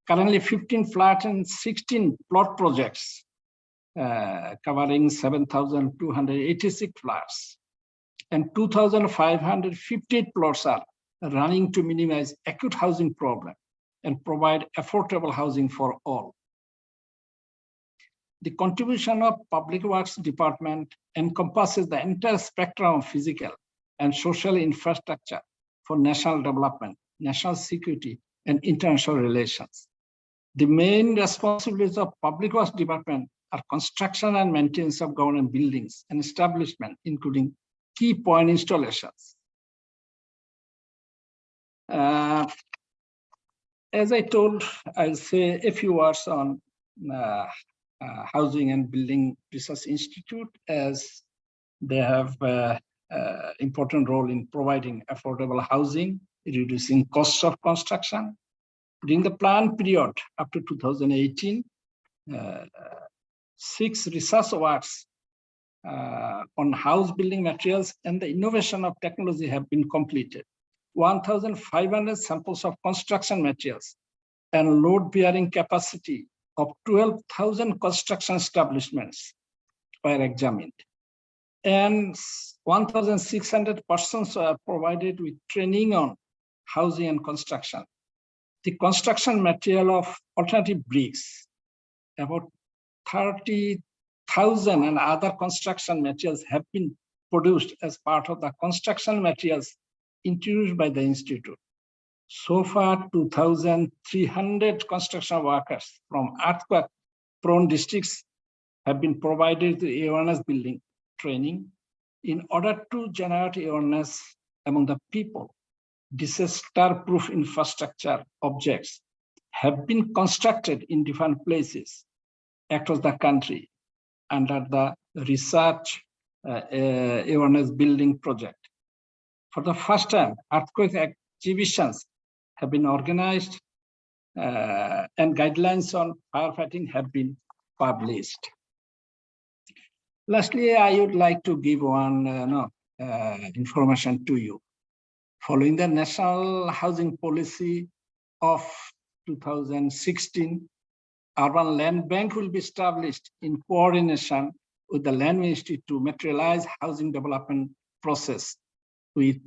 Currently, 15 flat and 16 plot projects covering 7,286 flats and 2,558 plots are running to minimize acute housing problem and provide affordable housing for all. The contribution of Public Works Department encompasses the entire spectrum of physical and social infrastructure for national development, national security, and international relations. The main responsibilities of Public Works Department are construction and maintenance of government buildings and establishment, including key point installations. As I told, I'll say a few words on Housing and Building Research Institute, as they have important role in providing affordable housing, reducing costs of construction. During the plan period up to 2018, 6 research awards on house building materials and the innovation of technology have been completed. 1,500 samples of construction materials and load-bearing capacity of 12,000 construction establishments were examined, and 1,600 persons were provided with training on housing and construction. The construction material of alternative bricks, about 30,000 and other construction materials have been produced as part of the construction materials introduced by the Institute. So far, 2,300 construction workers from earthquake-prone districts have been provided the awareness building training in order to generate awareness among the people. Disaster-proof infrastructure objects have been constructed in different places across the country under the research awareness building project. For the first time, earthquake exhibitions have been organized and guidelines on firefighting have been published. Lastly, I would like to give one information to you. Following the National Housing Policy of 2016, Urban Land Bank will be established in coordination with the Land Ministry to materialize housing development process with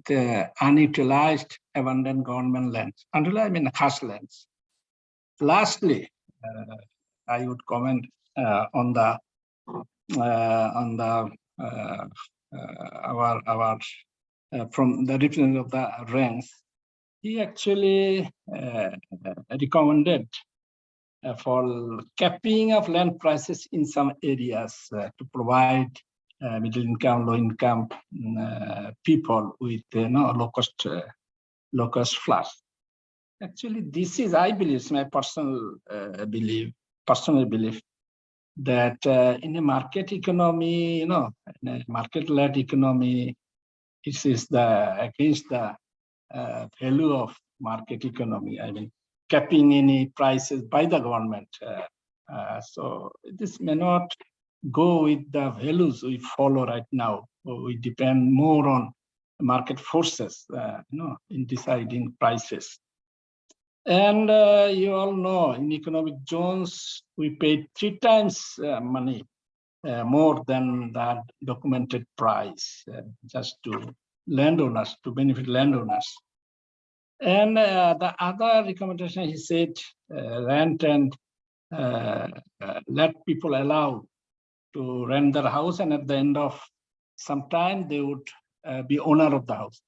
unutilized abandoned government lands. I mean cash lands. Lastly, I would comment on the from the representative of the ranks. He actually recommended for capping of land prices in some areas to provide middle income, low income people with low cost flats. Actually, this is, I believe, it's my personal belief that in a market economy, in a market-led economy, it is against the value of market economy. I mean, capping any prices by the government. So this may not go with the values we follow right now. We depend more on market forces, in deciding prices. And you all know, in economic zones, we paid 3 times money more than that documented price, just to landowners, to benefit landowners. And the other recommendation, he said, rent and let people allow to rent their house, and at the end of some time, they would be owner of the house.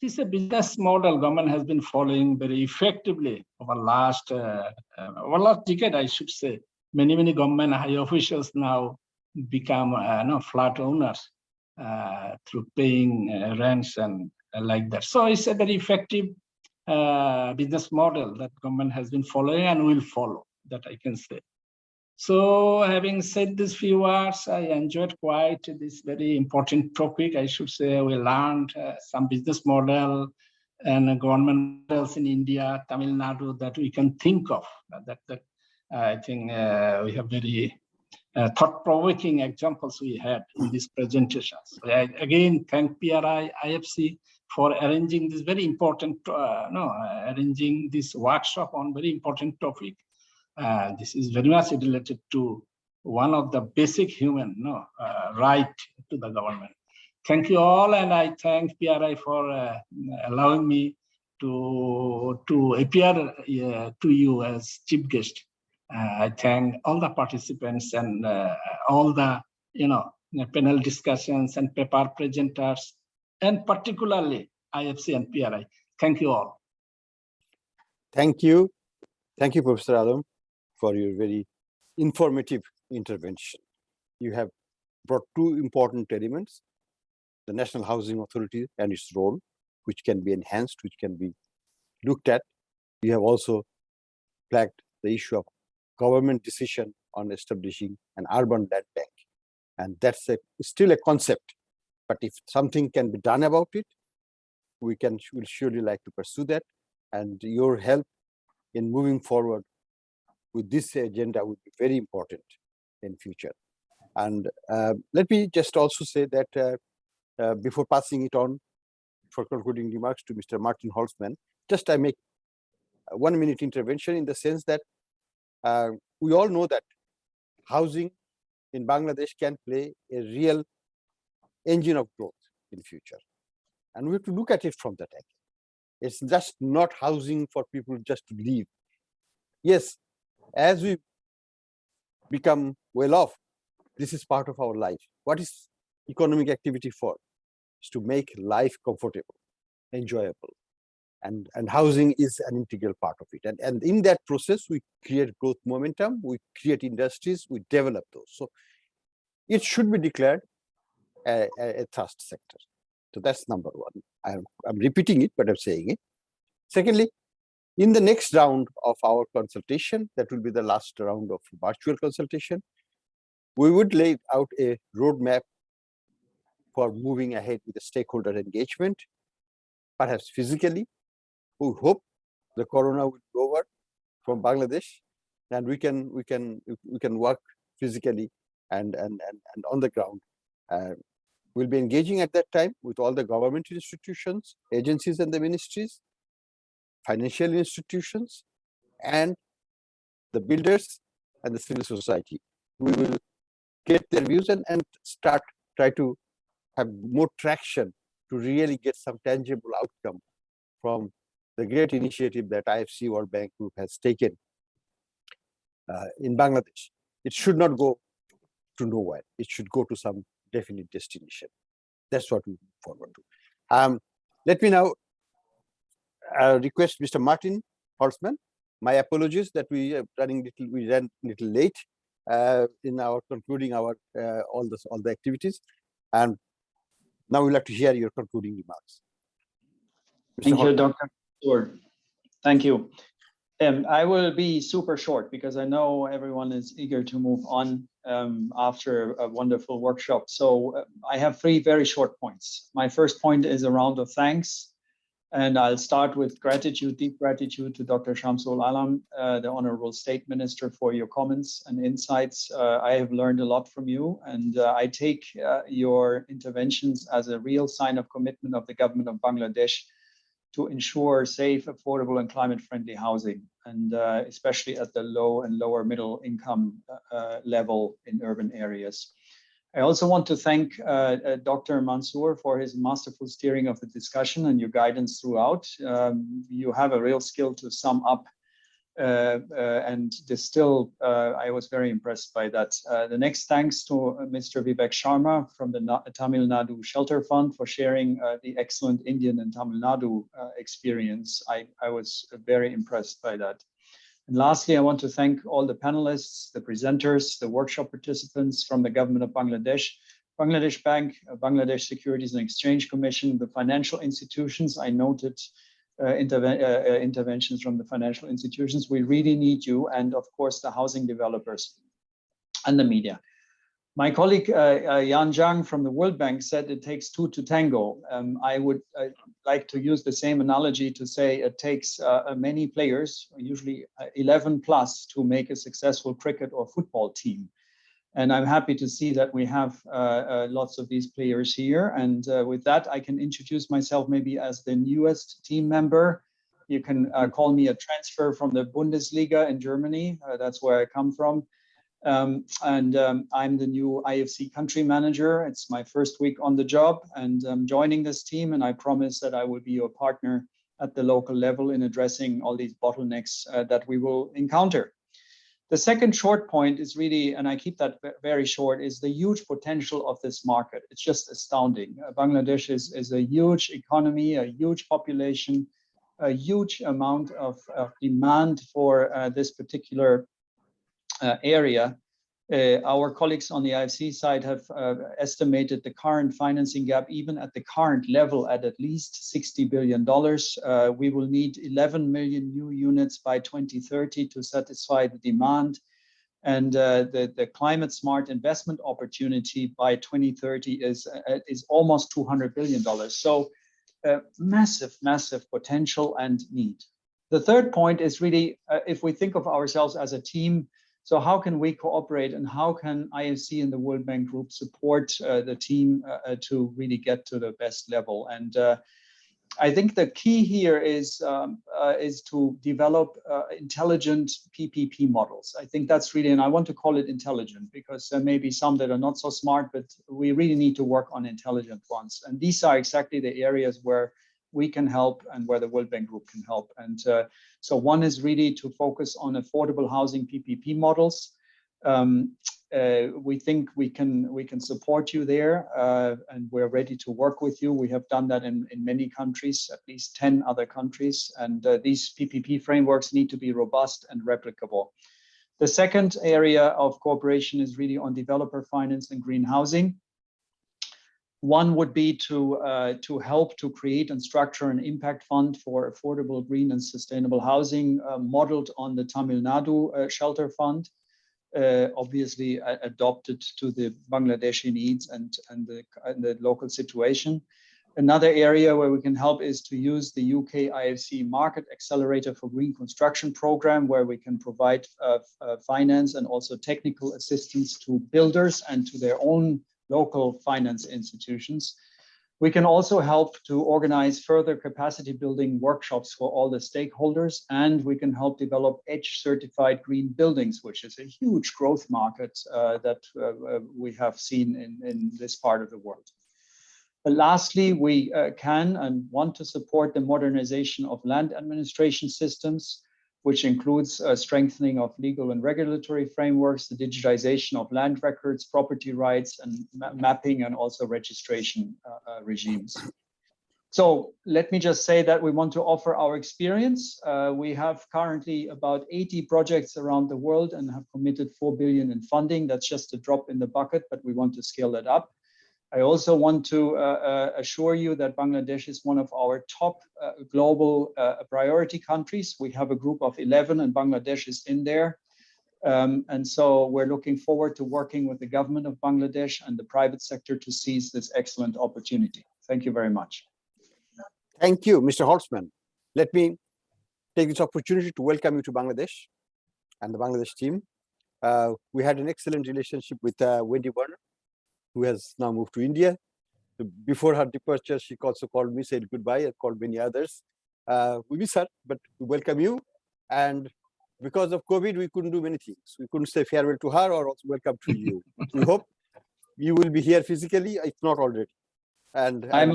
This is a business model government has been following very effectively over last decade, I should say. Many government high officials now become flat owners through paying rents and like that. So it's a very effective business model that government has been following and will follow, that I can say. So having said these few words, I enjoyed quite this very important topic. I should say we learned some business model and government models in India, Tamil Nadu, that we can think of. That I think we have very thought-provoking examples we had in these presentations. I again thank PRI, IFC for arranging this very important, arranging this workshop on very important topic. This is very much related to one of the basic human right to the government. Thank you all, and I thank PRI for allowing me to appear to you as chief guest. I thank all the participants and all the panel discussions and paper presenters, and particularly IFC and PRI. Thank you all. Thank you, Professor Alam, for your very informative intervention. You have brought 2 important elements: the National Housing Authority and its role, which can be enhanced, which can be looked at. You have also flagged the issue of government decision on establishing an urban land bank. And that's still a concept, but if something can be done about it, we'll surely like to pursue that. And your help in moving forward with this agenda would be very important in future. And let me just also say that before passing it on for concluding remarks to Mr. Martin Holzman, just I make a 1-minute intervention in the sense that we all know that housing in Bangladesh can play a real engine of growth in future. And we have to look at it from that angle. It's just not housing for people just to live. Yes, as we become well off, this is part of our life. What is economic activity for? It's to make life comfortable, enjoyable. And housing is an integral part of it. And in that process, we create growth momentum, we create industries, we develop those. So it should be declared a trust sector. So that's number one. I'm repeating it, but I'm saying it. Secondly, in the next round of our consultation, that will be the last round of virtual consultation, we would lay out a roadmap for moving ahead with the stakeholder engagement, perhaps physically. We hope the corona will be over from Bangladesh, and we can work physically and on the ground. We'll be engaging at that time with all the government institutions, agencies and the ministries, financial institutions, and the builders and the civil society. We will get their views and try to have more traction to really get some tangible outcome from the great initiative that IFC World Bank Group has taken in Bangladesh. It should not go to nowhere. It should go to some definite destination. That's what we look forward to. Let me now request Mr. Martin Holzman. My apologies that we ran a little late in our concluding our all the activities, and now we'll have to hear your concluding remarks. Thank you, Dr. Stewart. Thank you. I will be super short because I know everyone is eager to move on after a wonderful workshop. So I have three very short points. My first point is a round of thanks. And I'll start with gratitude, deep gratitude to Dr. Shamsul Alam, the Honorable State Minister, for your comments and insights. I have learned a lot from you, and I take your interventions as a real sign of commitment of the government of Bangladesh to ensure safe, affordable, and climate-friendly housing, and especially at the low and lower middle income level in urban areas. I also want to thank Dr. Mansour for his masterful steering of the discussion and your guidance throughout. You have a real skill to sum up and distill. I was very impressed by that. The next thanks to Mr. Vivek Sharma from the Tamil Nadu Shelter Fund for sharing the excellent Indian and Tamil Nadu experience. I was very impressed by that. And lastly, I want to thank all the panelists, the presenters, the workshop participants from the government of Bangladesh, Bangladesh Bank, Bangladesh Securities and Exchange Commission, the financial institutions. I noted interventions from the financial institutions. We really need you, and of course, the housing developers and the media. My colleague Yan Zhang from the World Bank said it takes two to tango. I would like to use the same analogy to say it takes many players, usually 11 plus, to make a successful cricket or football team. And I'm happy to see that we have lots of these players here. And with that, I can introduce myself maybe as the newest team member. You can call me a transfer from the Bundesliga in Germany. That's where I come from. I'm the new IFC country manager. It's my first week on the job, and I'm joining this team, and I promise that I will be your partner at the local level in addressing all these bottlenecks that we will encounter. The second short point is really, and I keep that very short, is the huge potential of this market. It's just astounding. Bangladesh is a huge economy, a huge population, a huge amount of demand for this particular area. Our colleagues on the IFC side have estimated the current financing gap, even at the current level, at least $60 billion. We will need 11 million new units by 2030 to satisfy the demand. And the climate smart investment opportunity by 2030 is almost $200 billion. So massive, massive potential and need. The third point is really, if we think of ourselves as a team, so how can we cooperate, and how can IFC and the World Bank Group support the team to really get to the best level? And I think the key here is to develop intelligent PPP models. I think that's really, and I want to call it intelligent because there may be some that are not so smart, but we really need to work on intelligent ones. And these are exactly the areas where we can help and where the World Bank Group can help. And so one is really to focus on affordable housing PPP models. We think we can support you there, and we're ready to work with you. We have done that in many countries, at least 10 other countries, and these PPP frameworks need to be robust and replicable. The second area of cooperation is really on developer finance and green housing. One would be to help to create and structure an impact fund for affordable, green, and sustainable housing, modeled on the Tamil Nadu shelter fund. Obviously adopted to the Bangladeshi needs and the local situation. Another area where we can help is to use the UK IFC Market Accelerator for Green Construction Program, where we can provide finance and also technical assistance to builders and to their own local finance institutions. We can also help to organize further capacity building workshops for all the stakeholders, and we can help develop EDGE certified green buildings, which is a huge growth market that we have seen in this part of the world. But lastly, we can and want to support the modernization of land administration systems, which includes strengthening of legal and regulatory frameworks, the digitization of land records, property rights, and mapping, and also registration regimes. So let me just say that we want to offer our experience. We have currently about 80 projects around the world and have committed 4 billion in funding. That's just a drop in the bucket, but we want to scale that up. I also want to assure you that Bangladesh is one of our top global priority countries. We have a group of 11 and Bangladesh is in there. And so we're looking forward to working with the government of Bangladesh and the private sector to seize this excellent opportunity. Thank you very much. Thank you, Mr. Holtzman. Let me take this opportunity to welcome you to Bangladesh and the Bangladesh team. We had an excellent relationship with Wendy Warner, who has now moved to India. Before her departure, she also called me, said goodbye, and called many others. We miss her, but we welcome you. And because of COVID, we couldn't do many things. We couldn't say farewell to her or also welcome to you. We hope you will be here physically, if not already. And I'm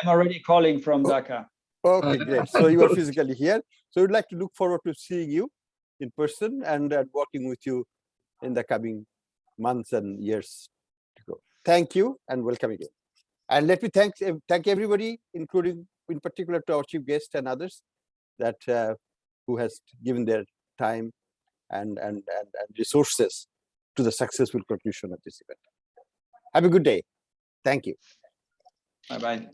already calling from Dhaka. Okay, great. So you are physically here. So we'd like to look forward to seeing you in person and working with you in the coming months and years to go. Thank you and welcome again. And let me thank everybody, including in particular to our chief guest and others that who has given their time and resources to the successful conclusion of this event. Have a good day. Thank you. Bye-bye.